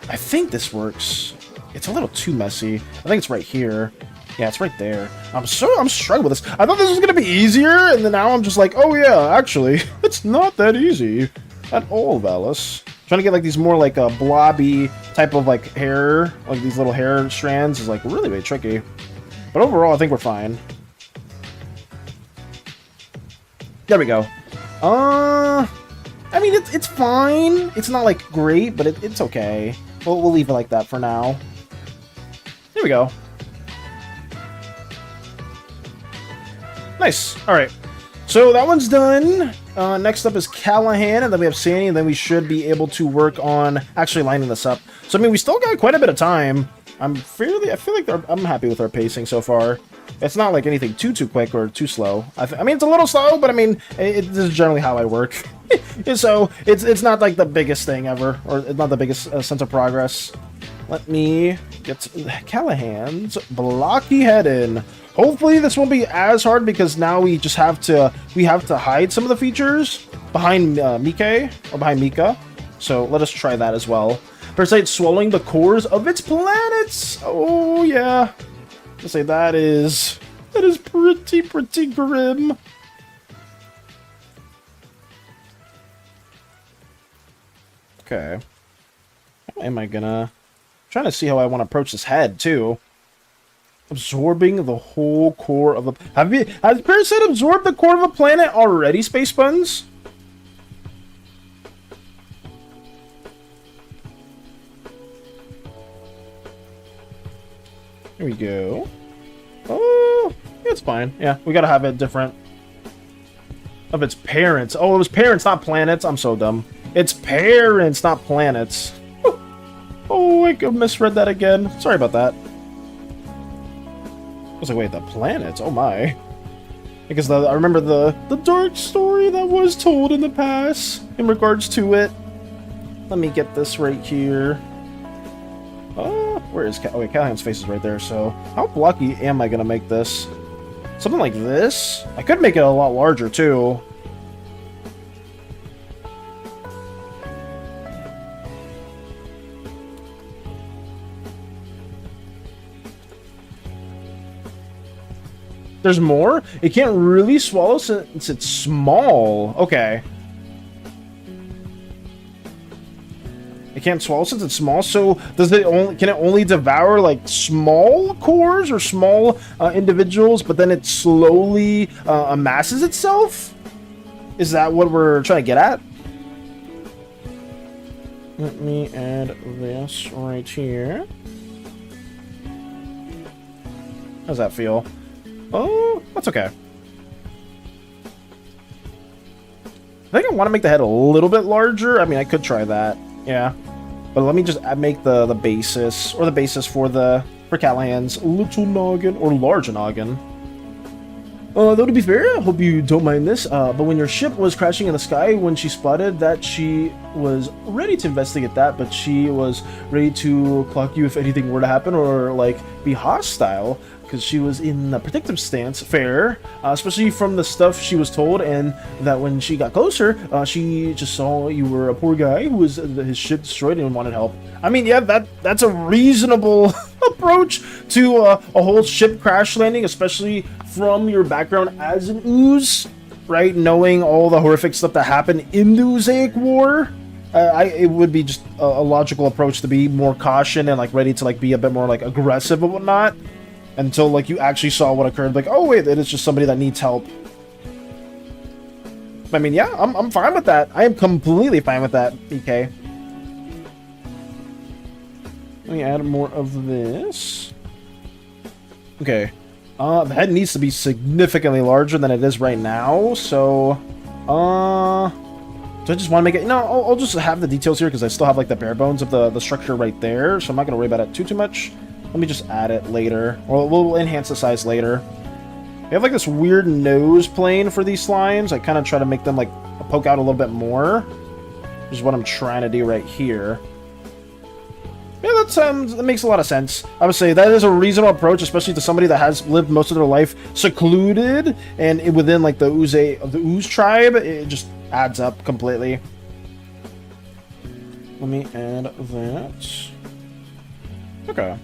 Speaker 1: I think this works. It's a little too messy. I think it's right here. Yeah, it's right there. I'm struggling with this. I thought this was gonna be easier, and then now I'm just like, oh yeah, actually, it's not that easy at all, Valis. Trying to get like these more like a blobby type of like hair, like these little hair strands is like really, really tricky. But overall, I think we're fine. There we go. I mean, it's fine. It's not like great, but it's okay. We'll leave it like that for now. There we go. Nice. All right. So that one's done. Next up is Callahan, and then we have SANI, and then we should be able to work on actually lining this up. So I mean, we still got quite a bit of time. I feel like I'm happy with our pacing so far. It's not like anything too quick or too slow. I mean, it's a little slow, but I mean, this is generally how I work. So it's not like the biggest thing ever, or it's not the biggest sense of progress. Let me get Callahan's blocky head in. Hopefully this won't be as hard because now we just have to hide some of the features behind Mika. So let us try that as well. Parasite swallowing the cores of its planets. Oh yeah. I'll say that is pretty grim. Okay. How am I gonna... I'm trying to see how I want to approach this head too. Absorbing the whole core of the... Has Parasite absorbed the core of a planet already, Space Buns? Here we go. Oh, yeah, it's fine. Yeah, we gotta have it different. Of its parents. Oh, it was parents, not planets. I'm so dumb. It's parents, not planets. Oh, I misread that again. Sorry about that. I was like, wait, the planets? Oh my. Because I remember the dark story that was told in the past in regards to it. Let me get this right here. Oh, where is okay, Callahan's face is right there, so how blocky am I gonna make this? Something like this? I could make it a lot larger too. There's more? It can't really swallow since it's small. Okay. It can't swallow since it's small, so does it only, can it only devour like small cores or small individuals, but then it slowly amasses itself? Is that what we're trying to get at? Let me add this right here. How's that feel? Oh, that's okay. I think I want to make the head a little bit larger. I mean, I could try that. Yeah. But let me just make the basis, or the basis for Callahan's little noggin, or large noggin. Though to be fair, I hope you don't mind this, but when your ship was crashing in the sky, when she spotted that, she was ready to investigate that, but she was ready to clock you if anything were to happen, or like be hostile, because she was in a protective stance. Fair, especially from the stuff she was told, and that when she got closer, she just saw you were a poor guy who was his ship destroyed and wanted help. I mean, yeah, that's a reasonable approach to a whole ship crash landing, especially from your background as an ooze, right? Knowing all the horrific stuff that happened in the Oozaic War. It would be just a logical approach to be more caution and like ready to like be a bit more like aggressive and whatnot, until like you actually saw what occurred. Like, oh wait, it is just somebody that needs help. I mean, yeah, I'm fine with that. I am completely fine with that, EK. Let me add more of this. Okay. The head needs to be significantly larger than it is right now, so... do I just want to make it... No, I'll just have the details here, because I still have, like, the bare bones of the structure right there, so I'm not going to worry about it too much. Let me just add it later. Or we'll enhance the size later. We have, like, this weird nose plane for these slimes. I kind of try to make them, like, poke out a little bit more, which is what I'm trying to do right here. Yeah, that makes a lot of sense. I would say that is a reasonable approach, especially to somebody that has lived most of their life secluded and within like the Ooze tribe. It just adds up completely. Let me add that. Okay.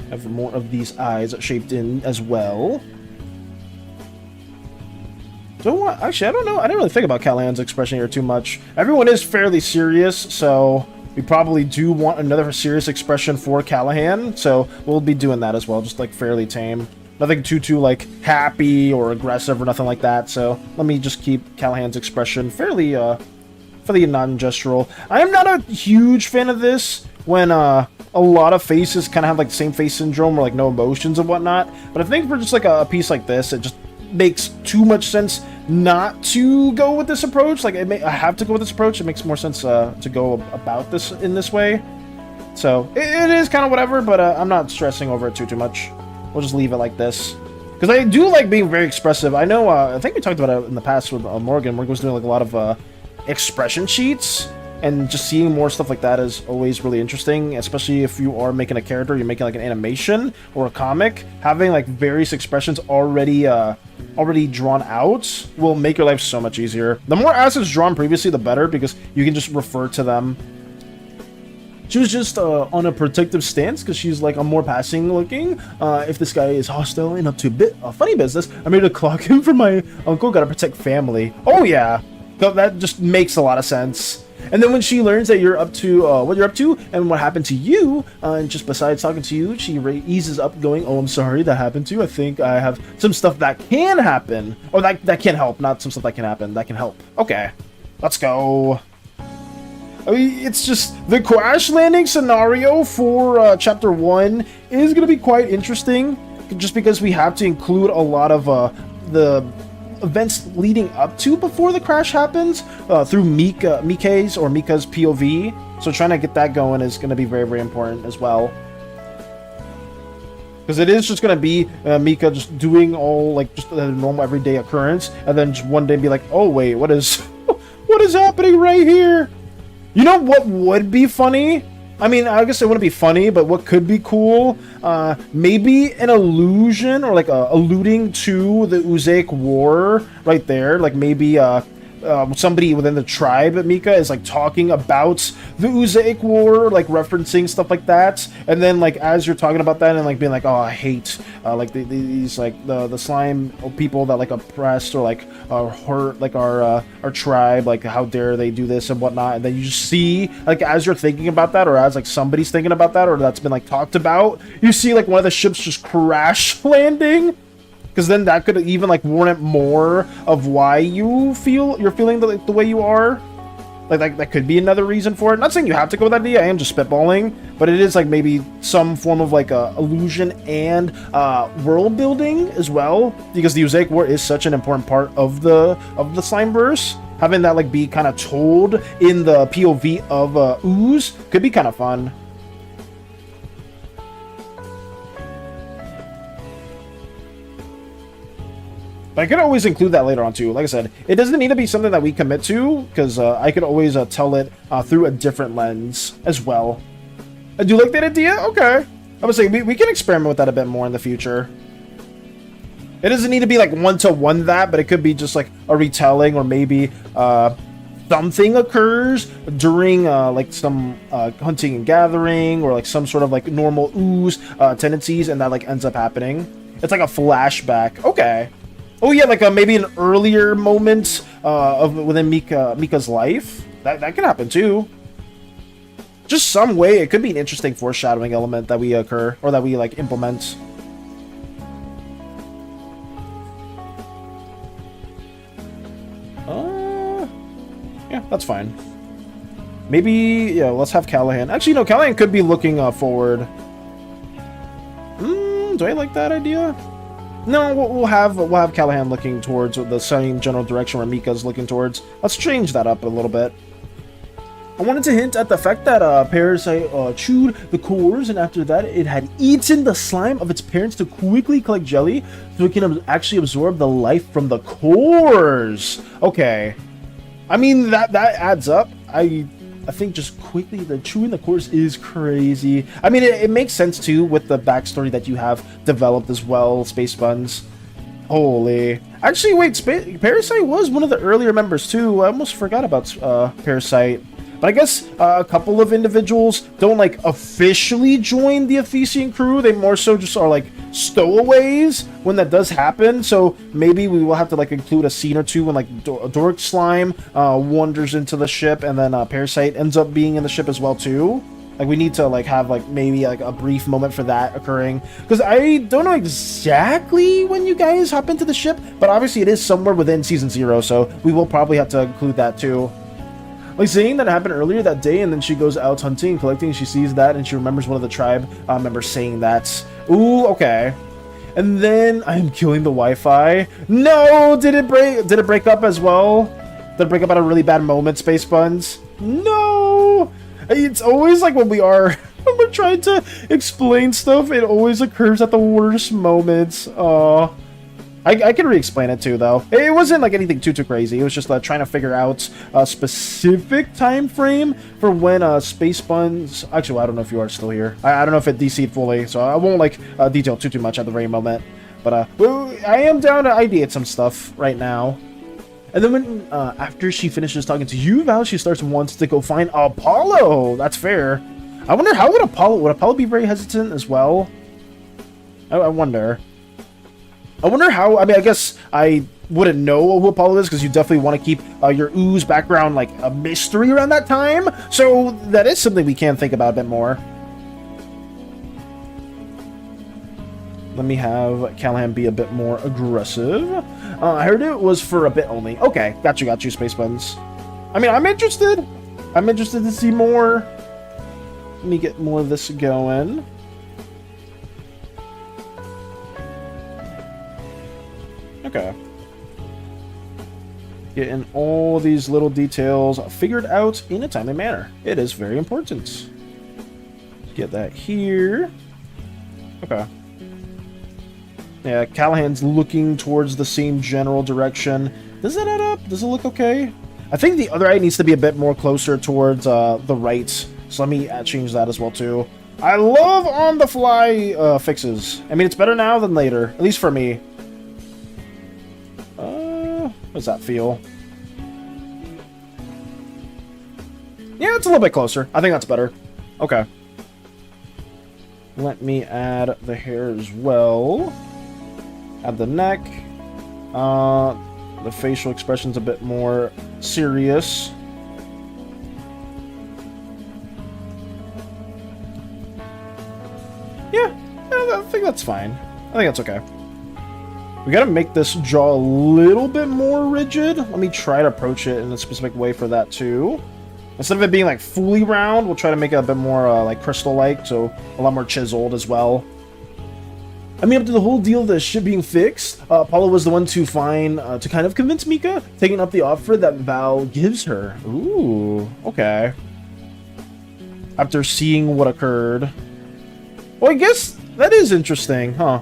Speaker 1: Have more of these eyes shaped in as well. Actually, I don't know. I didn't really think about Callahan's expression here too much. Everyone is fairly serious, so we probably do want another serious expression for Callahan, so we'll be doing that as well, just like fairly tame. Nothing too like happy or aggressive or nothing like that, so let me just keep Callahan's expression fairly non-gestural. I am not a huge fan of this when a lot of faces kind of have like the same face syndrome or like no emotions and whatnot, but I think for just like a piece like this, it just makes too much sense not to go with this approach. Like, I have to go with this approach. It makes more sense to go about this in this way. So, it is kind of whatever, but I'm not stressing over it too much. We'll just leave it like this. Because I do like being very expressive. I know, I think we talked about it in the past with Morgan. Morgan was doing like a lot of expression sheets. And just seeing more stuff like that is always really interesting, especially if you are making a character, you're making like an animation or a comic. Having like various expressions already drawn out will make your life so much easier. The more assets drawn previously, the better, because you can just refer to them. She was just on a protective stance because she's like a more passing looking. If this guy is hostile and up to a bit funny business, I'm here to clock him for my uncle. Gotta protect family. Oh yeah, that just makes a lot of sense. And then when she learns that you're up to what you're up to and what happened to you, and just besides talking to you, she eases up going, oh, I'm sorry that happened to you. I think I have some stuff that can happen, or that can help, not some stuff that can happen, that can help. Okay, let's go. I mean, it's just the crash landing scenario for chapter 1 is going to be quite interesting, just because we have to include a lot of the events leading up to before the crash happens through Mika's POV. So trying to get that going is going to be very, very important as well. Because it is just going to be Mika just doing all like just a normal everyday occurrence, and then just one day be like, oh wait, what is happening right here? You know what would be funny? I mean, I guess it wouldn't be funny, but what could be cool? Maybe an allusion or like alluding to the Oozaic War right there. Like maybe somebody within the tribe, Mika, is like talking about the Uzaic War, like referencing stuff like that, and then like as you're talking about that and like being like, oh, I hate like these like the slime people that like oppressed or like hurt like our tribe, like how dare they do this and whatnot, and then you just see like as you're thinking about that, or as like somebody's thinking about that, or that's been like talked about, you see like one of the ships just crash landing. Because then that could even like warrant more of why you're feeling the way you are. Like that could be another reason for it. Not saying you have to go with that idea. I am just spitballing, but it is like maybe some form of like a illusion and world building as well. Because the Uzaic War is such an important part of the Slimeverse. Having that like be kind of told in the POV of Ooze could be kind of fun. But I could always include that later on too. Like I said, it doesn't need to be something that we commit to, because I could always tell it through a different lens as well. Do you like that idea? Okay. I would say we can experiment with that a bit more in the future. It doesn't need to be like one-to-one that, but it could be just like a retelling, or maybe something occurs during like some hunting and gathering, or like some sort of like normal ooze tendencies, and that like ends up happening. It's like a flashback. Okay. Oh yeah, like maybe an earlier moment within Mika's life. That can happen too. Just some way, it could be an interesting foreshadowing element that we occur, or that we like implement. Yeah, that's fine. Maybe, yeah, let's have Callahan. Actually, no, Callahan could be looking forward. Do I like that idea? No, we'll have Callahan looking towards the same general direction where Mika's looking towards. Let's change that up a little bit. I wanted to hint at the fact that Parasite chewed the cores, and after that it had eaten the slime of its parents to quickly collect jelly, so it can actually absorb the life from the cores. Okay. I mean, that adds up. I think just quickly, the chewing the cores is crazy. I mean, it makes sense too with the backstory that you have developed as well, Space Buns. Holy. Actually, wait, Parasite was one of the earlier members too. I almost forgot about Parasite. But I guess a couple of individuals don't like officially join the Ephesian crew. They more so just are like stowaways when that does happen. So maybe we will have to like include a scene or two when like Dork Slime wanders into the ship, and then Parasite ends up being in the ship as well too. Like we need to like have like maybe like a brief moment for that occurring, because I don't know exactly when you guys hop into the ship, but obviously it is somewhere within season 0, so we will probably have to include that too. Like saying that happened earlier that day, and then she goes out hunting and collecting, and she sees that, and she remembers one of the tribe members saying that. Ooh, okay. And then I'm killing the Wi-Fi. No, did it break up as well? Did it break up at a really bad moment, Space Buns? No. It's always like when we're trying to explain stuff, it always occurs at the worst moments. I can re-explain it too, though. It wasn't like anything too crazy. It was just trying to figure out a specific time frame for when Space Buns. Actually, well, I don't know if you are still here. I don't know if it DC'd fully, so I won't like detail too much at the very moment. But I am down to ideate some stuff right now. And then when after she finishes talking to you, Val, she starts wanting to go find Apollo. That's fair. I wonder how would Apollo be very hesitant as well? I wonder. I wonder how. I mean, I guess I wouldn't know who Apollo is, because you definitely want to keep your ooze background like a mystery around that time. So that is something we can think about a bit more. Let me have Callahan be a bit more aggressive. I heard it was for a bit only. Okay, got you, Space Buns. I mean, I'm interested. I'm interested to see more. Let me get more of this going. Okay. Getting all these little details figured out in a timely manner. It is very important. Get that here. Okay. Yeah, Callahan's looking towards the same general direction. Does that add up? Does it look okay? I think the other eye needs to be a bit more closer towards the right. So let me change that as well too. I love on-the-fly fixes. I mean, it's better now than later, at least for me. How does that feel? That's a little bit closer. I think that's better. Okay. Let me add the hair as well. Add the neck. The facial expression's a bit more serious. Yeah, I think that's fine. I think that's okay. We gotta make this jaw a little bit more rigid. Let me try to approach it in a specific way for that too. Instead of it being like fully round, we'll try to make it a bit more like crystal-like, so a lot more chiseled as well. I mean, up to the whole deal of the ship being fixed, Paula was the one to to kind of convince Mika, taking up the offer that Val gives her. Ooh, okay. After seeing what occurred. Well, I guess that is interesting, huh?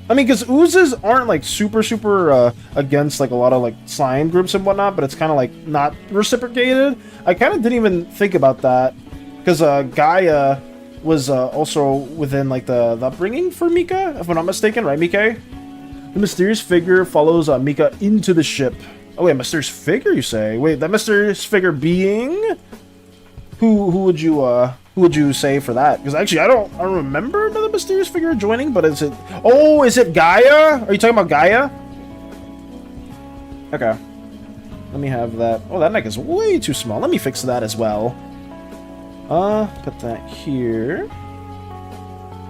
Speaker 1: I mean, because oozes aren't like super against like a lot of like slime groups and whatnot, but it's kind of like not reciprocated. I kind of didn't even think about that because Gaia was also within like the upbringing for Mika, if I'm not mistaken, right, Mika? The mysterious figure follows Mika into the ship. Oh wait, mysterious figure, you say? Wait, that mysterious figure being? Who would you say for that? Because actually, I don't remember another mysterious figure joining. But is it? Oh, is it Gaia? Are you talking about Gaia? Okay. Let me have that. Oh, that neck is way too small. Let me fix that as well. Put that here.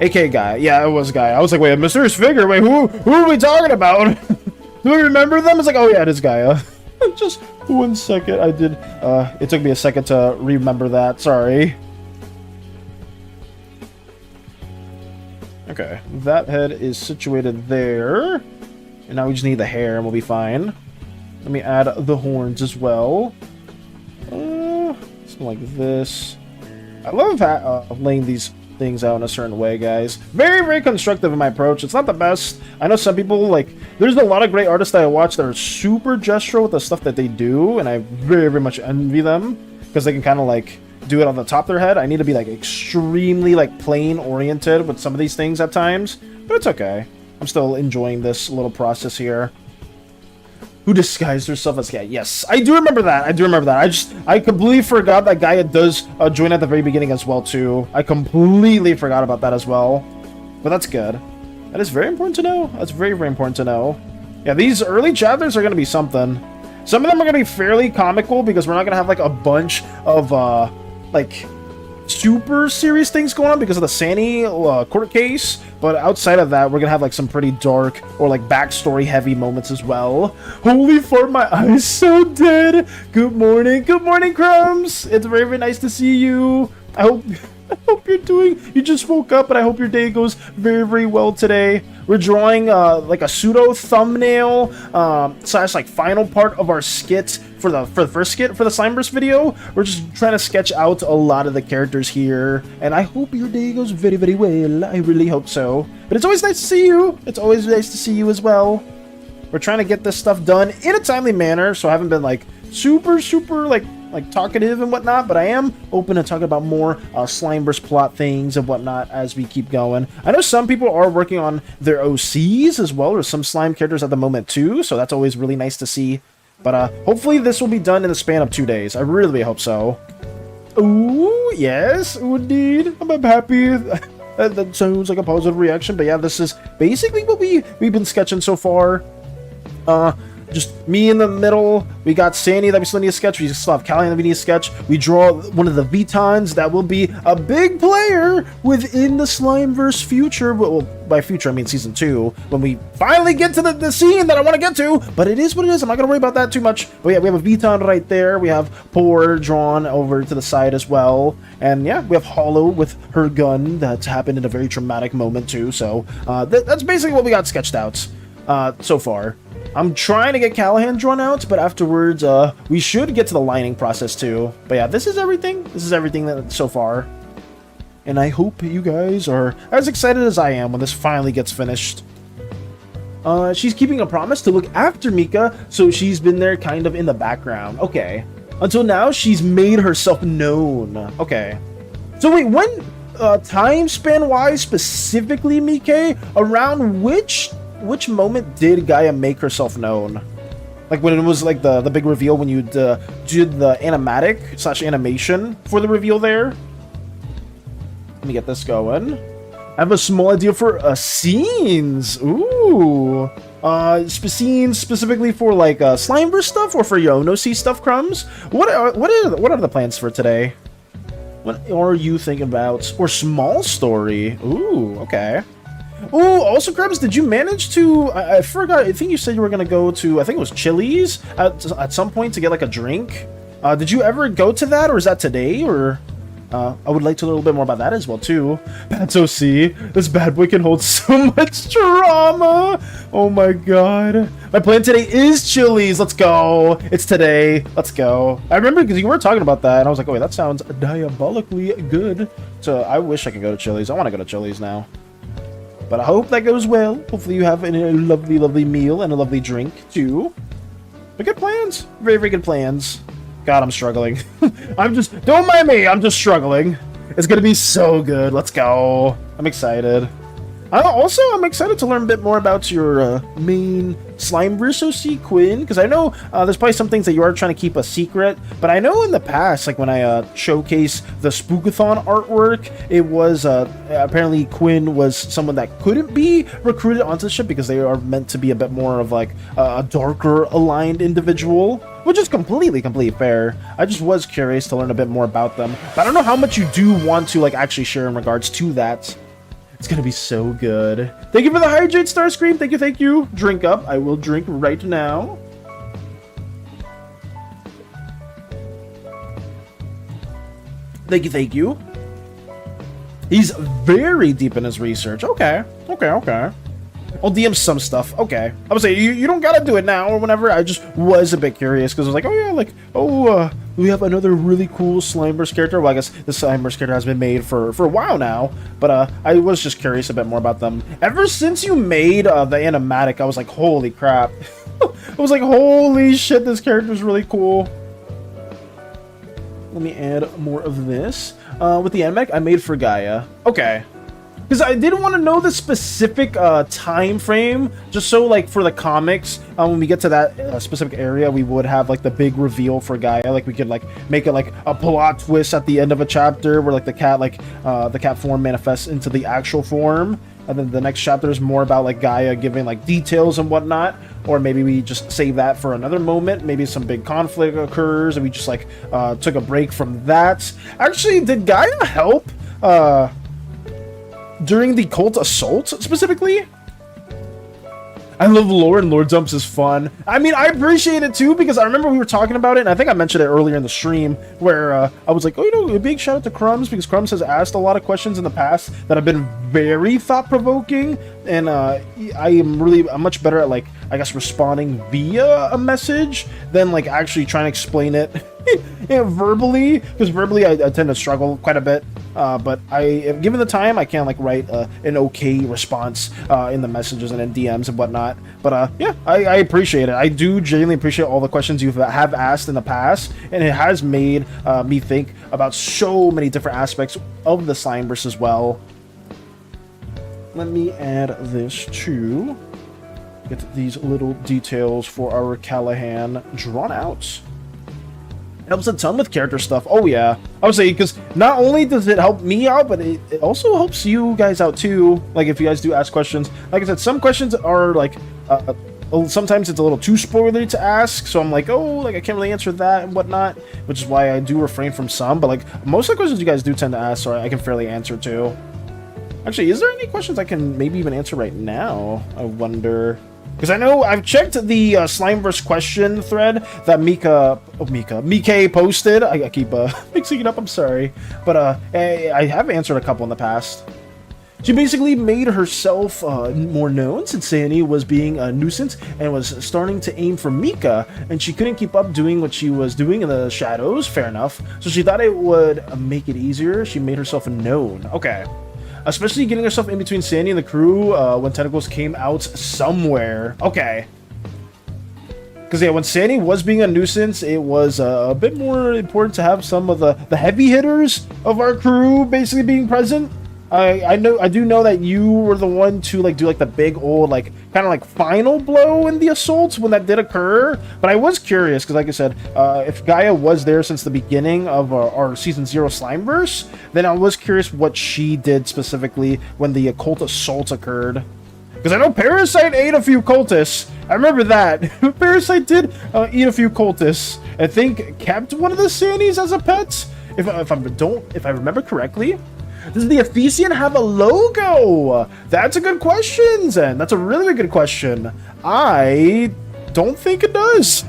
Speaker 1: AK Gaia. Yeah, it was Gaia. I was like, wait, a mysterious figure. Wait, who are we talking about? Do we remember them? It's like, oh yeah, it is Gaia. Just 1 second. I did. It took me a second to remember that. Sorry. Okay, that head is situated there. And now we just need the hair and we'll be fine. Let me add the horns as well. Something like this. I love laying these things out in a certain way, guys. Very constructive in my approach. It's not the best. I know some people, like, there's a lot of great artists that I watch that are super gestural with the stuff that they do, and I very much envy them because they can kind of, like, do it on the top of their head. I need to be, like, extremely, like, plane oriented with some of these things at times, but it's okay. I'm still enjoying this little process here. Who disguised herself as Gaia? Yes, I do remember that. I completely forgot that Gaia does join at the very beginning as well, too. I completely forgot about that as well. But that's good. That is very important to know. That's very important to know. Yeah, these early chapters are going to be something. Some of them are going to be fairly comical because we're not going to have, like, a bunch of, like, super serious things going on because of the SANI court case, but outside of that, we're gonna have like some pretty dark or like backstory heavy moments as well. Holy fart, my eyes so dead. Good morning, Crumbs. It's very nice to see you. I hope you're doing. You just woke up, and I hope your day goes very well today. We're drawing like a pseudo thumbnail slash like final part of our skit for the first skit for the Slimeverse video. We're just trying to sketch out a lot of the characters here, and I hope your day goes very well. I really hope so. But it's always nice to see you. It's always nice to see you as well. We're trying to get this stuff done in a timely manner, so I haven't been like super like talkative and whatnot, but I am open to talking about more Slimeverse plot things and whatnot as we keep going. I know some people are working on their OCs as well, or some slime characters at the moment too, so that's always really nice to see. But hopefully this will be done in the span of 2 days. I really hope so. Ooh, yes, ooh, indeed. I'm happy. That sounds like a positive reaction, but yeah, this is basically what we've been sketching so far. Just me in the middle. We got SANI that we still need to sketch. We still have Callie that we need to sketch. We draw one of the Vitons that will be a big player within the Slimeverse future. Well, by future, I mean Season 2, when we finally get to the scene that I want to get to. But it is what it is. I'm not going to worry about that too much. But yeah, we have a Viton right there. We have Poor drawn over to the side as well. And yeah, we have Hollow with her gun. That's happened in a very traumatic moment too. So that's basically what we got sketched out so far. I'm trying to get Callahan drawn out, but afterwards, we should get to the lining process too. But yeah, this is everything. This is everything that so far. And I hope you guys are as excited as I am when this finally gets finished. She's keeping a promise to look after Mika, so she's been there kind of in the background. Okay. Until now, she's made herself known. Okay. So wait, when, time span-wise, specifically, Mika, around which moment did Gaia make herself known? Like when it was like the big reveal when you did the animatic / animation for the reveal there. Let me get this going. I have a small idea for scenes. Ooh. Scenes specifically for like Slimeverse stuff or for Yonosi stuff, Crumbs? What are the plans for today? What are you thinking about? Or small story? Ooh, okay. Ooh, also, Crumbs, did you manage to... I forgot, I think you said you were going to go to, I think it was Chili's at some point to get like a drink. Did you ever go to that, or is that today, or... I would like to know a little bit more about that as well, too. That's OC. This bad boy can hold so much drama. Oh my god. My plan today is Chili's. Let's go. It's today. Let's go. I remember because you were talking about that, and I was like, oh, wait, that sounds diabolically good. So I wish I could go to Chili's. I want to go to Chili's now. But I hope that goes well. Hopefully you have a lovely, lovely meal and a lovely drink, too. But good plans. Very, very good plans. God, I'm struggling. Don't mind me, I'm just struggling. It's gonna be so good. Let's go. I'm excited. I'm excited to learn a bit more about your main Slimeverse OC, Quinn, because I know there's probably some things that you are trying to keep a secret, but I know in the past, like when I showcased the Spookathon artwork, it was apparently Quinn was someone that couldn't be recruited onto the ship because they are meant to be a bit more of like a darker aligned individual, which is completely fair. I just was curious to learn a bit more about them, but I don't know how much you do want to like actually share in regards to that. It's gonna be so good. Thank you for the hydrate, Starscream. Thank you. Drink up. I will drink right now. Thank you. He's very deep in his research. Okay. I'll DM some stuff. Okay. I would say you don't gotta do it now or whenever. I just was a bit curious because I was like, oh yeah, like, we have another really cool Slimeverse character. Well, I guess the Slimeverse character has been made for a while now, but I was just curious a bit more about them. Ever since you made the animatic, I was like, holy crap. I was like, holy shit, this character is really cool. Let me add more of this. With the animatic, I made for Gaia. Okay. Because I didn't want to know the specific time frame, just so like for the comics, when we get to that specific area, we would have like the big reveal for Gaia. Like we could like make it like a plot twist at the end of a chapter where like the cat form manifests into the actual form, and then the next chapter is more about like Gaia giving like details and whatnot. Or maybe we just save that for another moment. Maybe some big conflict occurs and we just like took a break from that. Actually, did Gaia help during the cult assault specifically? I love lore, and lore dumps is fun. I mean, I appreciate it too, because I remember we were talking about it, and I think I mentioned it earlier in the stream, where I was like, oh, you know, a big shout out to Crumbs, because Crumbs has asked a lot of questions in the past that have been very thought-provoking, and I'm much better at, like, I guess responding via a message than, like, actually trying to explain it verbally, because verbally I tend to struggle quite a bit. But if given the time, I can like write an okay response in the messages and in DMs and whatnot. But yeah, I appreciate it. I do genuinely appreciate all the questions you have asked in the past, and it has made me think about so many different aspects of the Slimeverse as well. Let me add this to get these little details for our Callahan drawn out. It helps a ton with character stuff. Oh yeah, I would say, because not only does it help me out, but it also helps you guys out too. Like if you guys do ask questions, like I said, some questions are like sometimes it's a little too spoilery to ask, so I'm like, oh, like I can't really answer that and whatnot, which is why I do refrain from some. But like most of the questions you guys do tend to ask, so I can fairly answer too. Actually, is there any questions I can maybe even answer right now? I wonder. Because I know I've checked the Slimeverse question thread that Mike posted. I keep mixing it up, I'm sorry. But I have answered a couple in the past. She basically made herself more known since SANI was being a nuisance and was starting to aim for Mika, and she couldn't keep up doing what she was doing in the shadows. Fair enough. So she thought it would make it easier. She made herself known. Okay. Especially getting herself in between SANI and the crew when Tentacles came out somewhere. Okay. Because yeah, when SANI was being a nuisance, it was a bit more important to have some of the heavy hitters of our crew basically being present. I do know that you were the one to like do like the big old like kind of like final blow in the assault when that did occur. But I was curious because, like I said, if Gaia was there since the beginning of our season 0 Slimeverse, then I was curious what she did specifically when the occult assault occurred. Because I know Parasite ate a few cultists. I remember that. Parasite did eat a few cultists. I think kept one of the SANIs as a pet. If I remember correctly. Does the Ephesian have a logo? That's a good question, Zen. That's a really good question. I don't think it does.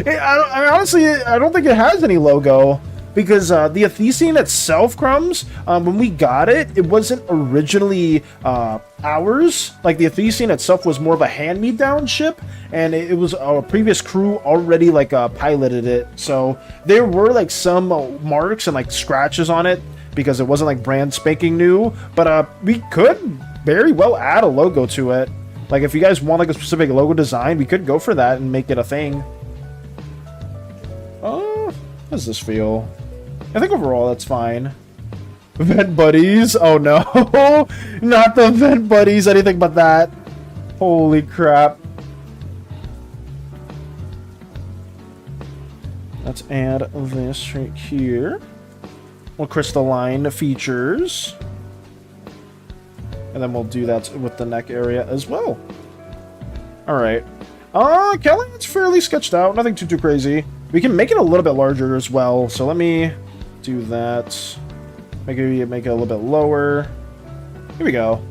Speaker 1: Honestly, I don't think it has any logo. Because the Ephesian itself, Crumbs, when we got it, it wasn't originally ours. Like, the Ephesian itself was more of a hand-me-down ship, and it was our previous crew already, like, piloted it. So there were, like, some marks and, like, scratches on it, because it wasn't, like, brand spanking new. But we could very well add a logo to it. Like, if you guys want, like, a specific logo design, we could go for that and make it a thing. How does this feel? I think overall that's fine. Vent buddies? Oh no! Not the vent buddies, anything but that. Holy crap. Let's add this right here. We'll crystalline features. And then we'll do that with the neck area as well. Alright. Kelly, it's fairly sketched out. Nothing too crazy. We can make it a little bit larger as well. So let me do that. Make it a little bit lower. Here we go.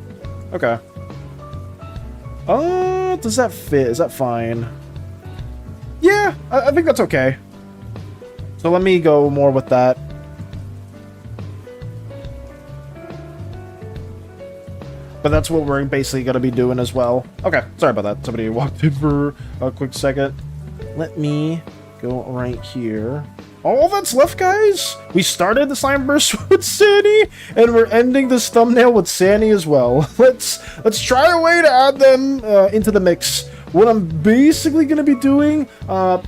Speaker 1: Okay. Does that fit? Is that fine? Yeah, I think that's okay. So let me go more with that. But that's what we're basically going to be doing as well. Okay, sorry about that. Somebody walked in for a quick second. Let me go right here. All that's left, guys. We started the Slimeverse with SANI, and we're ending this thumbnail with SANI as well. Let's try a way to add them into the mix. What I'm basically going to be doing,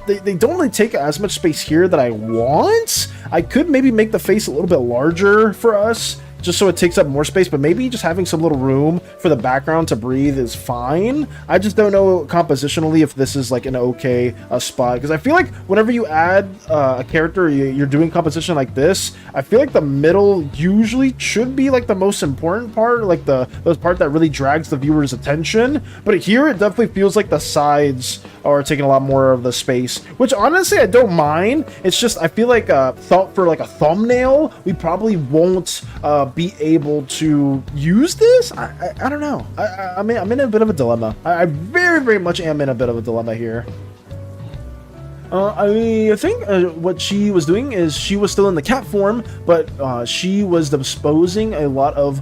Speaker 1: they don't really take as much space here that I want. I could maybe make the face a little bit larger for us, just so it takes up more space, but maybe just having some little room for the background to breathe is fine. I just don't know compositionally if this is like an okay spot, because I feel like whenever you add a character, you're doing composition like this, I feel like the middle usually should be like the most important part, like the part that really drags the viewer's attention. But here it definitely feels like the sides are taking a lot more of the space, which honestly I don't mind. It's just I feel like for like a thumbnail, we probably won't be able to use this. I don't know. I'm in a bit of a dilemma. I very, very much am in a bit of a dilemma here. I think what she was doing is she was still in the cat form, but she was disposing a lot of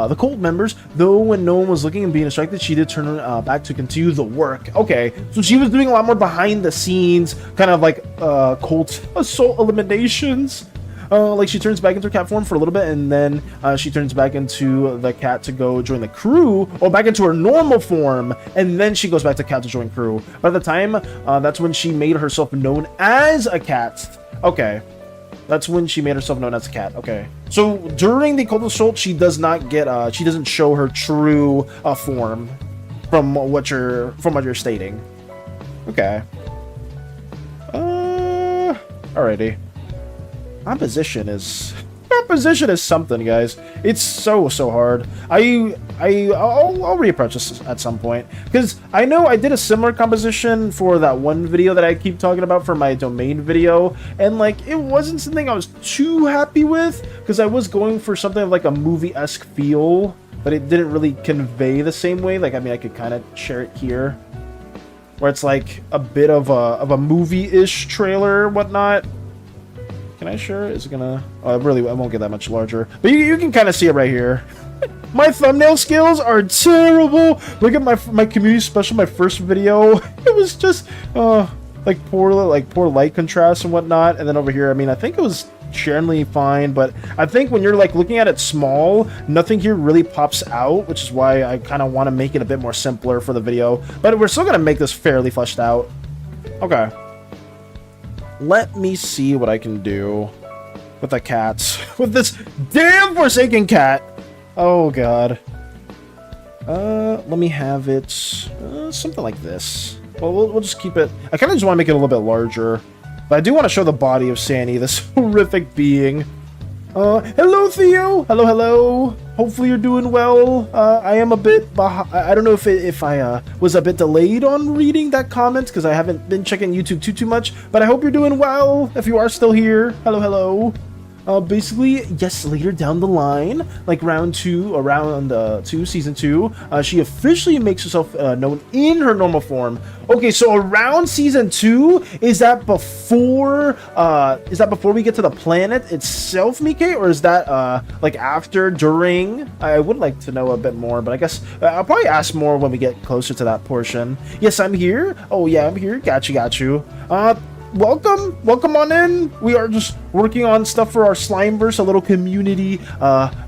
Speaker 1: the cult members, though when no one was looking and being distracted, she did turn back to continue the work. Okay, so she was doing a lot more behind the scenes, kind of like cult assault eliminations. Like she turns back into her cat form for a little bit, and then she turns back into the cat to go join the crew, or back into her normal form, and then she goes back to cat to join crew. But at the time, that's when she made herself known as a cat. Okay. That's when she made herself known as a cat. Okay. So during the cult assault, she does not get, she doesn't show her true form from what you're stating. Okay. Alrighty. Composition is something, guys. It's so hard. I'll reapproach this at some point, because I know I did a similar composition for that one video that I keep talking about for my domain video, and like it wasn't something I was too happy with, because I was going for something like a movie-esque feel, but it didn't really convey the same way. Like, I mean, I could kind of share it here, where it's like a bit of a movie-ish trailer or whatnot. Can I share it? Is it gonna... Oh, really, I won't get that much larger. But you can kind of see it right here. My thumbnail skills are terrible. Look at my community special, my first video. It was just like poor light contrast and whatnot. And then over here, I mean, I think it was generally fine, but I think when you're like looking at it small, nothing here really pops out, which is why I kind of want to make it a bit more simpler for the video. But we're still gonna make this fairly fleshed out. Okay. Let me see what I can do with the cats. With this damn Forsaken cat. Oh god. Let me have it something like this. Well, we'll just keep it. I kind of just want to make it a little bit larger, but I do want to show the body of SANI, this horrific being. Hello Theo. Hello, hello. Hopefully you're doing well. I am a bit I don't know if I was a bit delayed on reading that comment because I haven't been checking YouTube too much, but I hope you're doing well. If you are still here, hello, hello. Basically, yes, later down the line, like around 2, season 2, she officially makes herself known in her normal form. Okay, so around season 2, is that before we get to the planet itself, Mike, or is that like after, during? I would like to know a bit more, but I guess I'll probably ask more when we get closer to that portion. Yes, I'm here. Oh yeah, I'm here. Got you. Welcome on in. We are just working on stuff for our Slimeverse, a little community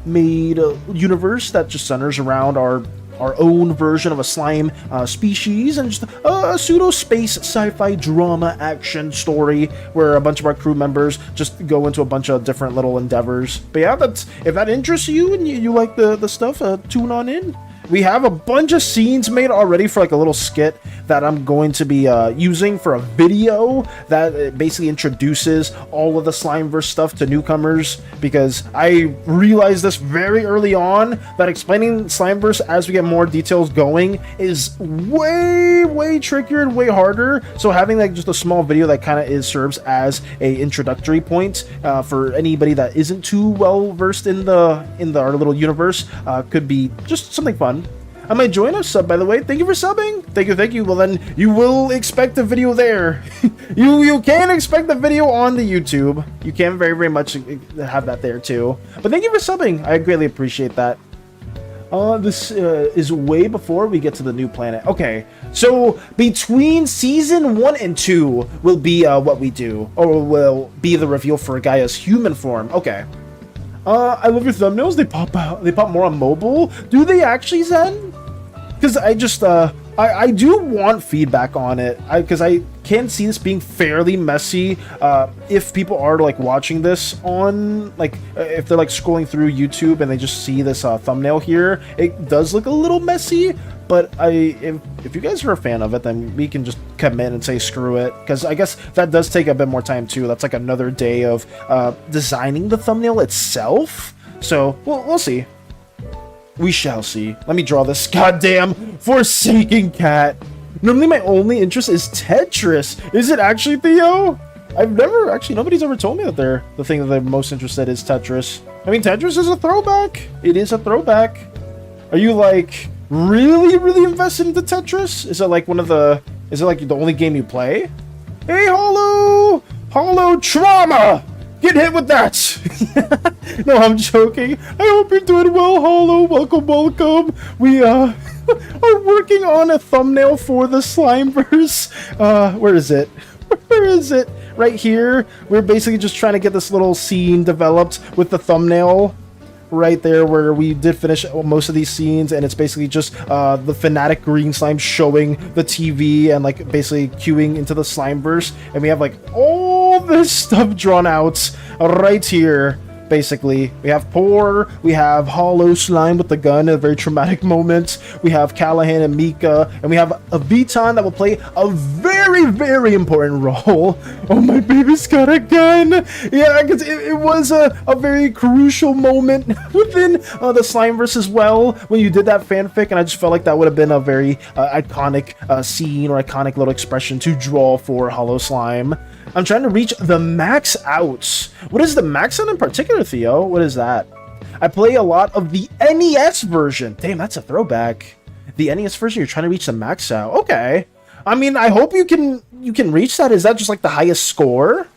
Speaker 1: made universe that just centers around our own version of a slime species, and just a pseudo space sci-fi drama action story where a bunch of our crew members just go into a bunch of different little endeavors. But yeah, if that interests you and you like the stuff, tune on in. We have a bunch of scenes made already for like a little skit that I'm going to be using for a video that basically introduces all of the Slimeverse stuff to newcomers, because I realized this very early on that explaining Slimeverse as we get more details going is way trickier and way harder. So having like just a small video that kind of serves as a introductory point for anybody that isn't too well versed in our little universe could be just something fun. I might join us sub, by the way. Thank you for subbing. Thank you. Well, then you will expect a video there. you can expect the video on the YouTube. You can very much have that there too. But thank you for subbing. I greatly appreciate that. This is way before we get to the new planet. Okay, so between season 1 and 2 will be what we do, or will be the reveal for Gaia's human form. Okay. I love your thumbnails. They pop more on mobile. Do they actually, Zen? Because I just I do want feedback on it, because I can see this being fairly messy if people are like watching this on like if they're like scrolling through YouTube and they just see this thumbnail here. It does look a little messy, but if you guys are a fan of it, then we can just commit and say screw it, because I guess that does take a bit more time too. That's like another day of designing the thumbnail itself, so we'll see. We shall see. Let me draw this goddamn forsaken cat. Normally my only interest is Tetris. Is it actually, Theo? Nobody's ever told me that the thing that they're most interested in is Tetris. I mean, Tetris is a throwback. It is a throwback. Are you like really invested into Tetris? Is it like the only game you play? Hey, Hollow Trauma! Get hit with that! No, I'm joking. I hope you're doing well, Hollow. Welcome. We are working on a thumbnail for the Slimeverse. Where is it? Where is it? Right here. We're basically just trying to get this little scene developed with the thumbnail. Right there where we did finish most of these scenes, and it's basically just the fanatic green slime showing the TV and like basically queuing into the Slimeverse, and we have like all this stuff drawn out right here. Basically, we have Poor, we have Hollow Slime with the gun, a very traumatic moment. We have Callahan and Mika, and we have a Viton that will play a very important role. Oh, my baby's got a gun! Yeah, because it was a very crucial moment within the Slimeverse as well, when you did that fanfic, and I just felt like that would have been a very iconic scene or iconic little expression to draw for Hollow Slime. I'm trying to reach the max out. What is the max out in particular, Theo? What is that? I play a lot of the NES version. Damn, that's a throwback. The NES version, you're trying to reach the max out. Okay. I mean, I hope you can reach that. Is that just like the highest score?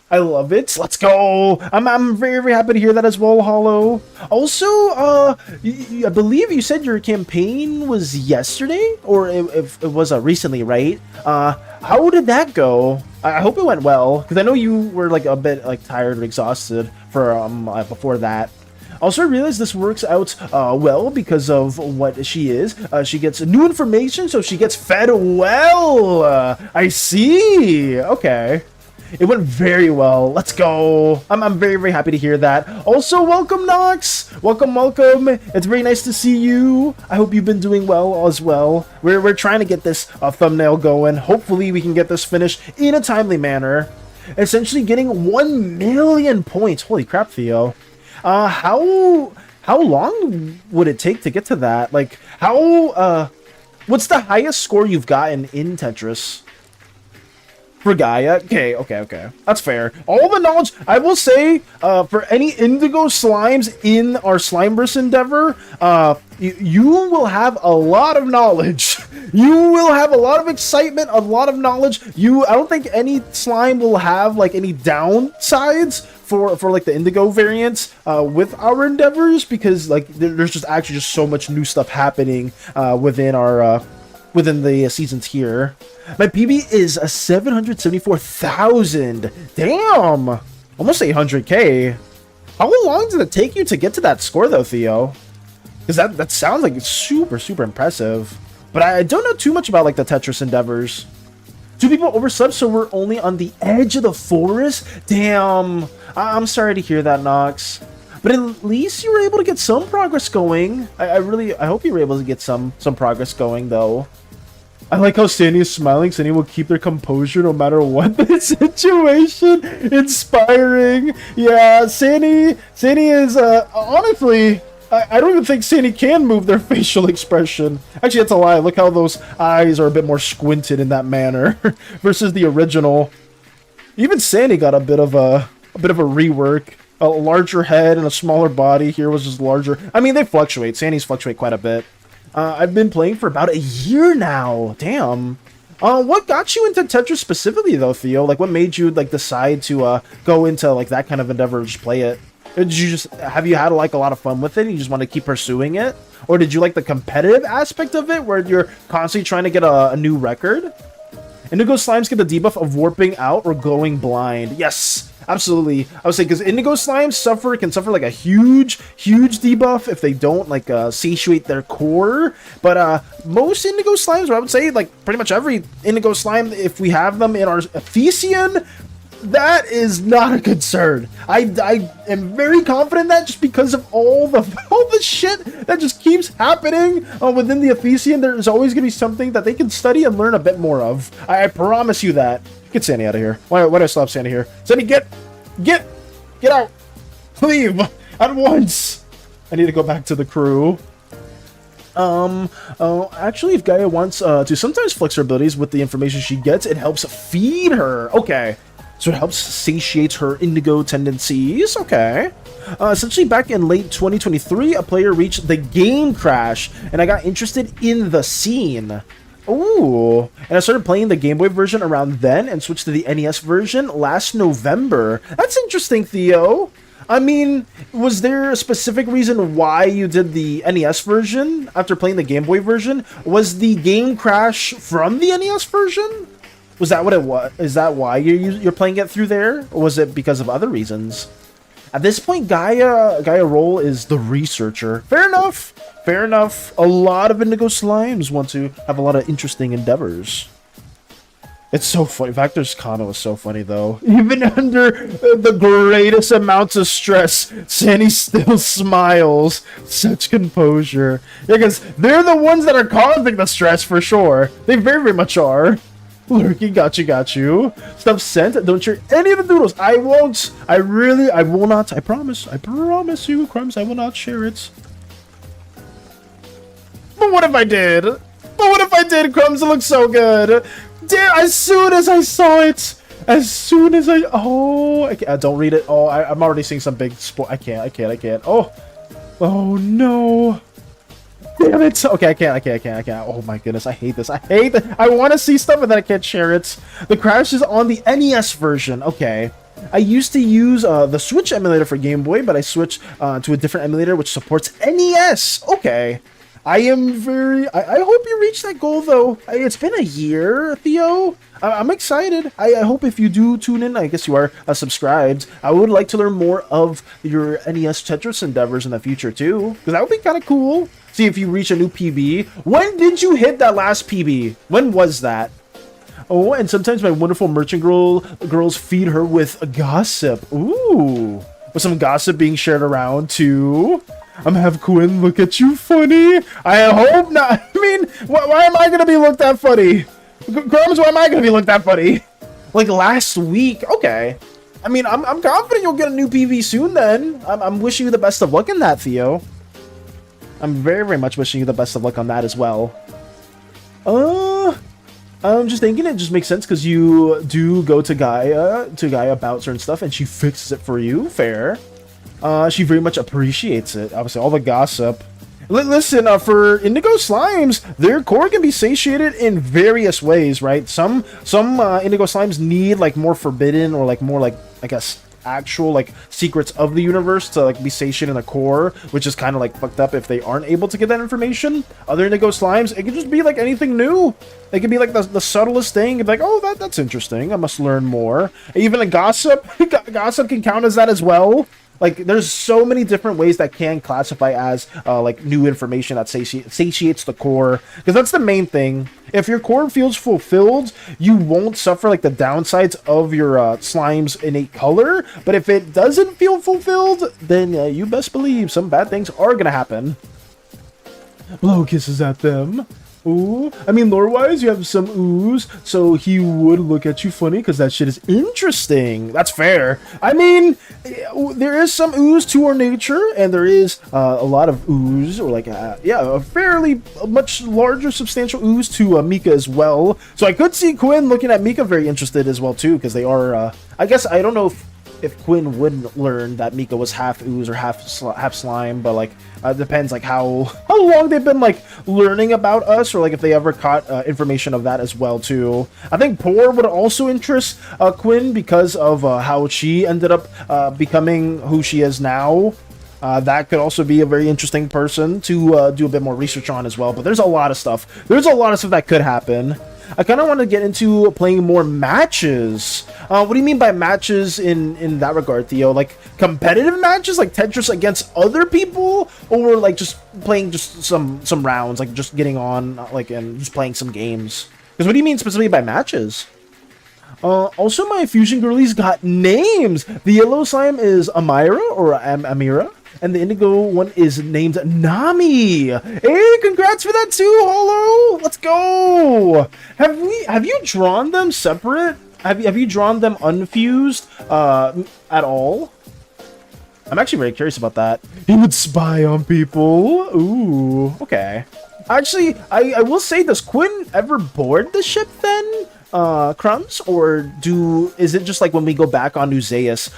Speaker 1: I love it. Let's go. I'm very happy to hear that as well, Hollow. Also, I believe you said your campaign was yesterday, or if it was recently, right? How did that go? I hope it went well, because I know you were like a bit like tired or exhausted for before that. Also, I realized this works out well because of what she is. She gets new information, so she gets fed well. I see. Okay. It went very well. Let's go. I'm very, very happy to hear that. Also, welcome, Nox. Welcome, welcome. It's very nice to see you. I hope you've been doing well as well. We're trying to get this thumbnail going. Hopefully, we can get this finished in a timely manner. Essentially getting 1 million points. Holy crap, Theo. How long would it take to get to that? Like, what's the highest score you've gotten in Tetris? For Gaia? Okay. That's fair. All the knowledge, I will say, for any indigo slimes in our Slimeverse endeavor, you will have a lot of knowledge. You will have a lot of excitement, a lot of knowledge. I don't think any slime will have, like, any downsides for like, the indigo variants with our endeavors, because, like, there's just actually just so much new stuff happening within the seasons here. My PB is a 774,000. Damn! Almost 800k. How long did it take you to get to that score, though, Theo? Because that sounds like it's super, super impressive. But I don't know too much about, like, the Tetris endeavors. 2 people overslept, so we're only on the edge of the forest? Damn. I'm sorry to hear that, Nox. But at least you were able to get some progress going. I hope you were able to get some progress going, though. I like how SANI is smiling. SANI will keep their composure no matter what the situation. Inspiring. Yeah, SANI is, honestly, I don't even think SANI can move their facial expression. Actually, that's a lie. Look how those eyes are a bit more squinted in that manner versus the original. Even SANI got a bit of a rework. A larger head and a smaller body. Here was just larger. I mean, they fluctuate. SANI's fluctuate quite a bit. I've been playing for about a year now. Damn. What got you into Tetris specifically, though, Theo? Like, what made you, like, decide to go into, like, that kind of endeavor, just play it? Have you had, like, a lot of fun with it and you just want to keep pursuing it? Or did you like the competitive aspect of it, where you're constantly trying to get a new record? Indigo slimes get the debuff of warping out or going blind. Yes, absolutely. I would say, because indigo slimes can suffer like a huge debuff if they don't, like, satiate their core. But most indigo slimes, or I would say, like, pretty much every indigo slime, if we have them in our Ephesian, that is not a concern. I am very confident that, just because of all the shit that just keeps happening within the Ephesian, there's always going to be something that they can study and learn a bit more of. I promise you that. Get SANI out of here. Why do I stop SANI here? SANI, get out. Leave at once. I need to go back to the crew. Actually, if Gaia wants to sometimes flex her abilities with the information she gets, it helps feed her. Okay. So it helps satiate her indigo tendencies. Okay. Essentially, back in late 2023, a player reached the game crash, and I got interested in the scene. Ooh. And I started playing the Game Boy version around then and switched to the NES version last November. That's interesting, Theo. I mean, was there a specific reason why you did the NES version after playing the Game Boy version? Was the game crash from the NES version? Was that what it was? Is that why you're playing it through there? Or was it because of other reasons? At this point, Gaia role is the researcher. Fair enough. Fair enough. A lot of indigo slimes want to have a lot of interesting endeavors. It's so funny. Vector's comment was so funny, though. Even under the greatest amounts of stress, SANI still smiles. Such composure. Yeah, because they're the ones that are causing the stress, for sure. They very, very much are. Lurky, got you. Stuff sent. Don't share any of the doodles. I won't. I will not. I promise you, Crumbs, I will not share it. But what if I did? Crumbs? It looks so good. Damn, as soon as I saw it. Don't read it. Oh, I'm already seeing some big spoil. I can't. Oh no. Damn it. Okay, I can't. Oh my goodness, I hate this. I want to see stuff and then I can't share it. The crash is on the NES version. Okay. I used to use the Switch emulator for Game Boy, but I switched to a different emulator which supports NES. Okay. I hope you reach that goal, though. It's been a year, Theo. I'm excited. I hope if you do tune in, I guess you are subscribed. I would like to learn more of your NES Tetris endeavors in the future, too. Because that would be kind of cool. See if you reach a new PB. When did you hit that last PB? When was that? Oh, and sometimes my wonderful merchant girls feed her with gossip. Ooh, with some gossip being shared around too. I'm gonna have Quinn look at you funny. I hope not. I mean, why am I gonna be looked at funny? Grums, why am I gonna be looked at funny? Like last week, okay. I mean, I'm confident you'll get a new PV soon then. I'm wishing you the best of luck in that, Theo. I'm very, very much wishing you the best of luck on that as well. I'm just thinking it just makes sense because you do go to Gaia about certain stuff and she fixes it for you. Fair. She very much appreciates it. Obviously, all the gossip. Listen, for indigo slimes, their core can be satiated in various ways, right? Some indigo slimes need like more forbidden or like more like, I guess, actual like secrets of the universe to like be satiated in the core, which is kind of like fucked up if they aren't able to get that information. Other indigo slimes, it could just be like anything new. It could be like the subtlest thing. It'd be like, oh, that's interesting. I must learn more. Even a gossip, gossip can count as that as well. Like, there's so many different ways that can classify as, like, new information that satiates the core. Because that's the main thing. If your core feels fulfilled, you won't suffer, like, the downsides of your slime's innate color. But if it doesn't feel fulfilled, then you best believe some bad things are gonna happen. Blow kisses at them. Ooh, I mean, lore-wise, you have some ooze, so he would look at you funny because that shit is interesting. That's fair. I mean, there is some ooze to our nature, and there is a lot of ooze, or like, yeah, a fairly much larger, substantial ooze to Mika as well. So I could see Quinn looking at Mika very interested as well, too, because they are, I guess, I don't know if Quinn would learn that Mika was half ooze or half slime, but like depends like how long they've been like learning about us, or like if they ever caught information of that as well too. I think Poor would also interest Quinn because of how she ended up becoming who she is now. That could also be a very interesting person to do a bit more research on as well. But there's a lot of stuff. There's a lot of stuff that could happen. I kind of want to get into playing more matches. What do you mean by matches in that regard, Theo? Like competitive matches, like Tetris against other people, or like just playing just some rounds, like just getting on, like and just playing some games? Because what do you mean specifically by matches? Also, my fusion girlies got names. The yellow slime is Amira or Amira. And the indigo one is named Nami. Hey, congrats for that too, Holo. Let's go. Have you drawn them separate? Have you drawn them unfused at all? I'm actually very curious about that. He would spy on people. Ooh, okay. Actually, I will say, does Quinn ever board the ship then? Crumbs, or is it just like when we go back on Zeus,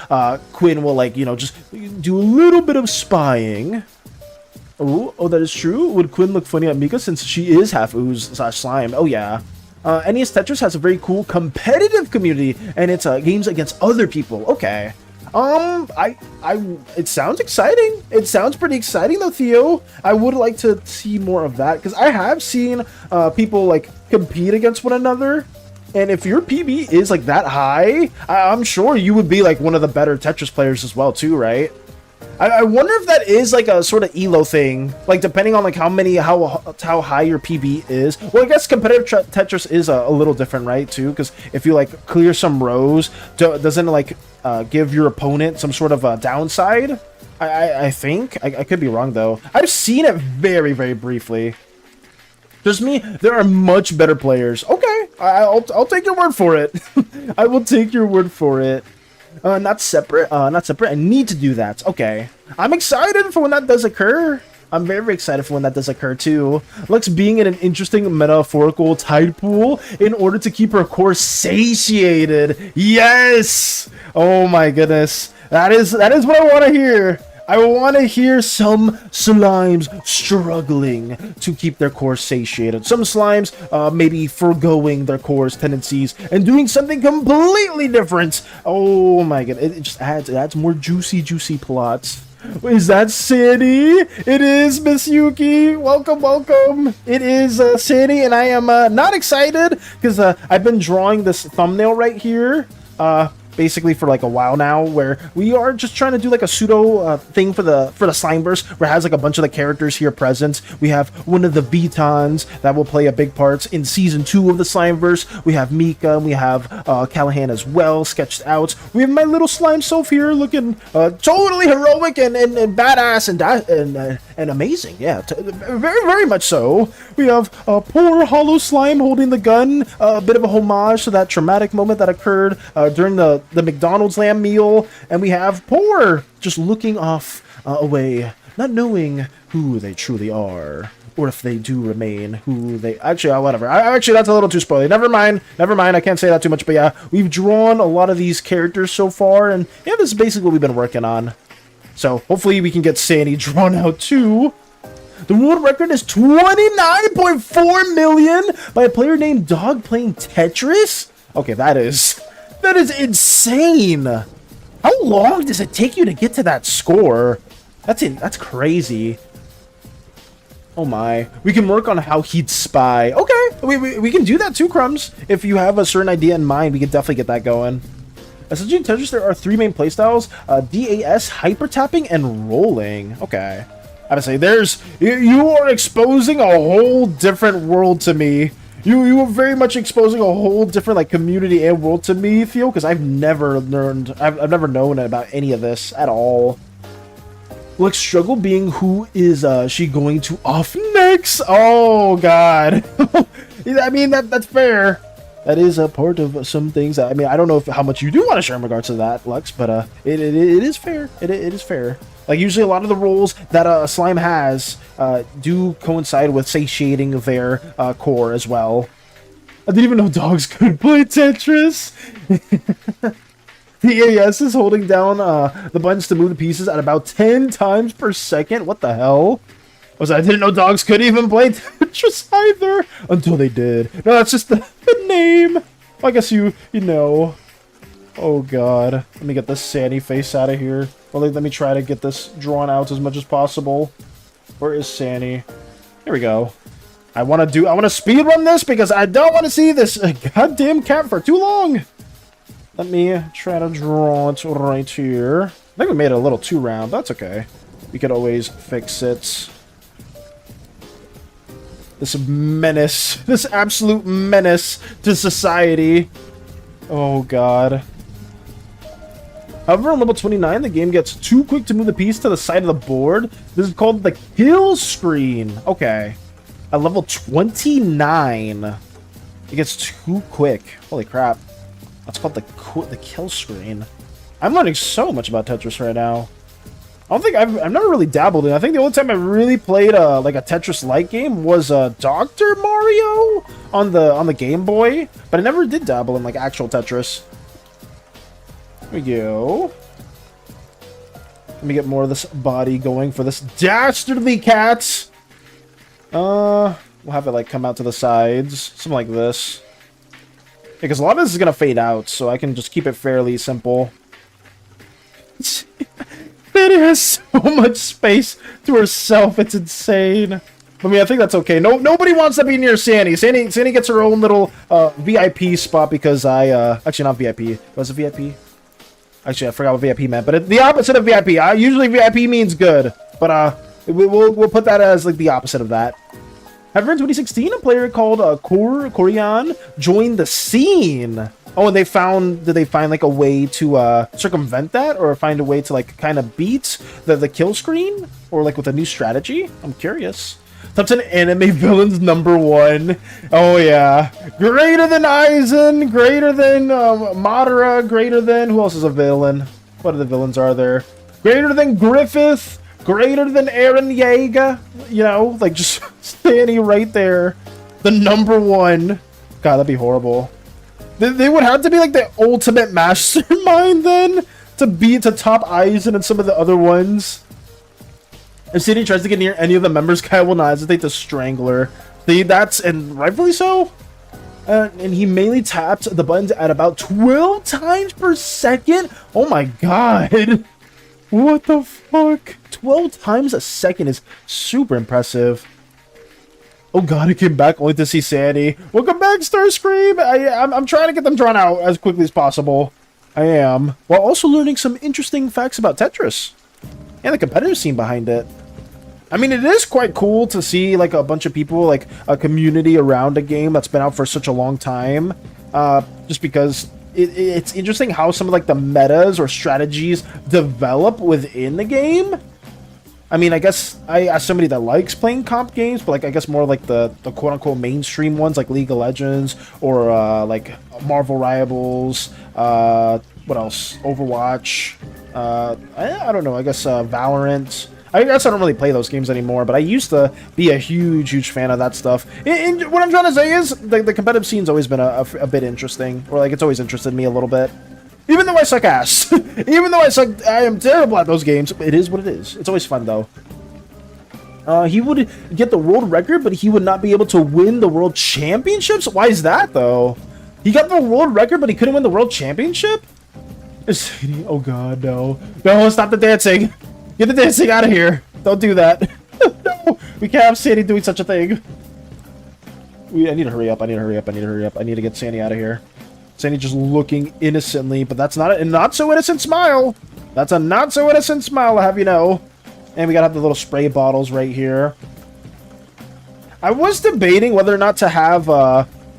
Speaker 1: Quinn will like, you know, just do a little bit of spying? Oh, that is true. Would Quinn look funny at Mika since she is half ooze / slime? Oh yeah. NES Tetris has a very cool competitive community, and it's games against other people. Okay. It sounds exciting. It sounds pretty exciting though, Theo. I would like to see more of that because I have seen people like compete against one another. And if your PB is like that high, I'm sure you would be like one of the better Tetris players as well too, right? I wonder if that is like a sort of elo thing, like depending on like how high your PB is. Well, I guess competitive Tetris is a little different, right? Too, because if you like clear some rows, doesn't it like give your opponent some sort of a downside? I think I could be wrong though. I've seen it very, very briefly. Just me, there are much better players. Okay, I'll take your word for it. I will take your word for it. Not separate. I need to do that. Okay, I'm excited for when that does occur. I'm very, very excited for when that does occur too. Lux being in an interesting metaphorical tide pool in order to keep her core satiated. Yes. Oh my goodness. That is what I want to hear. I want to hear some slimes struggling to keep their core satiated. Some slimes maybe foregoing their core's tendencies and doing something completely different. Oh my god, it just adds more juicy plots. Is that SANI? It is, Miss Yuki. Welcome. It is SANI, and I am not excited because I've been drawing this thumbnail right here. basically for like a while now, where we are just trying to do like a pseudo thing for the Slimeverse, where it has like a bunch of the characters here present. We have one of the Vitons that will play a big part in season 2 of the Slimeverse. We have Mika, and we have Callahan as well, sketched out. We have my little slime self here, looking totally heroic and badass and amazing. Yeah, very very much so. We have poor hollow slime holding the gun, a bit of a homage to that traumatic moment that occurred during the McDonald's lamb meal, and we have poor just looking off away, not knowing who they truly are, or if they do remain who they actually whatever. Actually, that's a little too spoily. Never mind. I can't say that too much. But yeah, we've drawn a lot of these characters so far, and yeah, this is basically what we've been working on. So hopefully we can get SANI drawn out too. The world record is 29.4 million by a player named Dog playing Tetris. Okay, that is insane. How long does it take you to get to that score? That's crazy. Oh my. We can work on how he'd spy. Okay, we can do that too, Crumbs. If you have a certain idea in mind, we can definitely get that going. Essentially in Tetris, there are 3 main playstyles: DAS, hyper tapping, and rolling. Okay. I would say you are exposing a whole different world to me. You are very much exposing a whole different like community and world to me, Theo, because I've never known about any of this at all. Like, struggle being who is she going to off next? Oh god. I mean that's fair. That is a part of some things. I mean, I don't know how much you do want to share in regards to that, Lux, but it is fair. It is fair. Like, usually a lot of the roles that a slime has do coincide with satiating their core as well. I didn't even know dogs could play Tetris. The AS is holding down the buttons to move the pieces at about 10 times per second. What the hell? I didn't know dogs could even play Tetris either until they did. No, that's just the name. I guess you know. Oh god. Let me get this SANI face out of here. Well, let me try to get this drawn out as much as possible. Where is SANI? Here we go. I want to speedrun this because I don't want to see this goddamn cat for too long. Let me try to draw it right here. I think we made it a little too round. That's okay. We could always fix it. This menace. This absolute menace to society. Oh god. However, on level 29, the game gets too quick to move the piece to the side of the board. This is called the kill screen. Okay. At level 29, it gets too quick. Holy crap. That's called the kill screen. I'm learning so much about Tetris right now. I don't think I've never really dabbled in it. I think the only time I really played like a Tetris-like game was Dr. Mario on the Game Boy, but I never did dabble in like actual Tetris. There we go. Let me get more of this body going for this dastardly cat. We'll have it like come out to the sides, something like this. Because a lot of this is gonna fade out, so I can just keep it fairly simple. It has so much space to herself. It's insane. I mean, I think that's okay. Nobody wants to be near SANI. SANI gets her own little VIP spot because actually not VIP. Was it VIP? Actually, I forgot what VIP meant. But the opposite of VIP. Usually VIP means good, but we'll put that as like the opposite of that. However, in 2016, a player called Korean joined the scene. Oh, and did they find like a way to circumvent that, or find a way to like kind of beat the kill screen, or like with a new strategy? I'm curious. Top 10 anime villains #1. Oh yeah, greater than Aizen, greater than Madara, greater than who else is a villain? What other villains are there? Greater than Griffith, greater than Eren Yeager. You know, like just standing right there, the #1. God, that'd be horrible. They would have to be like the ultimate mastermind then to top Aizen and some of the other ones. If SANI tries to get near any of the members, Kai will not hesitate to strangle her. And rightfully so. And he mainly tapped the buttons at about 12 times per second. Oh my god. What the fuck? 12 times a second is super impressive. Oh god, I came back only to see SANI. Welcome back, Starscream! I'm trying to get them drawn out as quickly as possible. I am. While also learning some interesting facts about Tetris and the competitive scene behind it. I mean, it is quite cool to see like a bunch of people, like a community around a game that's been out for such a long time. Just because it's interesting how some of like the metas or strategies develop within the game. I mean, I guess as somebody that likes playing comp games, but like I guess more like the quote unquote mainstream ones like League of Legends or like Marvel Rivals. What else? Overwatch. I don't know. I guess Valorant. I guess I don't really play those games anymore, but I used to be a huge fan of that stuff. And what I'm trying to say is the competitive scene's always been a bit interesting, or like it's always interested me a little bit. Even though I suck ass. Even though I am terrible at those games. It is what it is. It's always fun though. He would get the world record, but he would not be able to win the world championships? Why is that though? He got the world record, but he couldn't win the world championship? Oh god, no. No, stop the dancing. Get the dancing out of here. Don't do that. No, we can't have SANI doing such a thing. I need to hurry up. I need to get SANI out of here. SANI just looking innocently, but that's not a not so innocent smile. That's a not so innocent smile, I'll have you know. And we gotta have the little spray bottles right here. I was debating whether or not to have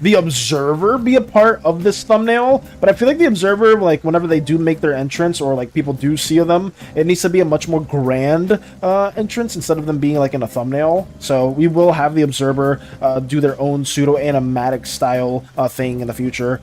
Speaker 1: the observer be a part of this thumbnail, but I feel like the observer, like whenever they do make their entrance or like people do see them, it needs to be a much more grand entrance instead of them being like in a thumbnail. So we will have the observer do their own pseudo animatic style thing in the future.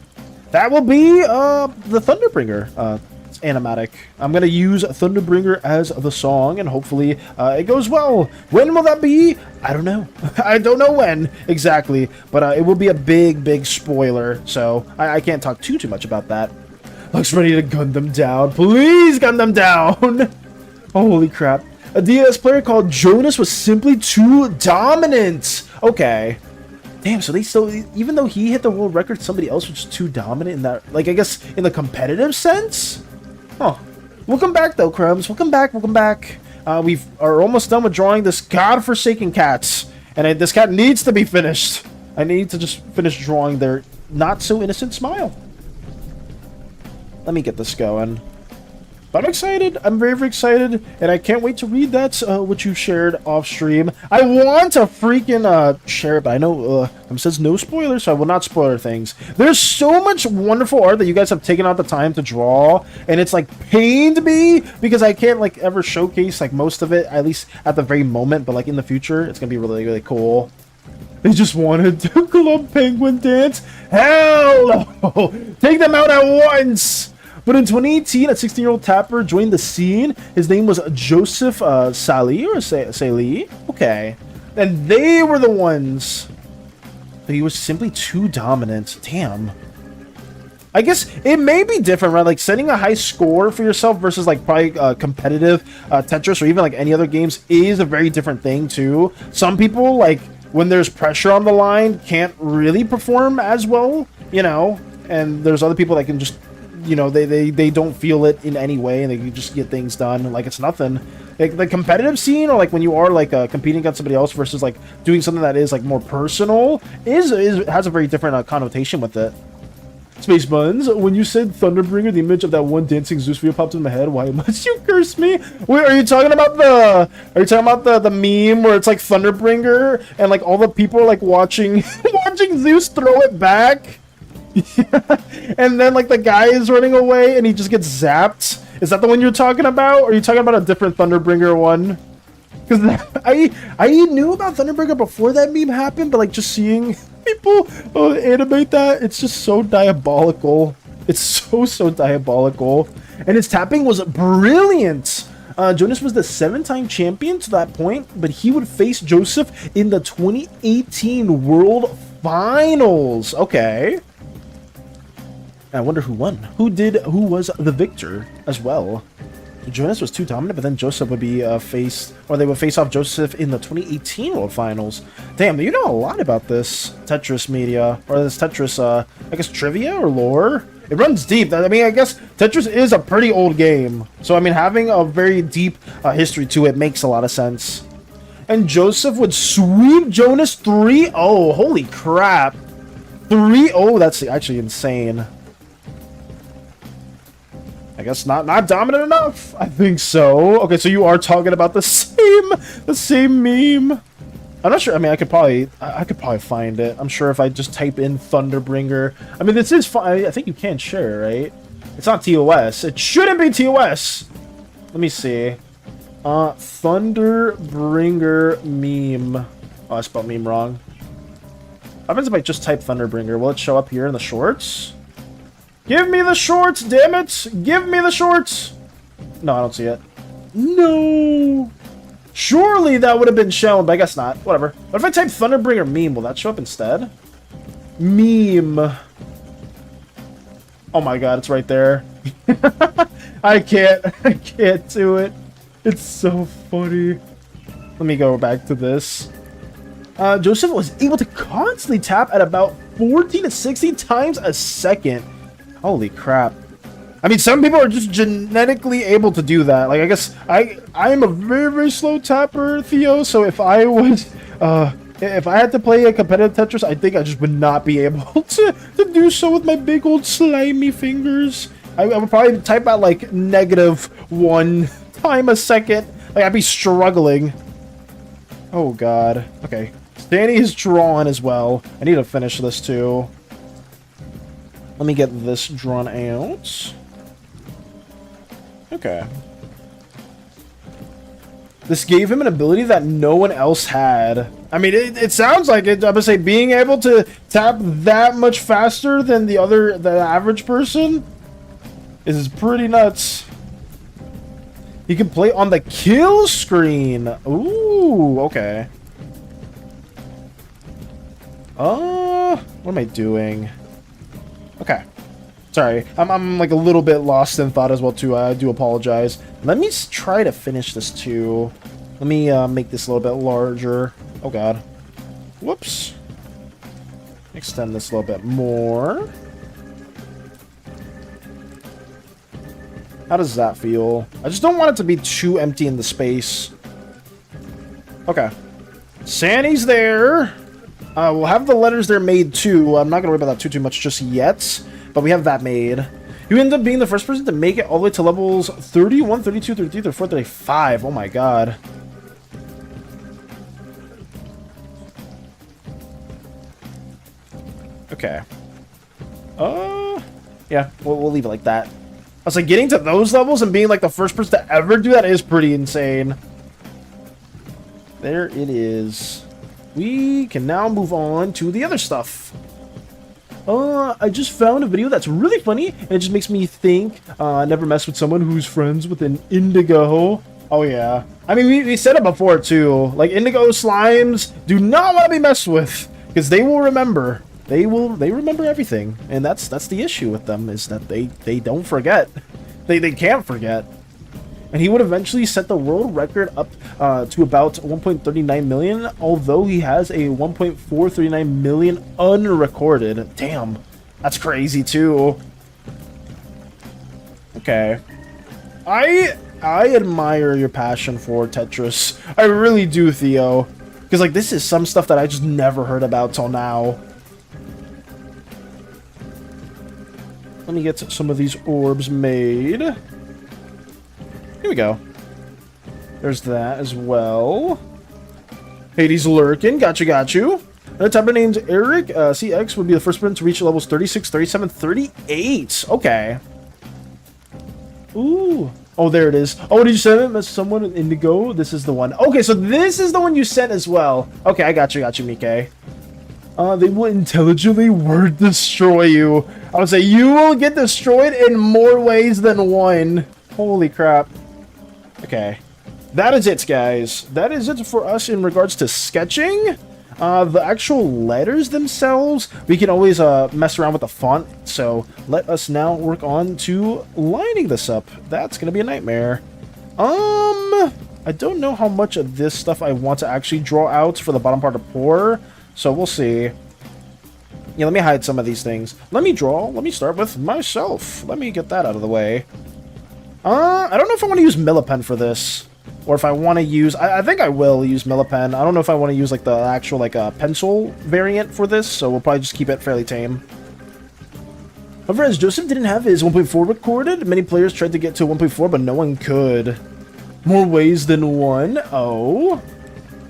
Speaker 1: That will be the Thunderbringer animatic. I'm gonna use Thunderbringer as the song, and hopefully it goes well. When will that be? I don't know. I don't know when exactly, but it will be a big spoiler, so I can't talk too much about that. Looks ready to gun them down. Please gun them down. Holy crap. A DS player called Jonas was simply too dominant. Okay. Damn, so they still, even though he hit the world record, somebody else was just too dominant in that, like, I guess, in the competitive sense? Huh. Welcome back, though, Crumbs. Welcome back. We are almost done with drawing this godforsaken cat. And this cat needs to be finished. I need to just finish drawing their not-so-innocent smile. Let me get this going. But I'm excited. I'm very excited. And I can't wait to read that, what you shared off stream. I want to freaking share it, but I know it says no spoilers, so I will not spoiler things. There's so much wonderful art that you guys have taken out the time to draw, and it's like pained me because I can't like ever showcase like most of it, at least at the very moment, but like in the future, it's gonna be really cool. They just wanted to club penguin dance? Hell no! Take them out at once! But in 2018, a 16-year-old tapper joined the scene. His name was Joseph Sali, or Sali. Okay. And they were the ones. But he was simply too dominant. Damn. I guess it may be different, right? Like setting a high score for yourself versus like probably competitive Tetris or even like any other games is a very different thing too. Some people, like when there's pressure on the line, can't really perform as well, you know? And there's other people that can just, you know, they don't feel it in any way and they can just get things done like it's nothing. Like the competitive scene, or like when you are like competing against somebody else versus like doing something that is like more personal has a very different connotation with it. Space Buns, when you said Thunderbringer, the image of that one dancing Zeus video popped in my head. Why must you curse me? Wait, are you talking about the meme where it's like Thunderbringer and like all the people are like watching watching Zeus throw it back? Yeah. And then like the guy is running away and he just gets zapped. Is that the one you're talking about? Or are you talking about a different Thunderbringer one? Because I knew about Thunderbringer before that meme happened, but like just seeing people animate that, it's just so diabolical. It's so diabolical. And his tapping was brilliant. Jonas was the 7-time champion to that point, but he would face Joseph in the 2018 World Finals. Okay. I wonder who won. Who was the victor as well? Jonas was too dominant, but then Joseph would be they would face off Joseph in the 2018 World Finals. Damn, you know a lot about this Tetris media, or this Tetris, I guess trivia or lore. It runs deep. I mean, I guess Tetris is a pretty old game, so I mean, having a very deep history to it makes a lot of sense. And Joseph would sweep Jonas 3-0. Holy crap. 3-0, that's actually insane. guess not dominant enough. I think so. Okay, so you are talking about the same meme. I'm not sure. I mean, I could probably find it. I'm sure if I just type in Thunderbringer. I mean, this is fine. I think you can share, right? It's not TOS. It shouldn't be TOS. Let me see. Thunderbringer meme. Oh, I spelled meme wrong. What happens if I just type Thunderbringer? Will it show up here in the shorts? Give me the shorts, damn it! Give me the shorts! No, I don't see it. No! Surely that would have been shown, but I guess not. Whatever. What if I type Thunderbringer meme? Will that show up instead? Meme. Oh my god, it's right there. I can't do it. It's so funny. Let me go back to this. Joseph was able to constantly tap at about 14 to 16 times a second. Holy crap. I mean, some people are just genetically able to do that. Like, I guess I am a very, very slow tapper, Theo, so if I was, if I had to play a competitive Tetris, I think I just would not be able to do so with my big old slimy fingers. I would probably type out, like, -1 time a second. Like, I'd be struggling. Oh, God. Okay. SANI is drawn as well. I need to finish this, too. Let me get this drawn out. Okay. This gave him an ability that no one else had. I mean, it sounds like it. I'm gonna say being able to tap that much faster than the average person is pretty nuts. He can play on the kill screen. Ooh, okay. What am I doing? Okay. Sorry, I'm like a little bit lost in thought as well too. I do apologize. Let me try to finish this too. Let me make this a little bit larger. Oh god. Whoops. Extend this a little bit more. How does that feel? I just don't want it to be too empty in the space. Okay. SANI's there. We'll have the letters there made too. I'm not gonna worry about that too much just yet. But we have that made. You end up being the first person to make it all the way to levels 31, 32, 33, 34, 35. Oh my god. Okay. Yeah, we'll leave it like that. I was like, getting to those levels and being like the first person to ever do that is pretty insane. There it is. We can now move on to the other stuff. I just found a video that's really funny, and it just makes me think, never mess with someone who's friends with an indigo. Oh, yeah. I mean, we said it before, too. Like, indigo slimes do not want to be messed with, because they will remember. They remember everything, and that's the issue with them, is that they don't forget. They can't forget. And he would eventually set the world record up to about 1.39 million, although he has a 1.439 million unrecorded. Damn, that's crazy too. Okay. I admire your passion for Tetris. I really do, Theo. Because, like, this is some stuff that I just never heard about till now. Let me get some of these orbs made. Here we go. There's that as well. Hades lurking. Got you. Another type of named Eric. CX would be the first person to reach levels 36, 37, 38. Okay. Ooh. Oh, there it is. Oh, did you send it as someone in Indigo? This is the one. Okay, so this is the one you sent as well. Okay, I got you, Mike. They will intelligently word destroy you. I would say you will get destroyed in more ways than one. Holy crap. Okay. That is it, guys. That is it for us in regards to sketching. The actual letters themselves, we can always mess around with the font. So let us now work on to lining this up. That's going to be a nightmare. I don't know how much of this stuff I want to actually draw out for the bottom part of pour. So we'll see. Yeah, let me hide some of these things. Let me draw. Let me start with myself. Let me get that out of the way. I don't know if I want to use Millipen for this. Or if I want to use... I think I will use Millipen. I don't know if I want to use, like, the actual, like, pencil variant for this. So we'll probably just keep it fairly tame. However, as Joseph didn't have his 1.4 recorded, many players tried to get to 1.4, but no one could. More ways than one? Oh.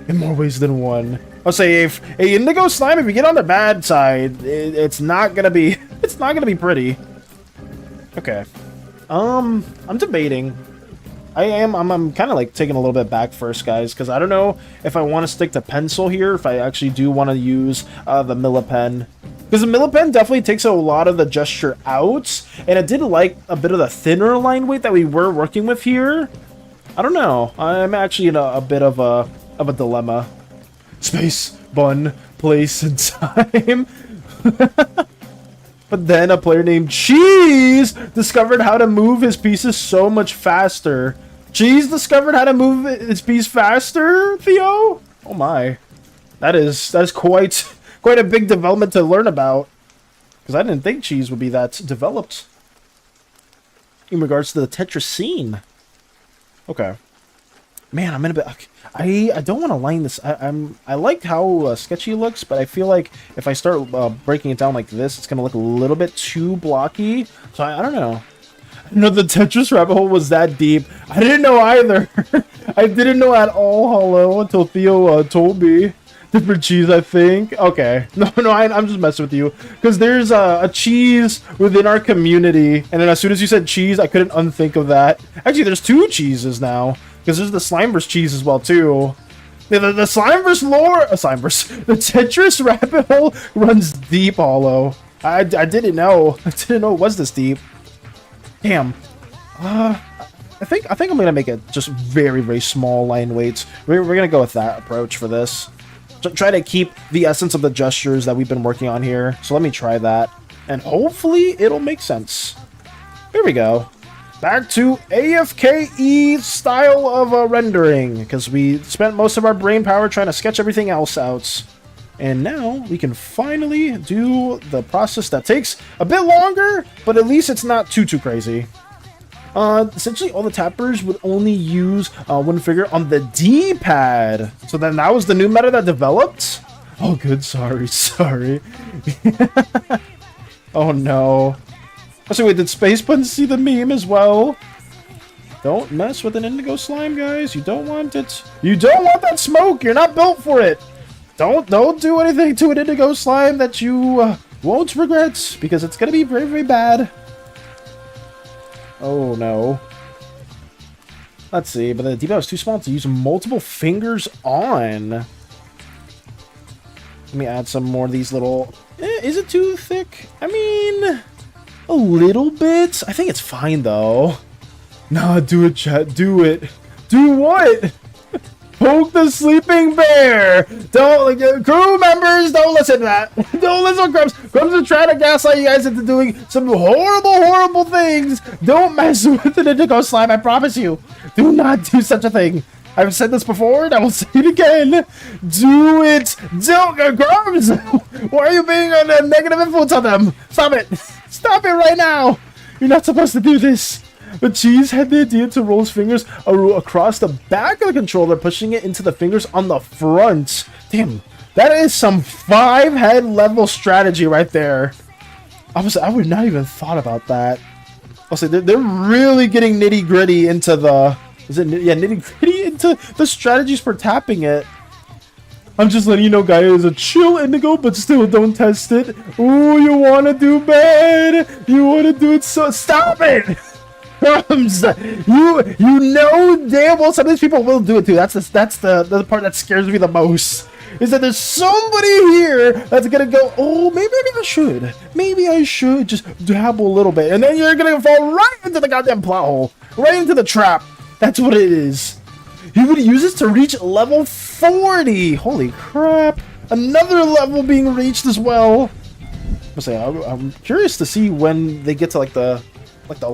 Speaker 1: In more ways than one. I'll say if a Indigo Slime, if you get on the bad side, it's not gonna be pretty. Okay. I'm debating. I'm kind of like taking a little bit back first, guys, because I don't know if I want to stick to pencil here, if I actually do want to use the Millipen. Because the Millipen definitely takes a lot of the gesture out, and it did like a bit of the thinner line weight that we were working with here. I don't know. I'm actually in a bit of a dilemma. Space, bun, place, and time. But then a player named Cheese discovered how to move his pieces so much faster. Cheese discovered how to move his piece faster, Theo? Oh my. That is quite a big development to learn about. Because I didn't think Cheese would be that developed. In regards to the Tetris scene. Okay. Man, I'm in a bit... I don't want to line this... I like how sketchy it looks, but I feel like if I start breaking it down like this, it's going to look a little bit too blocky. So I don't know. I didn't know the Tetris rabbit hole was that deep. I didn't know either. I didn't know at all, Hollow, until Theo told me. Different cheese, I think. Okay. No, I'm just messing with you. Because there's a cheese within our community. And then as soon as you said cheese, I couldn't unthink of that. Actually, there's two cheeses now. Because there's the Slimeverse cheese as well, too. The Slimeverse lore... Slimeverse. The Tetris rabbit hole runs deep, Hollow. I didn't know. I didn't know it was this deep. Damn. I think I'm going to make it just very, very small line weights. We're going to go with that approach for this. Try to keep the essence of the gestures that we've been working on here. So let me try that. And hopefully it'll make sense. Here we go. Back to AFKE style of rendering. Because we spent most of our brain power trying to sketch everything else out. And now we can finally do the process that takes a bit longer. But at least it's not too crazy. Essentially, all the tappers would only use one finger on the D-pad. So then that was the new meta that developed? Oh, good. Sorry. Oh, no. So wait, did Space Bun see the meme as well? Don't mess with an Indigo Slime, guys. You don't want it. You don't want that smoke. You're not built for it. Don't do anything to an Indigo Slime that you won't regret. Because it's going to be very, very bad. Oh, no. Let's see, but the D-pad was too small to use multiple fingers on. Let me add some more of these little... is it too thick? I mean, a little bit. I think it's fine, though. Nah, do it, chat. Do it. Do what? Poke the sleeping bear! Don't, crew members, don't listen to that. Don't listen to Grumps. Grumps are trying to gaslight you guys into doing some horrible things. Don't mess with an Indigo Slime, I promise you. Do not do such a thing. I've said this before, and I will say it again. Do it. Don't, Grumps! Why are you being a negative influence on them? Stop it. Stop it right now. You're not supposed to do this. But Cheese had the idea to roll his fingers across the back of the controller, pushing it into the fingers on the front. Damn, that is some 5-head level strategy right there. I would not even thought about that. I'll say they're really getting nitty gritty into the nitty gritty into the strategies for tapping it. I'm just letting you know, guys, a chill Indigo, but still don't test it. Ooh, you wanna do bad? You wanna do it? So stop it. Crumbs! You know damn well some of these people will do it too. That's the part that scares me the most. Is that there's somebody here that's gonna go, oh, maybe I should just dabble a little bit, and then you're gonna fall right into the goddamn plot hole, right into the trap. That's what it is. You would use this to reach level 40. Holy crap! Another level being reached as well. I'm curious to see when they get to like the not the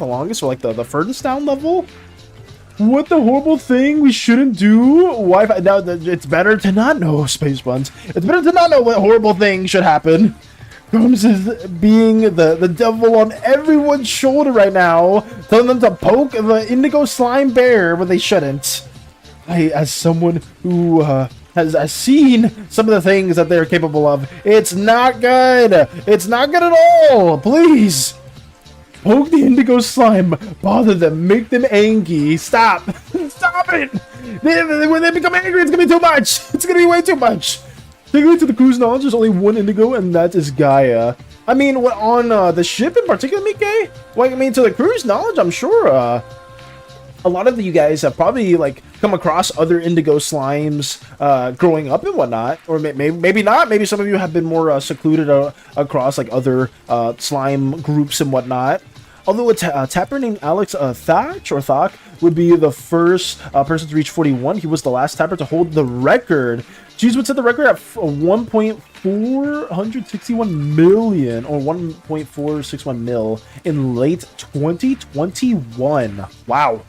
Speaker 1: longest, or like the furthest down level. What the horrible thing we shouldn't do? Why? Now it's better to not know, Space Buns. It's better to not know what horrible thing should happen. Grumps is being the devil on everyone's shoulder right now, telling them to poke the Indigo Slime bear when they shouldn't. As someone who has seen some of the things that they're capable of. It's not good. It's not good at all. Please. Poke the indigo slime. Bother them. Make them angry. Stop. Stop it. When they become angry, it's going to be too much. It's going to be way too much. Taking it to the crew's knowledge, there's only one indigo, and that is Gaia. I mean, what on the ship in particular, Mike? Well, I mean, to the crew's knowledge, I'm sure a lot of you guys have probably like come across other indigo slimes growing up and whatnot, or maybe not. Maybe some of you have been more secluded across like other slime groups and whatnot. Although a tapper named Alex Thach would be the first person to reach 41. He was the last tapper to hold the record. Jeez would set the record at 1.461 million or 1.461 mil in late 2021. Wow.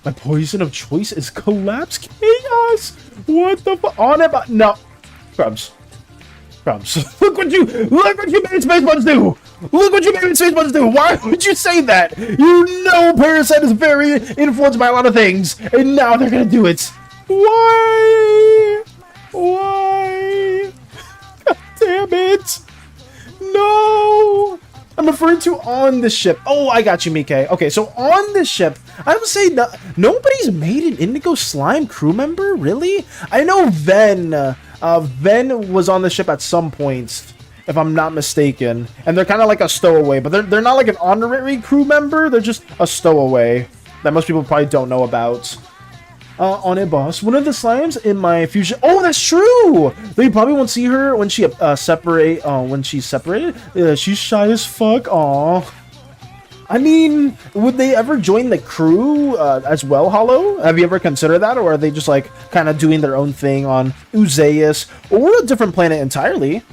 Speaker 1: My poison of choice is collapse chaos. What the fuck? On about no. Crumbs. Look what you made Space Buds do. Look what you made Space Buds do. Why would you say that? You know Parasite is very influenced by a lot of things, and now they're gonna do it. Why? God damn it. No. I'm referring to on the ship. Oh, I got you, Mike. Okay, so on the ship, I would say nobody's made an indigo slime crew member, really? I know Ven was on the ship at some point, if I'm not mistaken. And they're kind of like a stowaway, but they're not like an honorary crew member. They're just a stowaway that most people probably don't know about. On it, boss. One of the slimes in my fusion. Oh, that's true. They probably won't see her when she when she's separated. She's shy as fuck. Aw. I mean, would they ever join the crew as well, Hollow? Have you ever considered that, or are they just like kind of doing their own thing on Uzeus or a different planet entirely?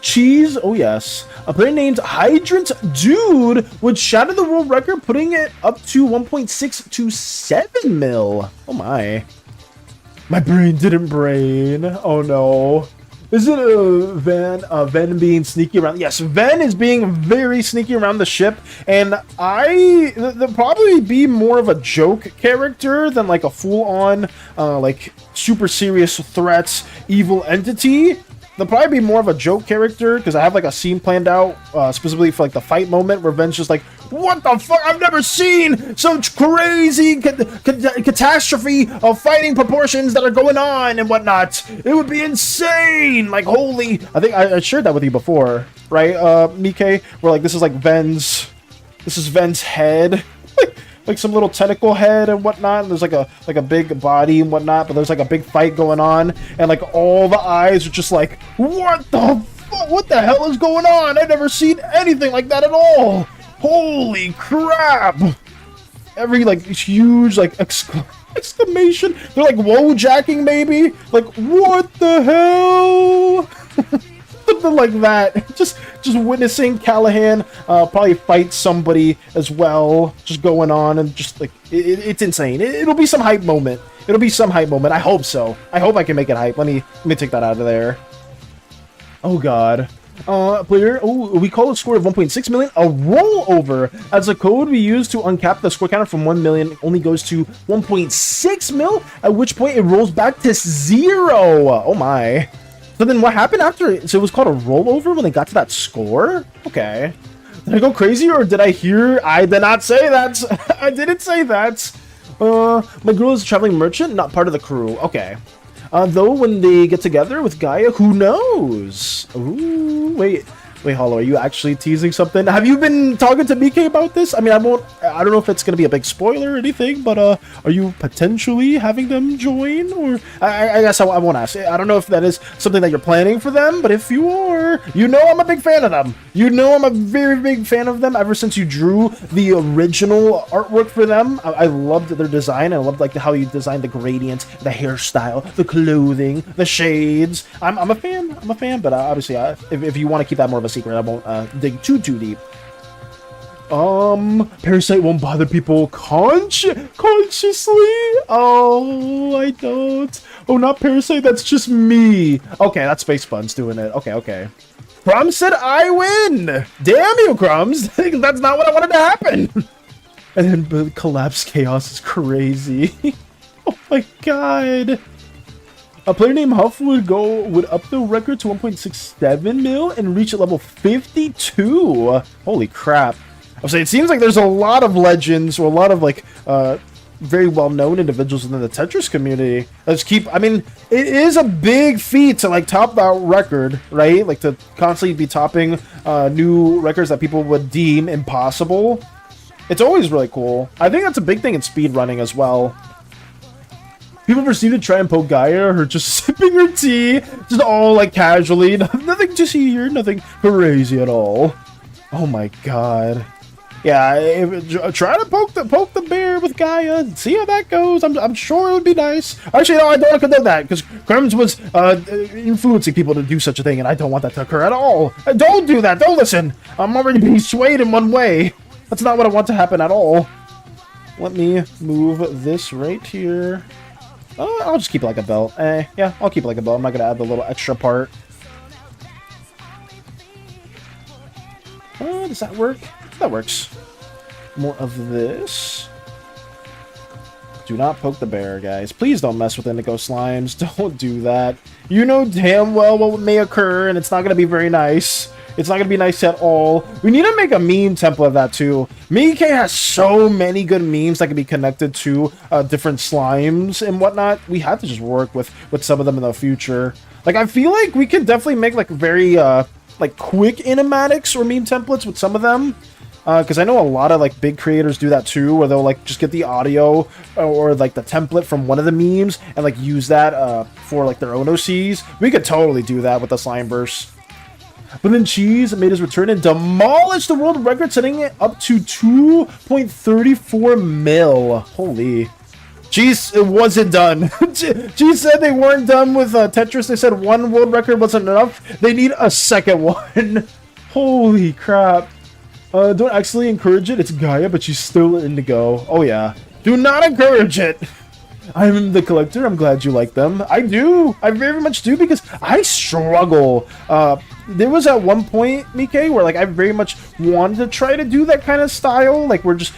Speaker 1: Cheese. Oh yes. A player named Hydrant Dude would shatter the world record, putting it up to 1.627 mil. Oh my. My brain didn't brain. Oh no. Is it Ven being sneaky around? Yes, Ven is being very sneaky around the ship, and they'll probably be more of a joke character than like a full-on, like super serious threats, evil entity. They'll probably be more of a joke character, because I have like a scene planned out specifically for like the fight moment where Ven's just like, what the fuck? I've never seen such crazy catastrophe of fighting proportions that are going on and whatnot. It would be insane. Like, holy. I think I shared that with you before, right, Mike? Where like this is Ven's head. Like some little tentacle head and whatnot, and there's like a big body and whatnot, but there's like a big fight going on, and like all the eyes are just like, what the fuck? What the hell is going on? I've never seen anything like that at all. Holy crap! Every like huge like exclamation. They're like whoa jacking maybe. Like what the hell? Something like that. Just witnessing Callahan probably fight somebody as well, just going on, and just like it's insane. It'll be some hype moment. I hope so. I hope I can make it hype. Let me take that out of there. Oh god. Player, we call a score of 1.6 million a rollover, as the code we use to uncap the score counter from 1 million only goes to 1.6 mil, at which point it rolls back to 0. Oh my. So then what happened after? So it was called a rollover when they got to that score? Okay. Did I go crazy, or did I hear? I did not say that. I didn't say that. My girl is a traveling merchant, not part of the crew. Okay. Though when they get together with Gaia, who knows? Ooh, wait, Hollow, are you actually teasing something? Have you been talking to BK about this? I mean, I don't know if it's gonna be a big spoiler or anything, but are you potentially having them join? Or I guess I won't ask. I don't know if that is something that you're planning for them, but if you are, you know I'm a big fan of them. You know I'm a very big fan of them ever since you drew the original artwork for them. I loved their design. I loved like how you designed the gradient, the hairstyle, the clothing, the shades. I'm a fan. But obviously, if you want to keep that more of a secret, I won't dig too deep. Parasite won't bother people consciously. Oh, I don't. Oh, not Parasite. That's just me. Okay, that's Space Buns doing it. Okay. Crumbs said I win. Damn you, Crumbs. That's not what I wanted to happen. And then collapse chaos is crazy. Oh my god. A player named Huff would up the record to 1.67 mil and reach level 52. Holy crap. I'll say it seems like there's a lot of legends or a lot of like very well-known individuals within the Tetris community. I mean, it is a big feat to like top that record, right? Like to constantly be topping new records that people would deem impossible. It's always really cool. I think that's a big thing in speedrunning as well. People proceed to try and poke Gaia, her just sipping her tea, just all like casually. Nothing to see here, nothing crazy at all. Oh my god. Yeah, try to poke the bear with Gaia, see how that goes. I'm sure it would be nice. Actually, no, I don't want to condone that, because Krems was influencing people to do such a thing, and I don't want that to occur at all. Don't do that, don't listen. I'm already being swayed in one way. That's not what I want to happen at all. Let me move this right here. I'll just keep it like a belt. Yeah, I'll keep it like a belt. I'm not going to add the little extra part. Does that work? That works. More of this. Do not poke the bear, guys. Please don't mess with indigo slimes. Don't do that. You know damn well what may occur, and it's not going to be very nice. It's not going to be nice at all. We need to make a meme template of that too. Mike has so many good memes that can be connected to different slimes and whatnot. We have to just work with some of them in the future. Like, I feel like we could definitely make like very like quick animatics or meme templates with some of them. Because I know a lot of like big creators do that too, where they'll like just get the audio or like the template from one of the memes and like use that for like their own OCs. We could totally do that with the Slimeverse. But then Cheese made his return and demolished the world record, setting it up to 2.34 mil. Holy. Cheese, it wasn't done. Cheese said they weren't done with Tetris. They said one world record wasn't enough. They need a second one. Holy crap. Don't actually encourage it. It's Gaia, but she's still indigo. Oh, yeah. Do not encourage it. I'm the collector. I'm glad you like them. I do. I very much do, because I struggle. There was at one point, Mike, where like I very much wanted to try to do that kind of style. Like we're just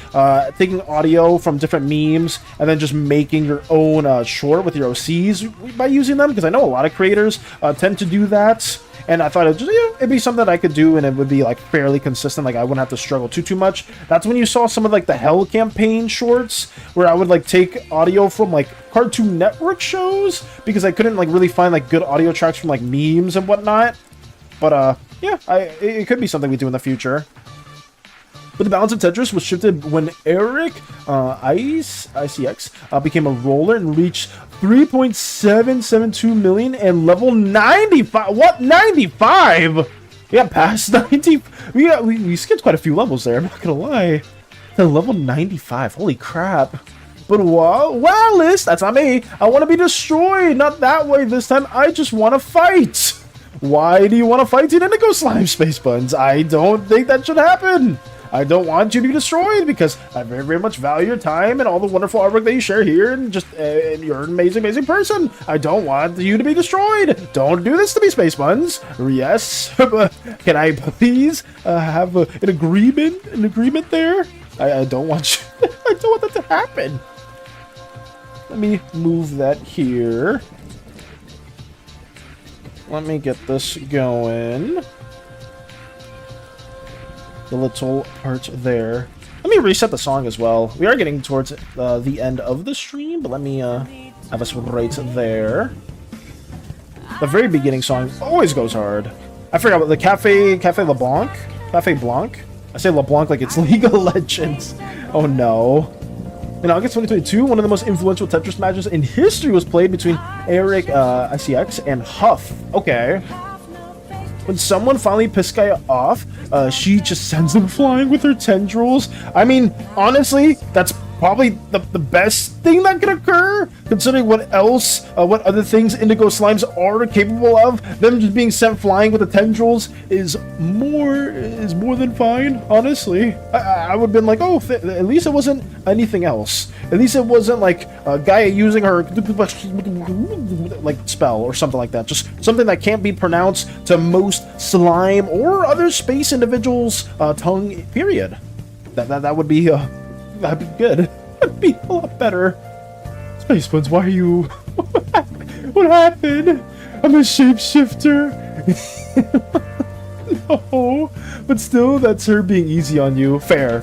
Speaker 1: taking audio from different memes and then just making your own short with your OCs by using them, because I know a lot of creators tend to do that. And I thought it'd be something that I could do, and it would be like fairly consistent. Like I wouldn't have to struggle too much. That's when you saw some of like the Hell campaign shorts, where I would like take audio from like Cartoon Network shows, because I couldn't like really find like good audio tracks from like memes and whatnot. But yeah, it could be something we do in the future. But the balance of Tetris was shifted when Eric ICX became a roller and reached 3.772 million and level 95. What? 95? We got past 90. We skipped quite a few levels there, I'm not gonna lie. To level 95. Holy crap. But wow, Liz, that's not me. I want to be destroyed. Not that way this time. I just want to fight. Why do you want to fight in Indigo Slime, Space Buns? I don't think that should happen. I don't want you to be destroyed, because I very, very much value your time and all the wonderful artwork that you share here, and just you're an amazing, amazing person. I don't want you to be destroyed. Don't do this to me, Space Buns. Yes, can I please have an agreement? An agreement there? I don't want you. I don't want that to happen. Let me move that here. Let me get this going. The little part there. Let me reset the song as well. We are getting towards the end of the stream, but let me have us right there. The very beginning song always goes hard. I forgot what the Cafe LeBlanc? Cafe Blanc? I say LeBlanc like it's League of Legends. Oh no. In August 2022, one of the most influential Tetris matches in history was played between Eric ICX and Huff. Okay. When someone finally pissed Gaia off, she just sends them flying with her tendrils. I mean, honestly, that's probably the best thing that could occur, considering what other things Indigo Slimes are capable of. Them just being sent flying with the tendrils is more than fine, honestly. I would have been like, oh, at least it wasn't anything else. At least it wasn't like Gaia using her like spell or something like that. Just something that can't be pronounced to most slime or other space individuals' tongue, period. That would be that'd be good. That'd be a lot better. Spacebuns, why are you... What happened? I'm a shapeshifter. No, but still, that's her being easy on you. Fair.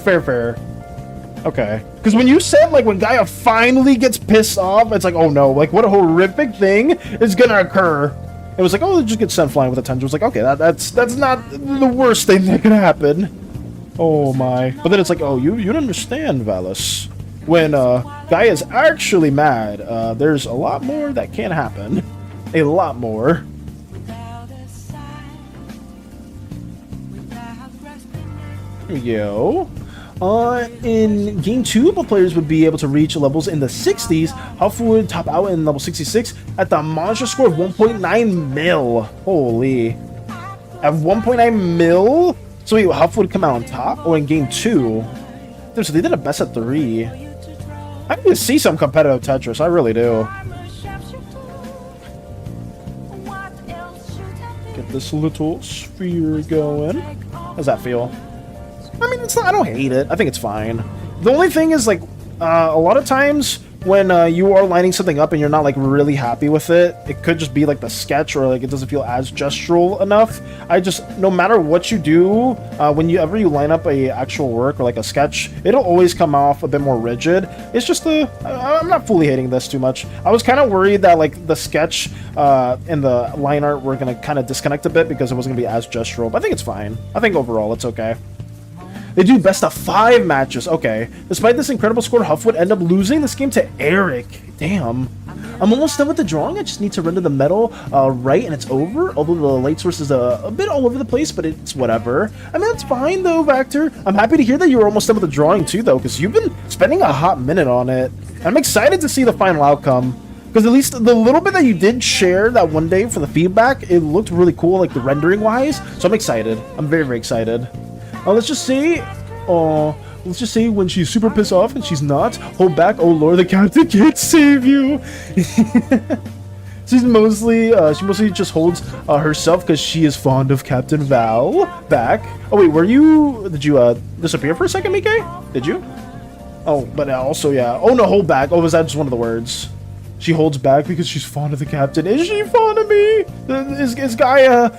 Speaker 1: Okay. Because when you said, like, when Gaia finally gets pissed off, it's like, oh no, like, what a horrific thing is gonna occur. It was like, oh, just get sent flying with a tendril. It was like, okay, that's not the worst thing that could happen. Oh my. But then it's like, oh, you don't understand, Valis. When Gaia is actually mad, there's a lot more that can happen. A lot more. Here we go. In Game 2, both players would be able to reach levels in the 60s. Huff would top out in level 66 at the monster score of 1.9 mil. Holy. At 1.9 mil? So wait, Huff would come out on top? Or in Game 2? Dude, so they did a best of 3. I need to see some competitive Tetris, I really do. Get this little sphere going. How's that feel? I mean, it's not, I don't hate it. I think it's fine. The only thing is, like, a lot of times when you are lining something up and you're not, like, really happy with it, it could just be, like, the sketch or, like, it doesn't feel as gestural enough. I just, no matter what you do, whenever you line up a actual work or, like, a sketch, it'll always come off a bit more rigid. It's just I'm not fully hating this too much. I was kind of worried that, like, the sketch and the line art were going to kind of disconnect a bit because it wasn't going to be as gestural, but I think it's fine. I think overall it's okay. They do best of 5 matches. Okay. Despite this incredible score, Huff would end up losing this game to Eric. Damn. I'm almost done with the drawing. I just need to render the metal right and it's over. Although the light source is a bit all over the place, but it's whatever. I mean, that's fine though, Vector. I'm happy to hear that you were almost done with the drawing too, though, because you've been spending a hot minute on it. I'm excited to see the final outcome. Because at least the little bit that you did share that one day for the feedback, it looked really cool, like the rendering wise. So I'm excited. I'm very, very excited. Let's just say when she's super pissed off and she's not, hold back, oh lord, the captain can't save you. She mostly just holds herself because she is fond of Captain Val. Back. Oh wait, did you disappear for a second, Mike? Did you? Oh, but also, yeah. Oh no, hold back. Oh, was that just one of the words? She holds back because she's fond of the captain. Is she fond of me? Is Gaia...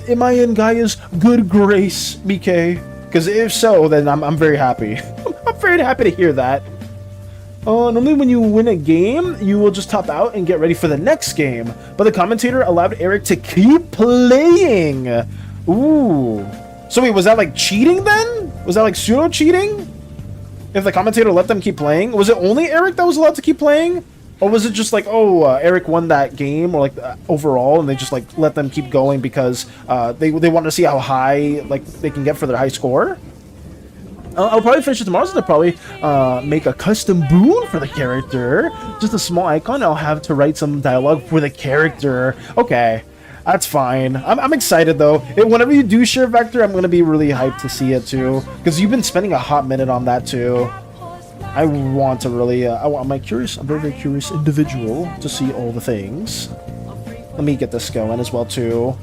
Speaker 1: Am I in Gaia's good grace, Mike? Because if so, then I'm very happy. I'm very happy to hear that. Normally when you win a game, you will just top out and get ready for the next game. But the commentator allowed Eric to keep playing. Ooh. So wait, was that like cheating then? Was that like pseudo cheating? If the commentator let them keep playing? Was it only Eric that was allowed to keep playing? Or was it just like, oh, Eric won that game, or like overall, and they just like let them keep going because they want to see how high like they can get for their high score? I'll probably finish it tomorrow, so they'll probably make a custom boon for the character. Just a small icon. I'll have to write some dialogue for the character. Okay, that's fine. I'm excited though. Whenever you do share Vector, I'm gonna be really hyped to see it too, because you've been spending a hot minute on that too. I want to really, I'm a very, very curious individual to see all the things. Let me get this going as well, too.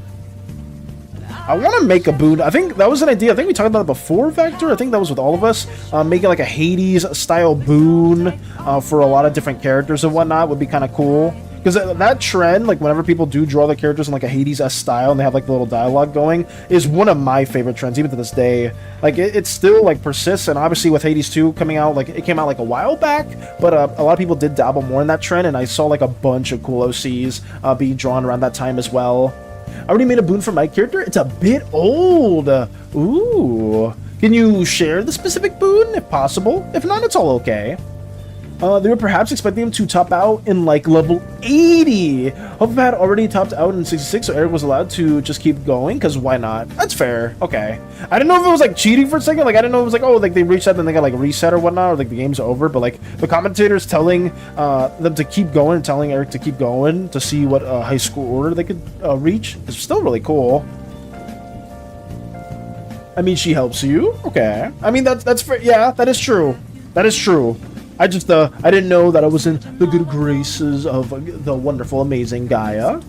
Speaker 1: I want to make a boon. I think that was an idea. I think we talked about it before, Vector. I think that was with all of us. Making like a Hades-style boon for a lot of different characters and whatnot would be kind of cool. Because that trend, like whenever people do draw the characters in like a Hades-esque style and they have like the little dialogue going, is one of my favorite trends, even to this day. Like it still like persists, and obviously with Hades 2 coming out, like it came out like a while back, but a lot of people did dabble more in that trend, and I saw like a bunch of cool OCs being drawn around that time as well. I already made a boon for my character. It's a bit old. Ooh. Can you share the specific boon if possible? If not, it's all okay. They were perhaps expecting him to top out in like level 80. Huff had already topped out in 66, so Eric was allowed to just keep going, because why not? That's fair. Okay. I didn't know if it was like cheating for a second. Like I didn't know if it was like, oh, like they reached that and they got like reset or whatnot, or like the game's over. But like the commentators telling them to keep going and telling Eric to keep going to see what high school order they could reach is still really cool. I mean, she helps you. Okay. I mean, that's fair. Yeah, that is true. That is true. I just, I didn't know that I was in the good graces of the wonderful, amazing Gaia.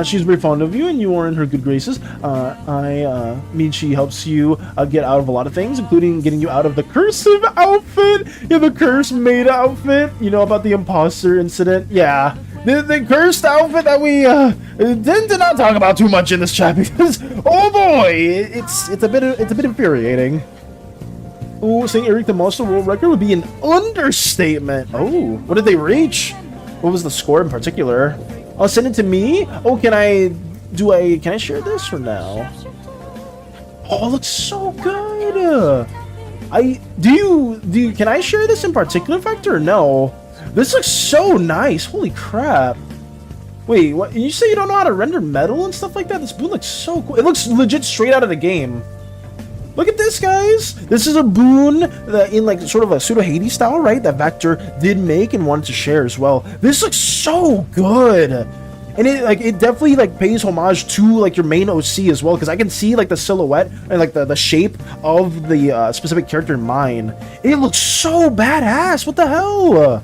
Speaker 1: She's very fond of you, and you are in her good graces. I mean, she helps you get out of a lot of things, including getting you out of the cursive outfit. Yeah, the curse made outfit. You know about the imposter incident? Yeah. The cursed outfit that we did not talk about too much in this chat because, oh boy, it's a bit infuriating. Oh, saying Eric the Monster world record would be an understatement. Oh, what did they reach? What was the score in particular? Oh, send it to me. Oh, can I share this or no? Oh, it looks so good. Can I share this in particular, Vector, or no? This looks so nice. Holy crap. Wait, what? You say you don't know how to render metal and stuff like that? This boon looks so cool. It looks legit straight out of the game. Look at this, guys. This is a boon that in like sort of a pseudo Hades style, right? That Vector did make and wanted to share as well. This looks so good. And it definitely like pays homage to like your main OC as well, because I can see like the silhouette and like the shape of the specific character in mine. It looks so badass. What the hell?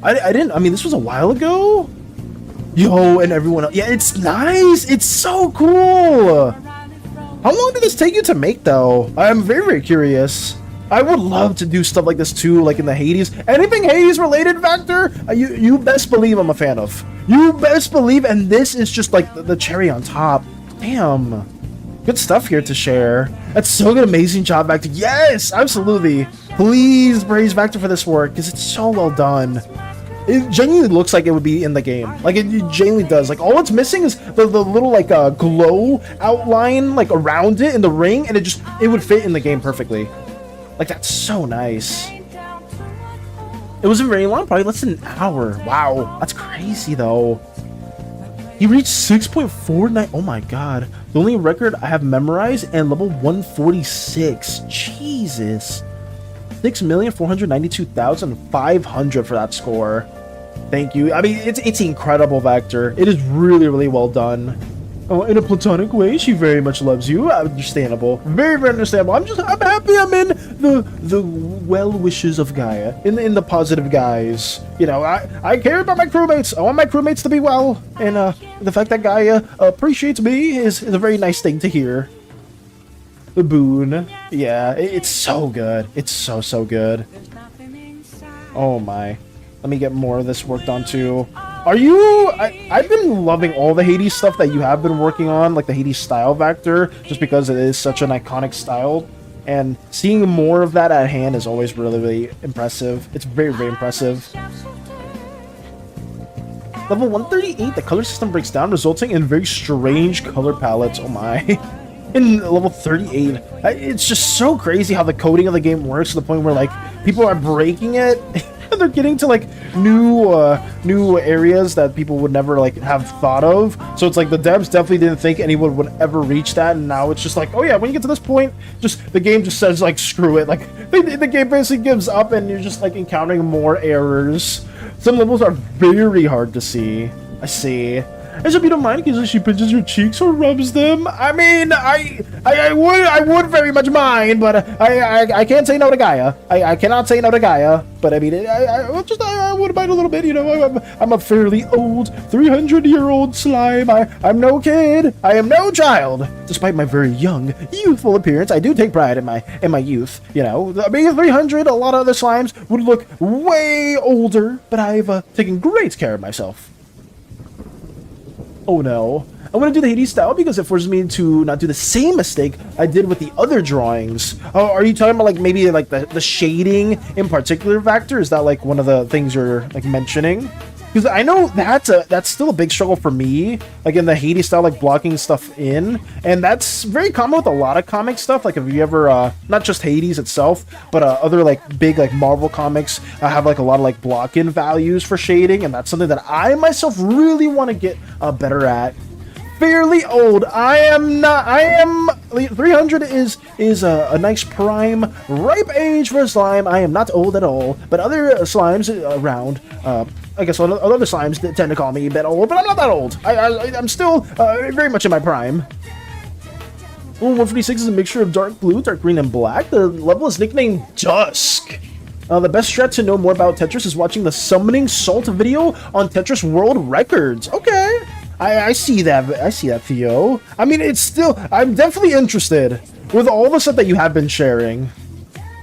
Speaker 1: I mean, this was a while ago. Yo, and everyone else. Yeah, it's nice. It's so cool. How long did this take you to make, though? I'm very, very curious. I would love to do stuff like this, too, like in the Hades. Anything Hades-related, Vector, you best believe I'm a fan of. You best believe, and this is just like the cherry on top. Damn. Good stuff here to share. That's so good. Amazing job, Vector. Yes, absolutely. Please praise Vector for this work, because it's so well done. It genuinely looks like it would be in the game. Like, it genuinely does. Like, all it's missing is the little, like, glow outline, like, around it in the ring, and it would fit in the game perfectly. Like, that's so nice. It wasn't very long, probably less than an hour. Wow, that's crazy, though. He reached 6.49. Oh, my God. The only record I have memorized and level 146. Jesus. 6,492,500 for that score. Thank you. I mean, it's incredible, Vector. It is really, really well done. Oh, in a platonic way, she very much loves you. Understandable. Very, very understandable. I'm happy I'm in the well wishes of Gaia. In the positive guys. You know, I care about my crewmates. I want my crewmates to be well. And the fact that Gaia appreciates me is a very nice thing to hear. The boon. Yeah, it's so good. It's so good. Oh my. Let me get more of this worked on too. I've been loving all the Hades stuff that you have been working on, like the Hades style Vector, just because it is such an iconic style. And seeing more of that at hand is always really, really impressive. It's very, very impressive. Level 138, the color system breaks down, resulting in very strange color palettes. Oh my. In level 38, it's just so crazy how the coding of the game works to the point where like people are breaking it and they're getting to like new areas that people would never like have thought of. So it's like the devs definitely didn't think anyone would ever reach that, and now it's just like, oh yeah, when you get to this point, just the game just says like screw it. Like the game basically gives up and you're just like encountering more errors. Some levels are very hard to see. I see. I hope you don't mind because she pinches your cheeks or rubs them. I mean, I would very much mind, but I can't say no to Gaia. I cannot say no to Gaia. But I mean, I would mind a little bit. You know, I'm a fairly old 300-year-old slime. I'm no kid. I am no child. Despite my very young, youthful appearance, I do take pride in my youth. You know, being 300, a lot of other slimes would look way older, but I've taken great care of myself. Oh no. I'm gonna do the Hades style because it forces me to not do the same mistake I did with the other drawings. Oh, are you talking about like maybe like the shading in particular, Vector? Is that like one of the things you're like mentioning? Because I know that's still a big struggle for me, like in the Hades style, like blocking stuff in, and that's very common with a lot of comic stuff. Like if you ever, not just Hades itself, but other like big like Marvel comics have like a lot of like block-in values for shading, and that's something that I myself really want to get better at. Fairly old. I am 300 is a nice prime ripe age for a slime. I am not old at all, but other slimes around, I guess other slimes tend to call me a bit old, but I'm not that old. I'm still very much in my prime. Ooh, 146 is a mixture of dark blue, dark green, and black. The level is nicknamed Dusk. The best strat to know more about Tetris is watching the Summoning Salt video on Tetris World Records. Okay. I see that. I see that, Theo. I mean, it's still... I'm definitely interested with all the stuff that you have been sharing.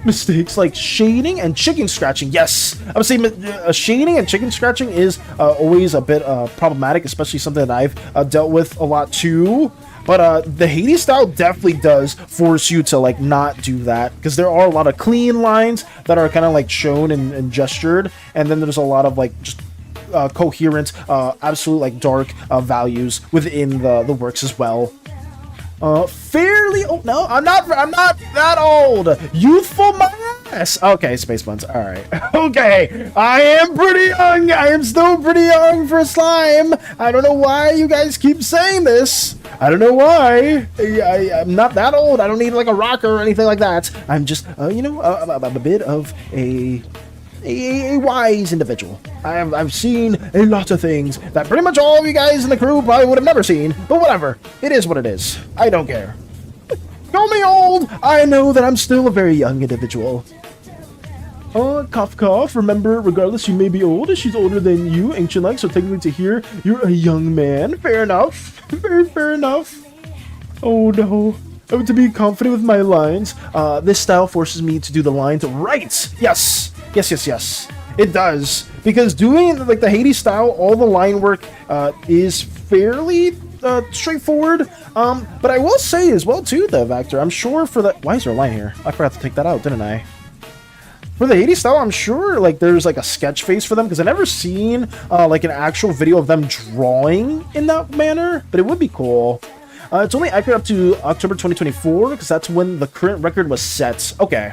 Speaker 1: Mistakes like shading and chicken scratching. Yes, I would say shading and chicken scratching is always a bit problematic, especially something that I've dealt with a lot too. But the Hades style definitely does force you to like not do that, because there are a lot of clean lines that are kind of like shown and gestured, and then there's a lot of like just coherent, absolute like dark values within the works as well. Fairly old. No, I'm not that old. Youthful my ass. Okay, space buns. All right. Okay, I am pretty young. I am still pretty young for slime. I don't know why you guys keep saying this. I don't know why. I'm not that old. I don't need like a rocker or anything like that. I'm just, you know, I'm a bit of a wise individual. I've seen a lot of things that pretty much all of you guys in the crew probably would have never seen, but whatever. It is what it is. I don't care. Call me old. I know that I'm still a very young individual. Cough cough. Remember, regardless, you may be old. She's older than you, ancient like, so technically to hear you're a young man. Fair enough. Very fair enough. Oh no. I want to be confident with my lines. This style forces me to do the lines right. Yes. Yes. It does. Because doing like the Hades style, all the line work is fairly straightforward. But I will say as well too, though, Vector, I'm sure for the... Why is there a line here? I forgot to take that out, didn't I? For the Hades style, I'm sure like there's like a sketch face for them, because I've never seen like an actual video of them drawing in that manner, but it would be cool. It's only accurate up to October 2024, because that's when the current record was set. Okay.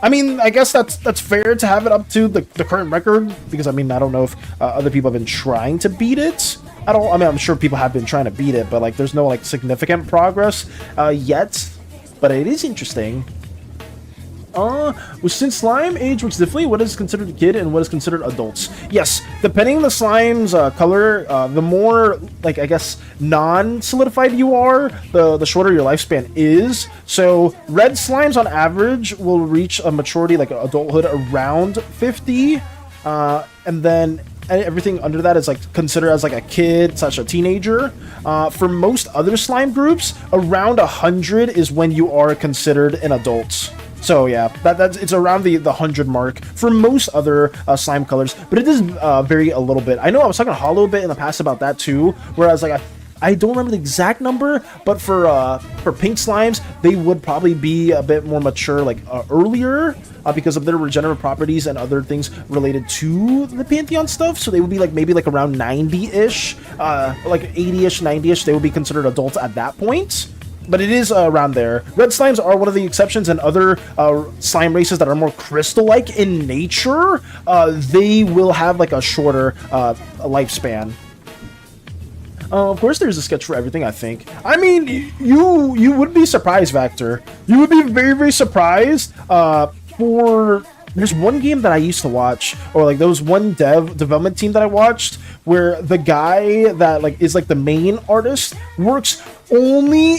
Speaker 1: I mean, I guess that's fair to have it up to the current record, because, I mean, I don't know if other people have been trying to beat it at all. I mean, I'm sure people have been trying to beat it, but, like, there's no, like, significant progress yet. But it is interesting. Since slime age works differently, what is considered a kid and what is considered adults? Yes, depending on the slime's color, the more, like, I guess, non-solidified you are, the shorter your lifespan is. So, red slimes on average will reach a maturity, like adulthood, around 50, and then everything under that is like considered as like a kid / a teenager. For most other slime groups, around 100 is when you are considered an adult. So yeah, it's around the 100 mark for most other slime colors, but it does vary a little bit. I know I was talking Hollow a bit in the past about that too, whereas like I don't remember the exact number, but for pink slimes, they would probably be a bit more mature, like earlier, because of their regenerative properties and other things related to the Pantheon stuff. So they would be like maybe like around 90-ish, like 80-ish, 90-ish. They would be considered adults at that point. But it is around there. Red slimes are one of the exceptions, and other slime races that are more crystal-like in nature, they will have like a shorter lifespan. Of course, there's a sketch for everything, I think. I mean, you would be surprised, Vector. You would be very, very surprised There's one game that I used to watch, or like there was one development team that I watched, where the guy that like is like the main artist works only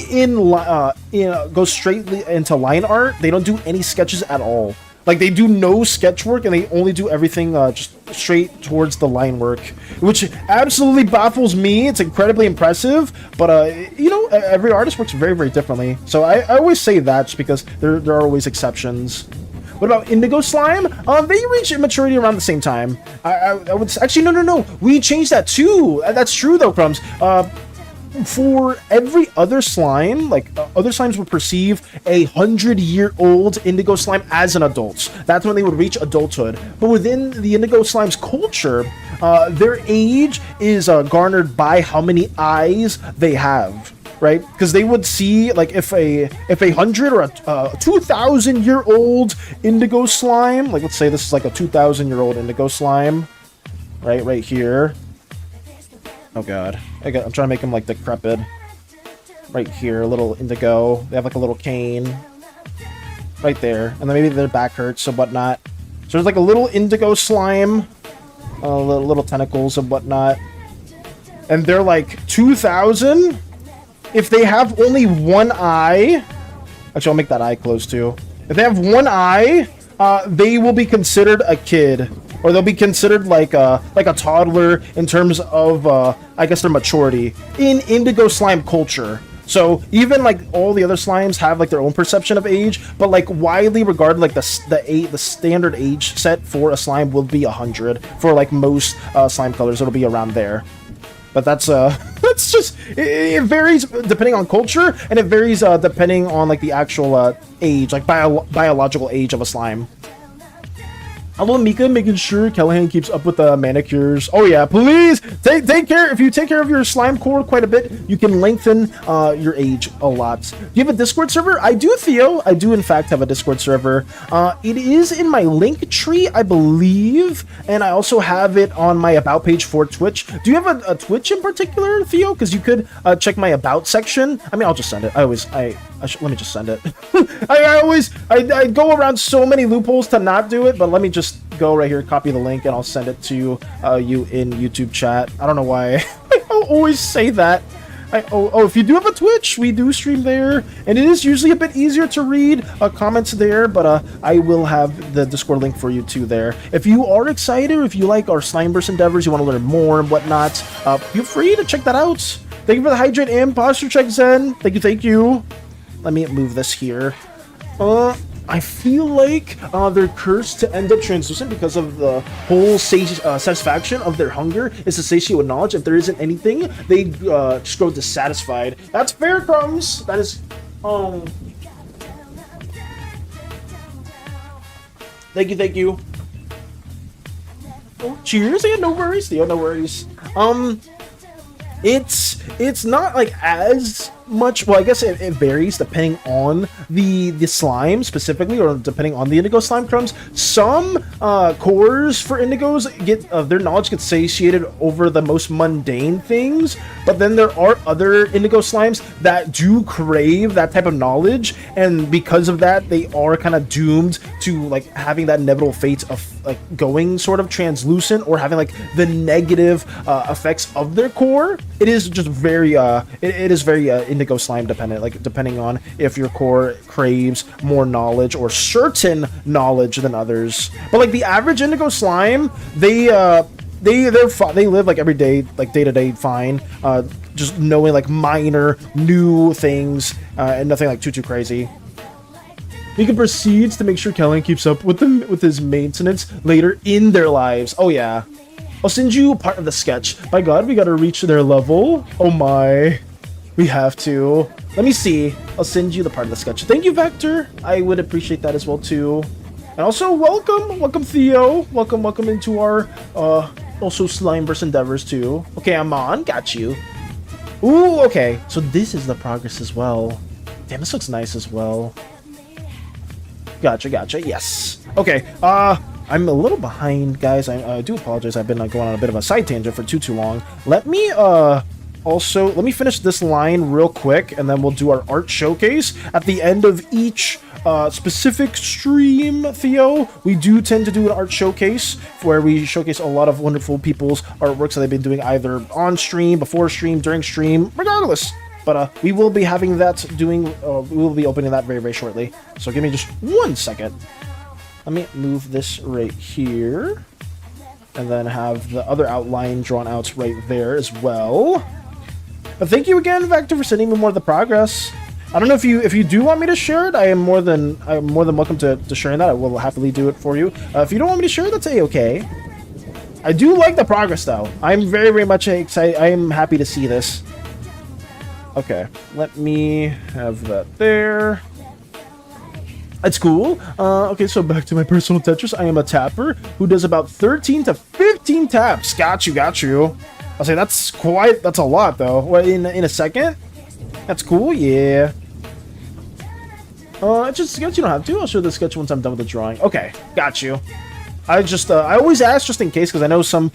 Speaker 1: goes straight into line art. They don't do any sketches at all. Like they do no sketch work, and they only do everything just straight towards the line work, which absolutely baffles me. It's incredibly impressive, but you know, every artist works very, very differently. So I always say that just because there are always exceptions. What about Indigo Slime? They reach maturity around the same time. I would actually no. We changed that too. That's true though, Crumbs. For every other slime, like other slimes would perceive 100-year-old indigo slime as an adult. That's when they would reach adulthood. But within the indigo slime's culture, their age is garnered by how many eyes they have. Right? Because they would see, like, if a 100 or a 2,000-year-old indigo slime, like, let's say this is like a 2,000-year-old indigo slime, right here. Oh god, I'm trying to make them like decrepit. Right here, a little indigo. They have like a little cane, right there, and then maybe their back hurts and whatnot. So there's like a little indigo slime, little tentacles and whatnot, and they're like 2,000. If they have only one eye, actually I'll make that eye closed too. If they have one eye, they will be considered a kid, or they'll be considered like a toddler in terms of I guess their maturity in indigo slime culture. So even like all the other slimes have like their own perception of age, but like widely regarded, like the standard age set for a slime will be 100. For like most slime colors, it'll be around there. But that's that's just it varies depending on culture, and it varies depending on like the actual age, like biological age of a slime. Hello, Mika, making sure Callahan keeps up with the manicures. Oh yeah, please take care. If you take care of your slime core quite a bit, you can lengthen your age a lot. Do you have a Discord server? I do, Theo. I do in fact have a Discord server. It is in my link tree, I believe, and I also have it on my about page for Twitch. Do you have a Twitch in particular, Theo? Because you could check my about section. I mean, I'll just send it. Let me just send it. I go around so many loopholes to not do it, but let me just go right here, copy the link, and I'll send it to you in YouTube chat. I don't know why I always say that. If you do have a Twitch, we do stream there, and it is usually a bit easier to read comments there, but I will have the Discord link for you too there. If you are excited, or if you like our Slimeverse endeavors, you want to learn more and whatnot, feel free to check that out. Thank you for the Hydrate and Posture Check, Zen. Thank you. Let me move this here. I feel like they're cursed to end up translucent because of the whole satisfaction of their hunger is to satiate with knowledge. If there isn't anything, they just grow dissatisfied. That's fair, Crumbs. That is, Thank you. Oh, cheers. Yeah, no worries, Theo. No worries. It's not like as much. Well, I guess it varies depending on the slime specifically, or depending on the indigo slime, Crumbs. Some cores for indigos get their knowledge gets satiated over the most mundane things, but then there are other indigo slimes that do crave that type of knowledge, and because of that, they are kind of doomed to like having that inevitable fate of like going sort of translucent, or having like the negative effects of their core. It is just very it is very indigo slime dependent, like depending on if your core craves more knowledge or certain knowledge than others. But like the average indigo slime, they live like every day, like day to day fine, just knowing like minor new things and nothing like too crazy. Mika proceeds to make sure Callahan keeps up with his maintenance later in their lives. Oh yeah. I'll send you part of the sketch. By God, we gotta reach their level. Oh my. We have to. Let me see. I'll send you the part of the sketch. Thank you, Vector. I would appreciate that as well, too. And also, welcome, Theo. Welcome into our, also Slimeverse endeavors, too. Okay, I'm on. Got you. Ooh, okay. So this is the progress as well. Damn, this looks nice as well. Gotcha. Yes. Okay, I'm a little behind, guys. I do apologize. I've been going on a bit of a side tangent for too long. Let me finish this line real quick, and then we'll do our art showcase at the end of each specific stream, Theo. We do tend to do an art showcase where we showcase a lot of wonderful people's artworks that they've been doing either on stream, before stream, during stream, regardless. But we will be having that we will be opening that very, very shortly. So give me just 1 second. Let me move this right here, and then have the other outline drawn out right there as well. But thank you again, Vector, for sending me more of the progress. I don't know if you do want me to share it. I am more than welcome to sharing that. I will happily do it for you. If you don't want me to share it, that's A-okay. I do like the progress, though. I'm very, very much excited. I am happy to see this. Okay, let me have that there. That's cool. Okay, so back to my personal Tetris. I am a tapper who does about 13 to 15 taps. Got you. I'll say that's a lot, though. What, in a second? That's cool, yeah. It's just a sketch, you don't have to. I'll show the sketch once I'm done with the drawing. Okay, got you. I always ask just in case, because I know some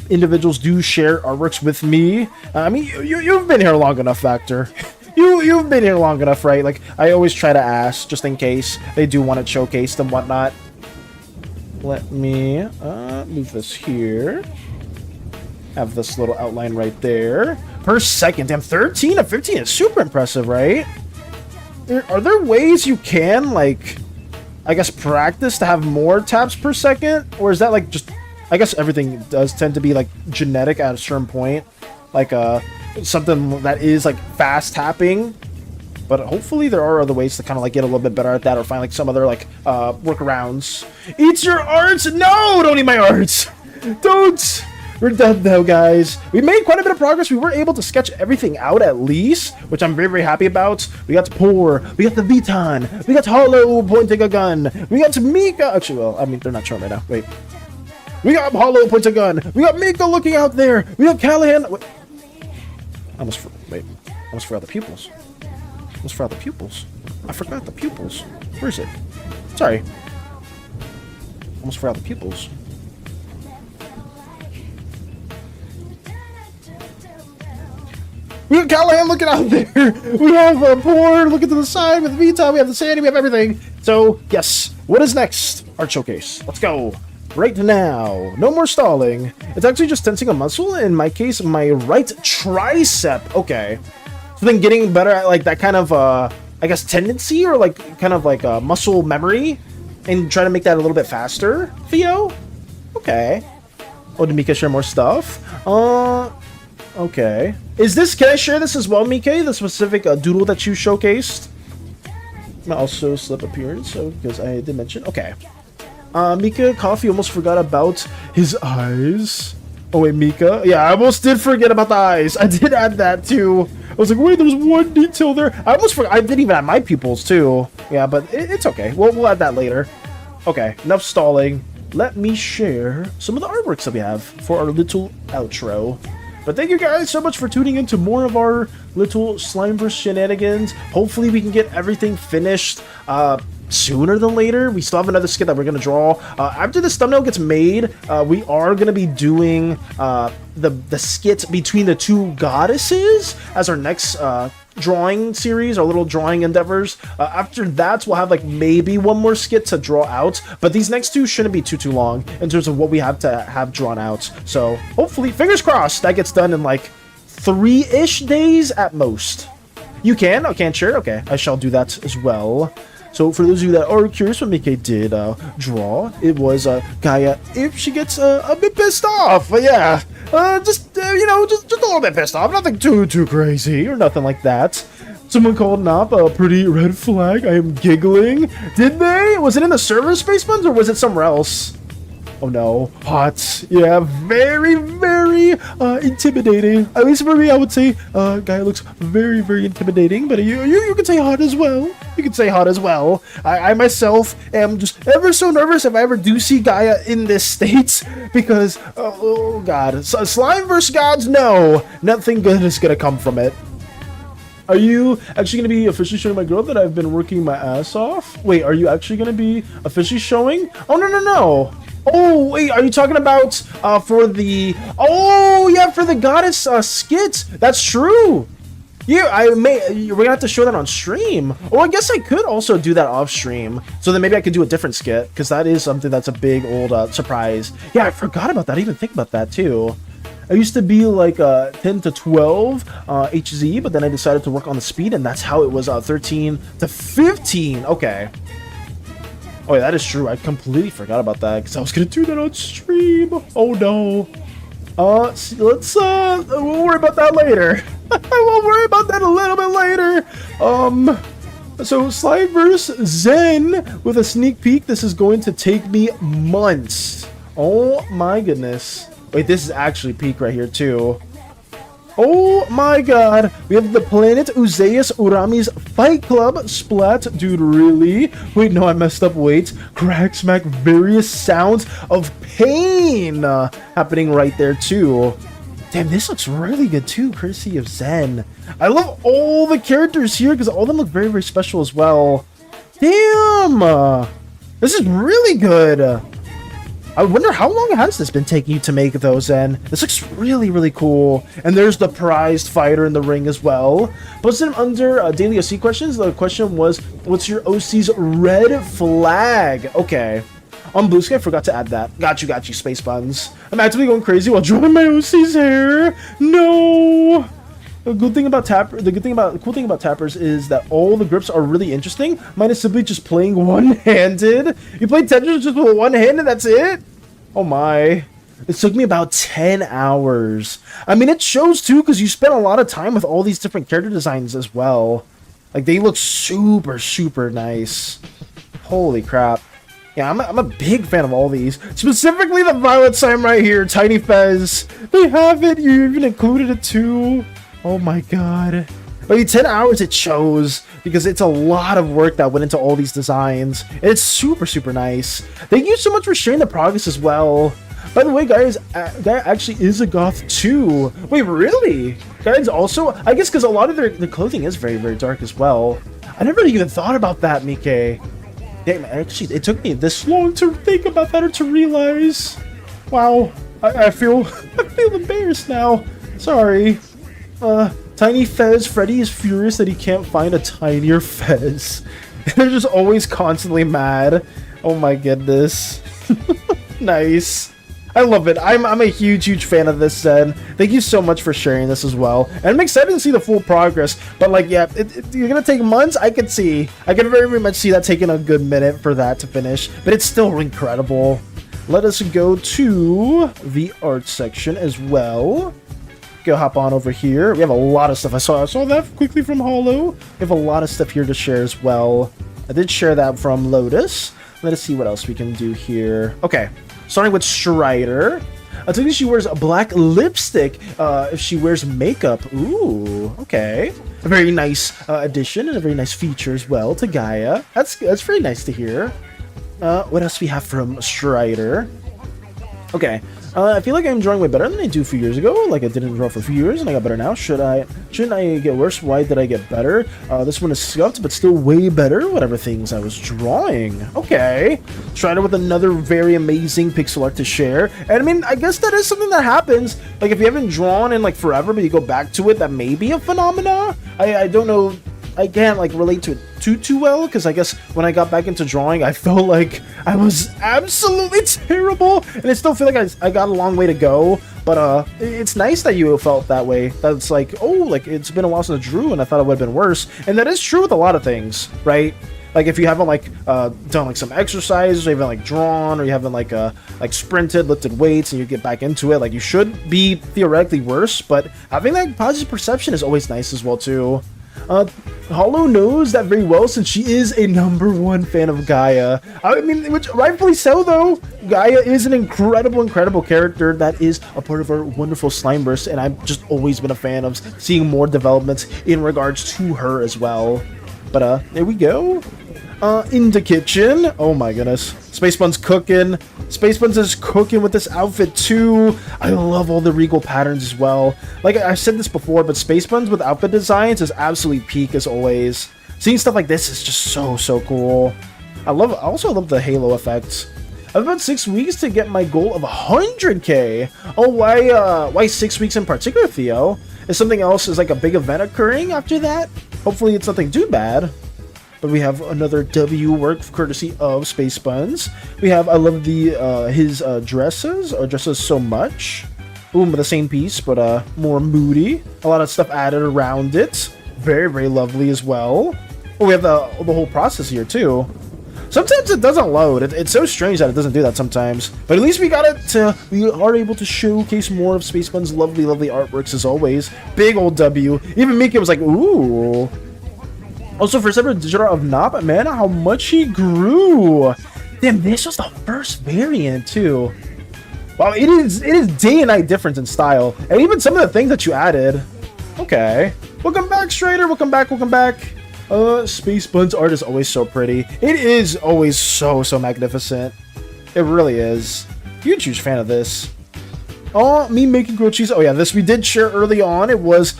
Speaker 1: individuals do share artworks with me. I mean, you've been here long enough, Vector. You've been here long enough, right? Like, I always try to ask just in case they do want it showcased and whatnot. Let me move this here. Have this little outline right there. Per second. Damn, 13 to 15 is super impressive, right? Are there ways you can, like, I guess, practice to have more taps per second? Or is that like just, I guess everything does tend to be like genetic at a certain point. Like something that is like fast tapping. But hopefully there are other ways to kind of like get a little bit better at that or find like some other like workarounds. Eat your arts? No, don't eat my arts. Don't. We're done though, guys. We made quite a bit of progress. We were able to sketch everything out at least, which I'm very, very happy about. We got Pour, we got the Viton, we got Hollow pointing a gun, we got Mika. Actually, well, I mean, they're not showing right now. Wait. We got Hollow pointing a gun. We got Mika looking out there. We got Callahan. Wait. I almost forgot the pupils. Almost forgot the pupils. I forgot the pupils. Where is it? Sorry. Almost forgot the pupils. We have Callahan looking out there. We have Pour looking to the side with Vita. We have the SANI. We have everything. So, yes. What is next? Art showcase. Let's go. Right now. No more stalling. It's actually just tensing a muscle. In my case, my right tricep. Okay. So then getting better at like that kind of, I guess, tendency or like kind of like muscle memory and try to make that a little bit faster. Theo? Okay. Oh, did Mika share more stuff? Okay. Is this, can I share this as well, Mika? The specific doodle that you showcased? Also slip appearance, so because I did mention. Okay. Mika, Coffee almost forgot about his eyes. Oh wait, Mika? Yeah, I almost did forget about the eyes. I did add that too. I was like, wait, there's one detail there. I almost forgot. I didn't even add my pupils too. Yeah, but it's okay. We'll add that later. Okay, enough stalling. Let me share some of the artworks that we have for our little outro. But thank you guys so much for tuning in to more of our little Slimeverse shenanigans. Hopefully we can get everything finished sooner than later. We still have another skit that we're going to draw. After this thumbnail gets made, we are going to be doing the skit between the two goddesses as our next drawing series, our little drawing endeavors. After that, we'll have like maybe one more skit to draw out, but these next two shouldn't be too long in terms of what we have to have drawn out. So hopefully, fingers crossed, that gets done in like 3-ish days at most. You can? I can't share? Okay, I shall do that as well. So for those of you that are curious what Mika did draw, it was Gaia if she gets a bit pissed off. But yeah, just you know, just a little bit pissed off. Nothing too crazy or nothing like that. Someone called Nop a pretty red flag. I am giggling. Did they? Was it in the server space buns or was it somewhere else? Oh no, hot. Yeah, very intimidating. At least for me, I would say Gaia looks very intimidating. But you could say hot as well. You could say hot as well. I myself am just ever so nervous if I ever do see Gaia in this state because oh god, Slimeverse gods, no, nothing good is gonna come from it. Are you actually going to be officially showing my girl that I've been working my ass off? Wait, are you actually going to be officially showing? Oh, no. Oh, wait, are you talking about for the... Oh, yeah, for the goddess skit. That's true. Yeah, we're going to have to show that on stream. Oh, I guess I could also do that off stream. So then maybe I could do a different skit because that is something that's a big old surprise. Yeah, I forgot about that. I didn't even think about that too. I used to be like 10 to 12 HZ, but then I decided to work on the speed, and that's how it was 13 to 15. Okay. Oh, yeah, that is true. I completely forgot about that because I was going to do that on stream. Oh, no. Let's, we'll worry about that later. We'll worry about that a little bit later. So Slimeverse Zen with a sneak peek. This is going to take me months. Oh, my goodness. Wait, this is actually peak right here, too. Oh my god. We have the Planet Uzeus Urami's Fight Club Splat. Dude, really? Wait, no, I messed up. Wait. Crack, smack, various sounds of pain happening right there, too. Damn, this looks really good, too, courtesy of Zen. I love all the characters here because all of them look very special as well. Damn! This is really good. I wonder how long has this been taking you to make those, and this looks really cool. And there's the prized fighter in the ring as well. Posted under daily OC questions. The question was, what's your OC's red flag? Okay. On Blue Sky, I forgot to add that. Got you, space buns. I'm actively going crazy while drawing my OC's hair. No! The cool thing about tappers is that all the grips are really interesting. Mine is simply just playing one-handed. You play Tetris just with one hand and that's it? Oh my. It took me about 10 hours. I mean, it shows too, because you spent a lot of time with all these different character designs as well. Like, they look super, super nice. Holy crap. Yeah, I'm a big fan of all these. Specifically the violet slime right here, Tiny Fez. They have it. You even included it too. Oh my god. I mean, 10 hours it shows, because it's a lot of work that went into all these designs. And it's super, super nice. Thank you so much for sharing the progress as well. By the way, guys, that actually is a goth too. Wait, really? Guys, also, I guess because a lot of their clothing is very, very dark as well. I never even thought about that, Mike. Damn, actually, it took me this long to think about that or to realize. Wow, I feel embarrassed now. Sorry. Tiny Fez, Freddy is furious that he can't find a tinier Fez. They're just always constantly mad. Oh my goodness. Nice. I love it. I'm a huge fan of this, Zen. Thank you so much for sharing this as well. And I'm excited to see the full progress. But like, yeah, you're gonna take months. I can very, very much see that taking a good minute for that to finish. But it's still incredible. Let us go to the art section as well. Go hop on over here. We have a lot of stuff. I saw that quickly from Hollow. We have a lot of stuff here to share as well. I did share that from Lotus. Let us see what else we can do here. Okay. Starting with Strider. I think she wears a black lipstick if she wears makeup. Ooh, okay. A very nice addition and a very nice feature as well to Gaia. That's very nice to hear. What else we have from Strider? Okay. I feel like I'm drawing way better than I do a few years ago. Like I didn't draw for a few years and I got better now. Shouldn't I get worse? Why did I get better? This one is scuffed, but still way better. Whatever things I was drawing. Okay. Strider with another very amazing pixel art to share. And I mean, I guess that is something that happens. Like if you haven't drawn in like forever, but you go back to it, that may be a phenomena. I don't know. I can't like relate to it too well, because I guess when I got back into drawing, I felt like I was absolutely terrible, and I still feel like I got a long way to go. But it's nice that you felt that way. That's like, oh, like it's been a while since I drew, and I thought it would have been worse. And that is true with a lot of things, right? Like if you haven't like done like some exercise, or you haven't like drawn, or you haven't like sprinted, lifted weights, and you get back into it, like you should be theoretically worse. But having that positive perception is always nice as well too. Hollow knows that very well since she is a #1 fan of Gaia. I mean, which rightfully so though. Gaia is an incredible character that is a part of our wonderful Slimeverse, and I've just always been a fan of seeing more developments in regards to her as well. But there we go. In the kitchen. Oh my goodness. Space Bun's cooking. Space Buns is cooking with this outfit too. I love all the regal patterns as well. Like I've said this before, but Space Buns with outfit designs is absolutely peak as always. Seeing stuff like this is just so cool. I also love the halo effects. I have about 6 weeks to get my goal of 100k. Oh, why 6 weeks in particular, Theo? Is something else, is like a big event occurring after that? Hopefully it's nothing too bad. But we have another W work courtesy of Space Buns. We have, I love the his dresses so much. Boom, the same piece, but more moody. A lot of stuff added around it. Very lovely as well. Oh, we have the whole process here too. Sometimes it doesn't load. It's so strange that it doesn't do that sometimes. But at least we got it to, we are able to showcase more of Space Bun's lovely artworks as always. Big old W. Even Mika was like, ooh. Also, first ever digital of Nop, man, how much he grew. Damn, this was the first variant too. Wow, it is day and night difference in style. And even some of the things that you added. Okay. Welcome back, Strider. Welcome back. Space Bun's art is always so pretty. It is always so magnificent. It really is. Huge fan of this. Oh, me making grilled cheese. Oh yeah, this we did share early on. It was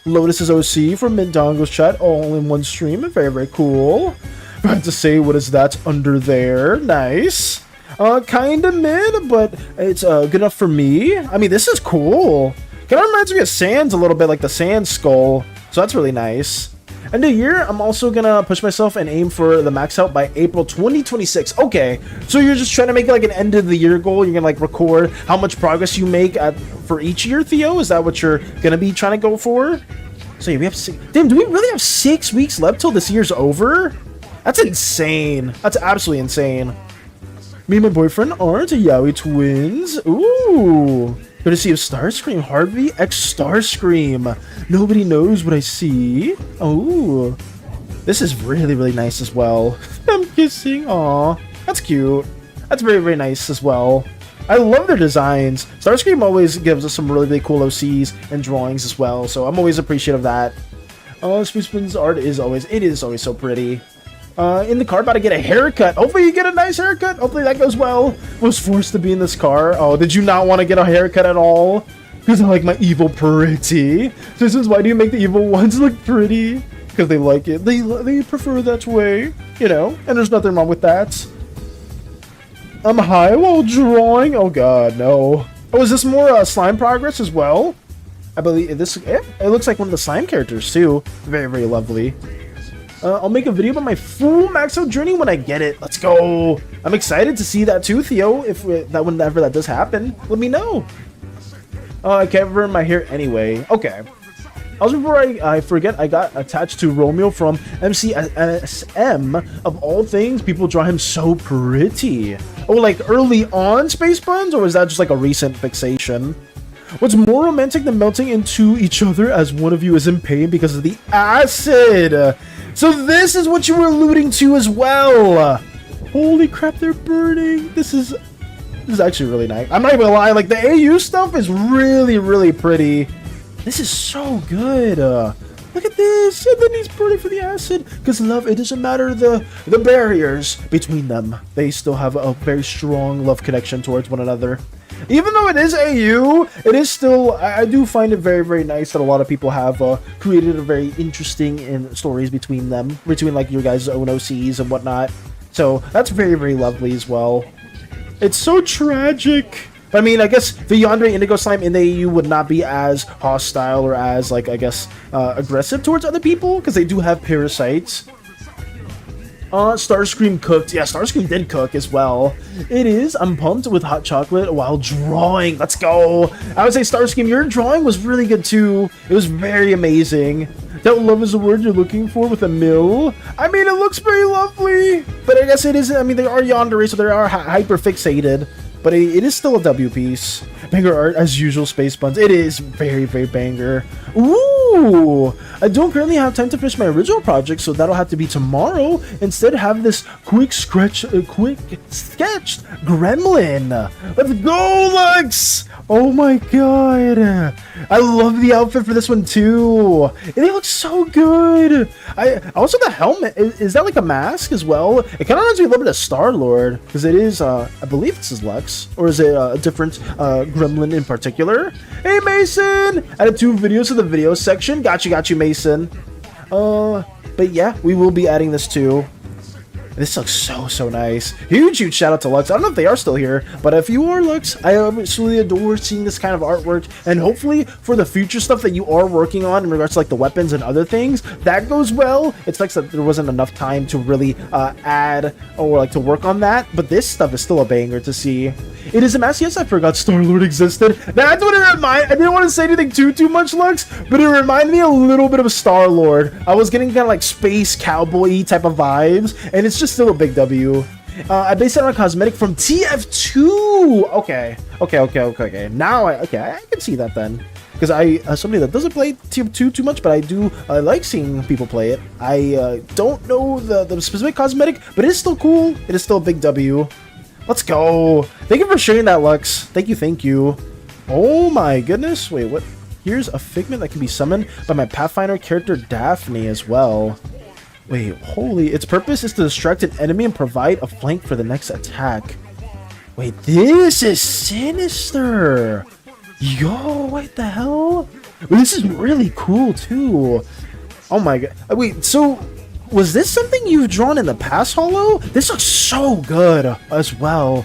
Speaker 1: Lotus's OC from Mindongo's chat, all in one stream. Very cool. I have to say, what is that under there? Nice. Kinda mid, but it's good enough for me. I mean, this is cool. Kind of reminds me of Sans a little bit, like the Sans skull. So that's really nice. End of year, I'm also gonna push myself and aim for the max out by April 2026. Okay, so you're just trying to make like an end of the year goal. You're gonna like record how much progress you make for each year, Theo? Is that what you're gonna be trying to go for? So yeah, we have damn, do we really have 6 weeks left till this year's over? That's insane. That's absolutely insane. Me and my boyfriend aren't Yowie twins. Ooh. Good to see you, Starscream. Harvey X Starscream. Nobody knows what I see. Oh. This is really, really nice as well. I'm kissing. Aw. That's cute. That's very, very nice as well. I love their designs. Starscream always gives us some really, really cool OCs and drawings as well. So I'm always appreciative of that. Spoon's art is always so pretty. In the car, about to get a haircut. Hopefully you get a nice haircut. Hopefully that goes well. Was forced to be in this car. Oh, did you not want to get a haircut at all? Because I like my evil pretty. So this is why do you make the evil ones look pretty? Because they like it. They prefer that way, you know. And there's nothing wrong with that. I'm high while drawing. Oh god, no. Oh, is this more slime progress as well? I believe this. It looks like one of the slime characters too. Very, very lovely. I'll make a video about my full max out journey when I get it. Let's go. I'm excited to see that too, Theo. Whenever that does happen, let me know. I can't ruin my hair anyway. Okay. Also, before I forget, I got attached to Romeo from MCSM. Of all things, people draw him so pretty. Oh, like early on, Space Buns? Or is that just like a recent fixation? What's more romantic than melting into each other as one of you is in pain because of the acid? So this is what you were alluding to as well. Holy crap, they're burning. This is actually really nice. I'm not even gonna lie, like the AU stuff is really, really pretty. This is so good. Look at this. And then he's burning for the acid. Because love, it doesn't matter the barriers between them. They still have a very strong love connection towards one another. Even though it is AU, it is still, I do find it very, very nice that a lot of people have created a very interesting stories between them, between like your guys' own OCs and whatnot. So that's very, very lovely as well. It's so tragic. I mean, I guess the Yandere Indigo Slime in the AU would not be as hostile or as, like, I guess, aggressive towards other people, because they do have parasites. Starscream cooked. Yeah, Starscream did cook as well. It is. I'm pumped with hot chocolate while drawing. Let's go. I would say, Starscream, your drawing was really good too. It was very amazing. That love is the word you're looking for with a mill. I mean, it looks very lovely. But I guess it is. I mean, they are yandere, so they are hyper fixated. But it is still a W piece. Banger art as usual, Space Buns. It is very, very banger. Ooh! I don't currently have time to finish my original project, so that'll have to be tomorrow. Instead, have this quick sketched gremlin. Let's go, Lux! Oh my god! I love the outfit for this one too. And it looks so good. Also the helmet is that like a mask as well? It kind of reminds me a little bit of Star-Lord because it is. I believe this is Lux, or is it a different gremlin in particular? Hey Mason! Added 2 videos to the video section. Got you, Mason. But yeah, we will be adding this too. This looks so nice. Huge shout out to Lux. I don't know if they are still here, but if you are, Lux, I absolutely adore seeing this kind of artwork, and hopefully for the future stuff that you are working on in regards to like the weapons and other things, that goes well. It's like that there wasn't enough time to really add or like to work on that, but this stuff is still a banger to see. It is a mess. Yes, I forgot Star-Lord existed. That's what it reminded. I didn't want to say anything too much, Lux, but it reminded me a little bit of Star-Lord. I was getting kind of like space cowboy type of vibes, and it's just still a big W. I based it on a cosmetic from TF2. Okay. Now I can see that then, because somebody that doesn't play TF2 too much, but I like seeing people play it. I don't know the specific cosmetic, but it is still cool. It is still a big W. Let's go. Thank you for sharing that, Lux. Thank you. Oh my goodness. Wait, what? Here's a figment that can be summoned by my Pathfinder character Daphne as well. Wait, holy. Its purpose is to distract an enemy and provide a flank for the next attack. Wait, this is sinister. Yo, what the hell? This is really cool too. Oh my god. Wait, so was this something you've drawn in the past, Hollow? This looks so good as well.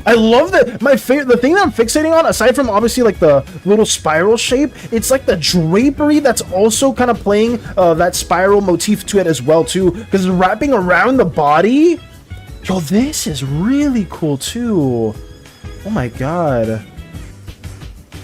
Speaker 1: I love that. The thing that I'm fixating on, aside from obviously like the little spiral shape, it's like the drapery that's also kind of playing that spiral motif to it as well too, because it's wrapping around the body. Yo, this is really cool too. Oh my god.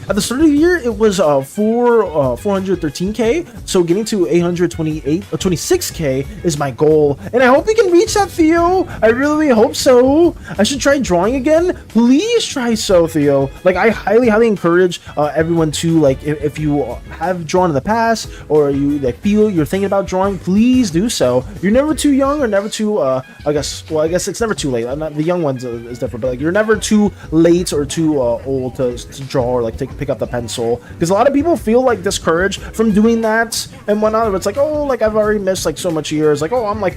Speaker 1: At the start of the year, it was 413k, so getting to 26k is my goal, and I hope we can reach that, Theo. I really hope so. I should try drawing again. Please try so, Theo. Like, I highly encourage everyone to, like, if you have drawn in the past, or you like feel you're thinking about drawing, please do so. You're never too young or never too I guess it's never too late. Not the young ones is different, but like you're never too late or too old to draw or like pick up the pencil, because a lot of people feel like discouraged from doing that and whatnot. It's like, oh, like I've already missed like so much years. Like, oh, I'm like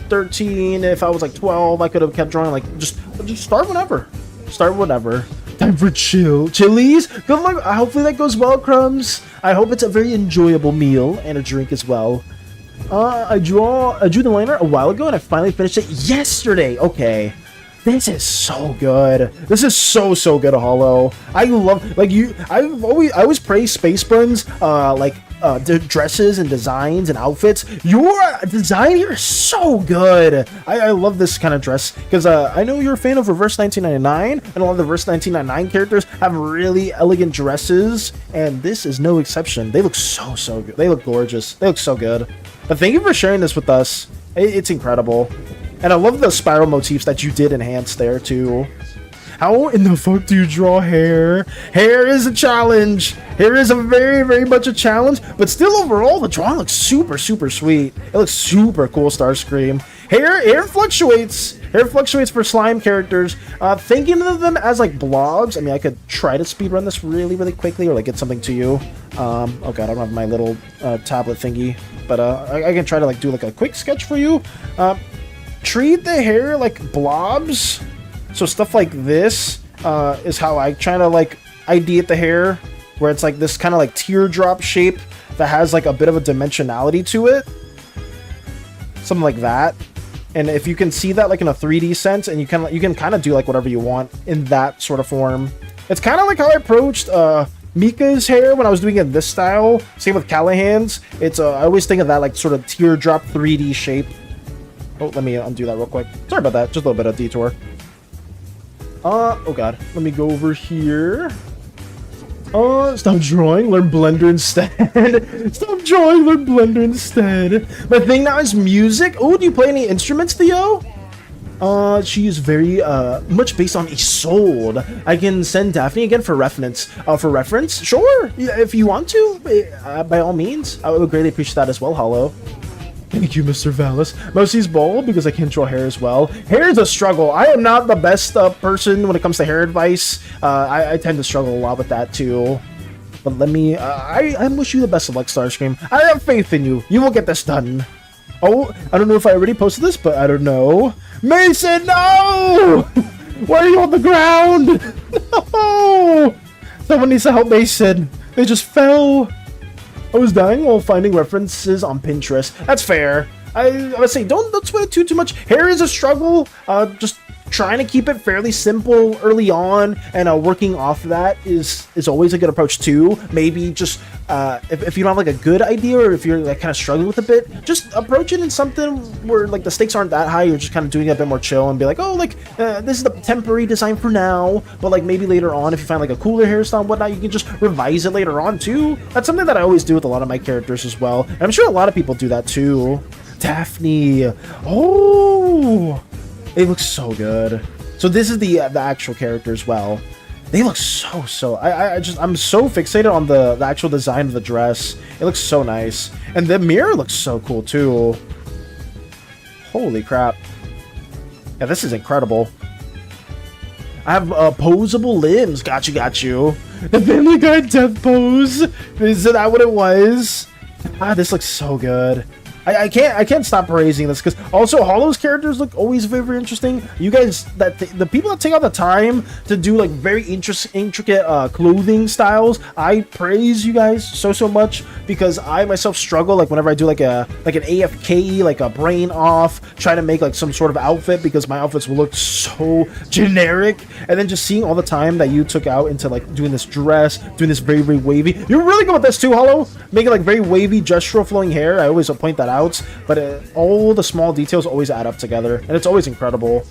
Speaker 1: 13. If I was like 12, I could have kept drawing. Like, just start whenever. Start whenever. Time for chilies. Good luck. Hopefully that goes well, Crumbs. I hope it's a very enjoyable meal and a drink as well. I drew the liner a while ago and I finally finished it yesterday. Okay. This is so good. This is so good, Hollow. I love, like, I always praise Space Buns, the dresses and designs and outfits. Your design here is so good. I love this kind of dress because I know you're a fan of Reverse 1999, and a lot of the Reverse 1999 characters have really elegant dresses, and this is no exception. They look so good. They look gorgeous. They look so good. But thank you for sharing this with us. It's incredible. And I love the spiral motifs that you did enhance there too. How in the fuck do you draw hair? Hair is a challenge. Hair is a very much a challenge. But still, overall, the drawing looks super sweet. It looks super cool, Starscream. Hair fluctuates. Hair fluctuates for slime characters. Thinking of them as like blobs. I mean, I could try to speedrun this really quickly or like get something to you. Oh god, I don't have my little tablet thingy. But I can try to like do like a quick sketch for you. Treat the hair like blobs. So stuff like this is how I try to like ideate the hair, where it's like this kind of like teardrop shape that has like a bit of a dimensionality to it. Something like that. And if you can see that like in a 3D sense, and you can kind of do like whatever you want in that sort of form. It's kind of like how I approached Mika's hair when I was doing it in this style. Same with Callahan's. It's I always think of that like sort of teardrop 3D shape. Oh, let me undo that real quick. Sorry about that. Just a little bit of detour. Oh god. Let me go over here. Stop drawing. Learn Blender instead. Stop drawing. Learn Blender instead. My thing now is music. Oh, do you play any instruments, Theo? She is very much based on Isolde. I can send Daphne again for reference. Sure. Yeah, if you want to, by all means. I would greatly appreciate that as well, Hollow. Thank you, Mr. Valis. Mostly's bald because I can't draw hair as well. Hair is a struggle. I am not the best person when it comes to hair advice. I tend to struggle a lot with that too. But let me, I wish you the best of luck, Starscream. I have faith in you. You will get this done. Oh, I don't know if I already posted this, but I don't know. Mason, no! Why are you on the ground? No! Someone needs to help Mason. They just fell. I was dying while finding references on Pinterest. That's fair. I would say don't sweat it too much. Hair is a struggle. Just trying to keep it fairly simple early on, and working off of that is always a good approach too. Maybe just if you don't have like a good idea, or if you're like kind of struggling with a bit, just approach it in something where like the stakes aren't that high. You're just kind of doing it a bit more chill and be like, oh, like this is the temporary design for now, but like maybe later on, if you find like a cooler hairstyle and whatnot, you can just revise it later on too. That's something that I always do with a lot of my characters as well, and I'm sure a lot of people do that too. Daphne, oh, it looks so good. So this is the actual character as well. They look so. I'm so fixated on the actual design of the dress. It looks so nice, and the mirror looks so cool too. Holy crap! Yeah, this is incredible. I have posable limbs. Got you. The Family Guy death pose. Is that what it was? Ah, this looks so good. I can't stop praising this, because also Hollow's characters look always very, very interesting. You guys, the people that take out the time to do like very intricate clothing styles, I praise you guys so much, because I myself struggle like whenever I do like an AFK, like a brain off, trying to make like some sort of outfit, because my outfits will look so generic. And then just seeing all the time that you took out into like doing this dress, doing this very, very wavy. You're really good with this too, Hollow, making like very wavy gestural flowing hair. I always point that out, but all the small details always add up together, and it's always incredible.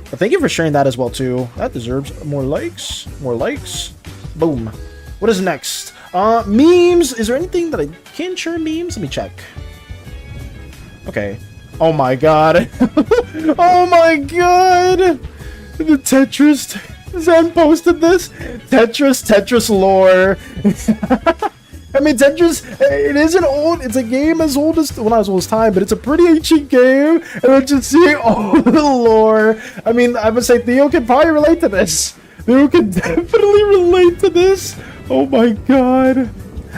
Speaker 1: But thank you for sharing that as well too. That deserves more likes. More likes. Boom. What is next? Memes. Is there anything that I can share memes? Let me check. Okay. Oh my god. Oh my god. The Tetris. Zen posted this. Tetris lore. I mean, Tetris, it isn't old. It's a game as old as, well, not as old as time, but it's a pretty ancient game. And I'm just seeing all the lore. I mean, I would say Theo could probably relate to this. Theo could definitely relate to this. Oh my god.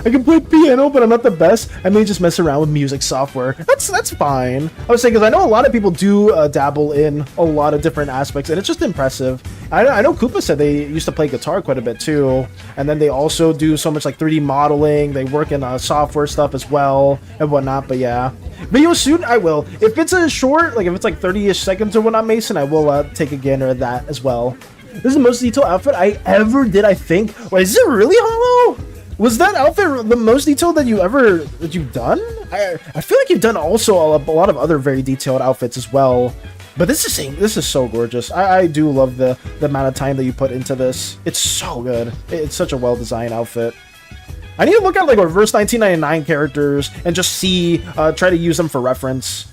Speaker 1: I can play piano, but I'm not the best. I may just mess around with music software. That's fine. I was saying, because I know a lot of people do dabble in a lot of different aspects, and it's just impressive. I know Koopa said they used to play guitar quite a bit too, and then they also do so much like 3D modeling. They work in software stuff as well and whatnot. But yeah, video soon I will. If it's a short, like if it's like 30-ish seconds or whatnot, Mason, I will take a gander at that as well. This is the most detailed outfit I ever did, I think. Wait, is it really, Hollow? Was that outfit the most detailed that you've done? I feel like you've done also a lot of other very detailed outfits as well. But this is so gorgeous. I do love the amount of time that you put into this. It's so good. It's such a well-designed outfit. I need to look at like reverse 1999 characters and just see, try to use them for reference.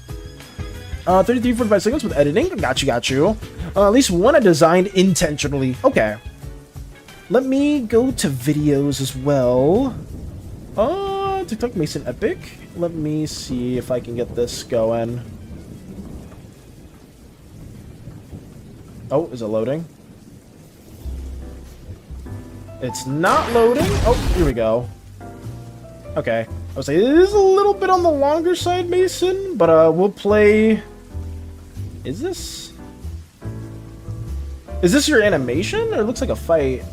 Speaker 1: 33, 45 seconds with editing. Got you. At least one I designed intentionally. Okay. Let me go to videos as well. TikTok Mason Epic. Let me see if I can get this going. Oh, is it loading? It's not loading. Oh, here we go. Okay. I would say it is a little bit on the longer side, Mason, but we'll play. Is this your animation? Or it looks like a fight.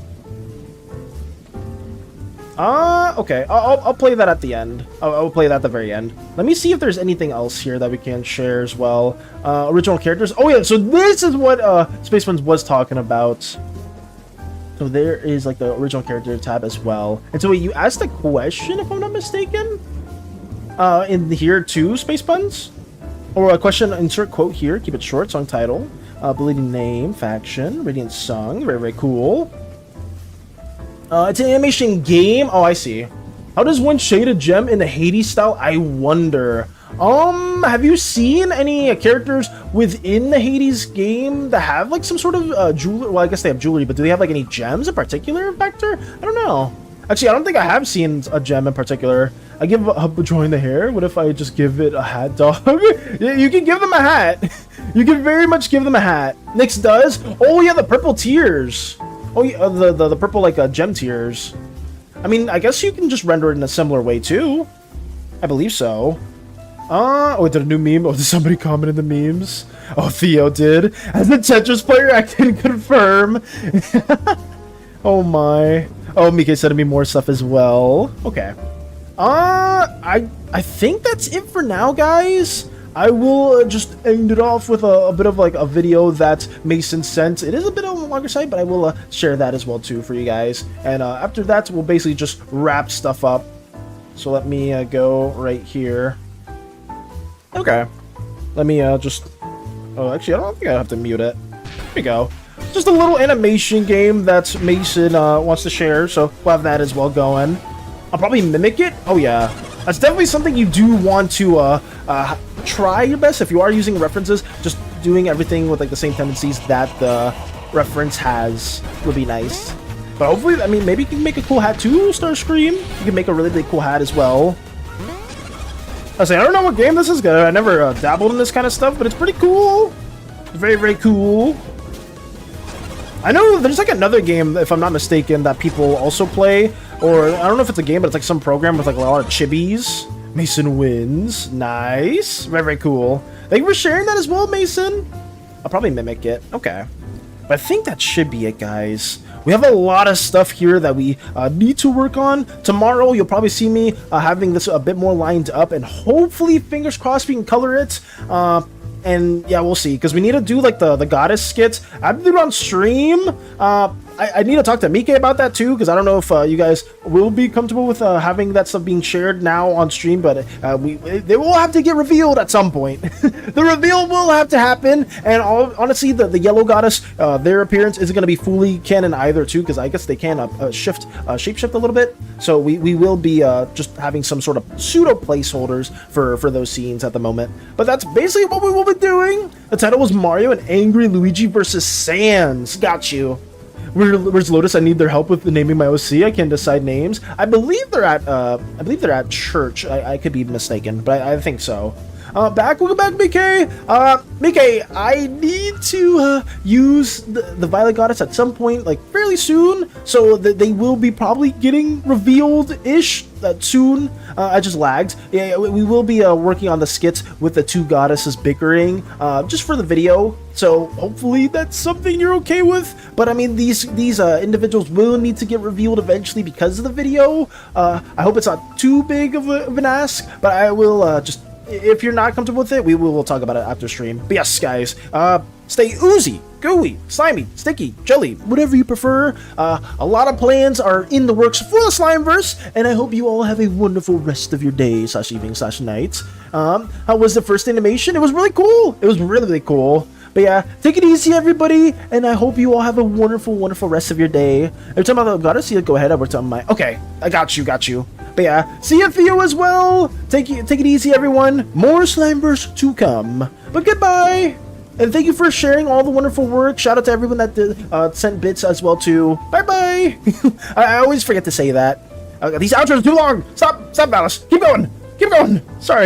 Speaker 1: Okay. I'll play that at the end. I'll play that at the very end. Let me see if there's anything else here that we can share as well. Original characters. Oh yeah, so this is what Space Ones was talking about. So there is like the original character tab as well. And so you asked a question, if I'm not mistaken, in here too, Space Buns? Or a question, insert quote here, keep it short, song title, bleeding name, faction, radiant song, very, very cool. It's an animation game. Oh, I see. How does one shade a gem in the Hades style? I wonder. Have you seen any characters within the Hades game that have like some sort of jewelry? Well, I guess they have jewelry, but do they have like any gems in particular, Vector? I don't know. Actually, I don't think I have seen a gem in particular. I give up join the hair. What if I just give it a hat, dog? You can give them a hat. You can very much give them a hat. Nyx does. Oh yeah, the purple tears. Oh yeah, the purple like gem tears. I mean, I guess you can just render it in a similar way too. I believe so. Oh, did a new meme? Oh, did somebody comment in the memes? Oh, Theo did. As a Tetris player, I can confirm. Oh my. Oh, Mike sending me more stuff as well. Okay. I think that's it for now, guys. I will just end it off with a bit of like a video that Mason sent. It is a bit on the longer side, but I will share that as well too for you guys. And after that, we'll basically just wrap stuff up. So let me go right here. Okay. Let me just... Oh, actually, I don't think I have to mute it. Here we go. Just a little animation game that Mason wants to share, so we'll have that as well going. I'll probably mimic it. Oh, yeah. That's definitely something you do want to try your best. If you are using references, just doing everything with like the same tendencies that the reference has would be nice. But hopefully, I mean, maybe you can make a cool hat too, Starscream. You can make a really big cool hat as well. I say, I don't know what game this is good. I never dabbled in this kind of stuff, but it's pretty cool. Very, very cool. I know there's like another game, if I'm not mistaken, that people also play. Or I don't know if it's a game, but it's like some program with like a lot of chibis. Mason wins. Nice. Very, very cool. Thank you for sharing that as well, Mason. I'll probably mimic it. Okay. But I think that should be it, guys. We have a lot of stuff here that we need to work on. Tomorrow, you'll probably see me having this a bit more lined up, and hopefully, fingers crossed, we can color it. And yeah, we'll see, because we need to do like the goddess skits. I have to do it on stream. I need to talk to Mike about that too, because I don't know if you guys will be comfortable with having that stuff being shared now on stream, but they will have to get revealed at some point. The reveal will have to happen, and honestly, the yellow goddess, their appearance isn't going to be fully canon either too, because I guess they can shapeshift a little bit. So we will be just having some sort of pseudo placeholders for those scenes at the moment. But that's basically what we will be doing. The title was Mario and Angry Luigi versus Sans. Got you. Where's Lotus? I need their help with naming my OC. I can't decide names. I believe they're at church. I could be mistaken, but I think so. Welcome back, Mickey. Mickey, I need to use the Violet Goddess at some point, like fairly soon, so that they will be probably getting revealed-ish soon. I just lagged. Yeah, we will be working on the skits with the two goddesses bickering, just for the video. So hopefully that's something you're okay with. But I mean, these individuals will need to get revealed eventually because of the video. I hope it's not too big of an ask, but I will just. If you're not comfortable with it, we will talk about it after stream. But yes, guys, stay oozy, gooey, slimy, sticky, jelly, whatever you prefer. A lot of plans are in the works for the Slimeverse, and I hope you all have a wonderful rest of your day, / evening, / night. How was the first animation? It was really cool. It was really, really cool. But yeah, take it easy, everybody, and I hope you all have a wonderful, wonderful rest of your day. Every time I gotta see it, go ahead. Over to my. Okay, I got you. But yeah, see you, Theo, as well. Take it easy, everyone. More Slimeverse to come. But goodbye, and thank you for sharing all the wonderful work. Shout out to everyone that sent bits as well too. Bye bye. I always forget to say that. These outros are too long. Stop, Alice. Keep going. Sorry.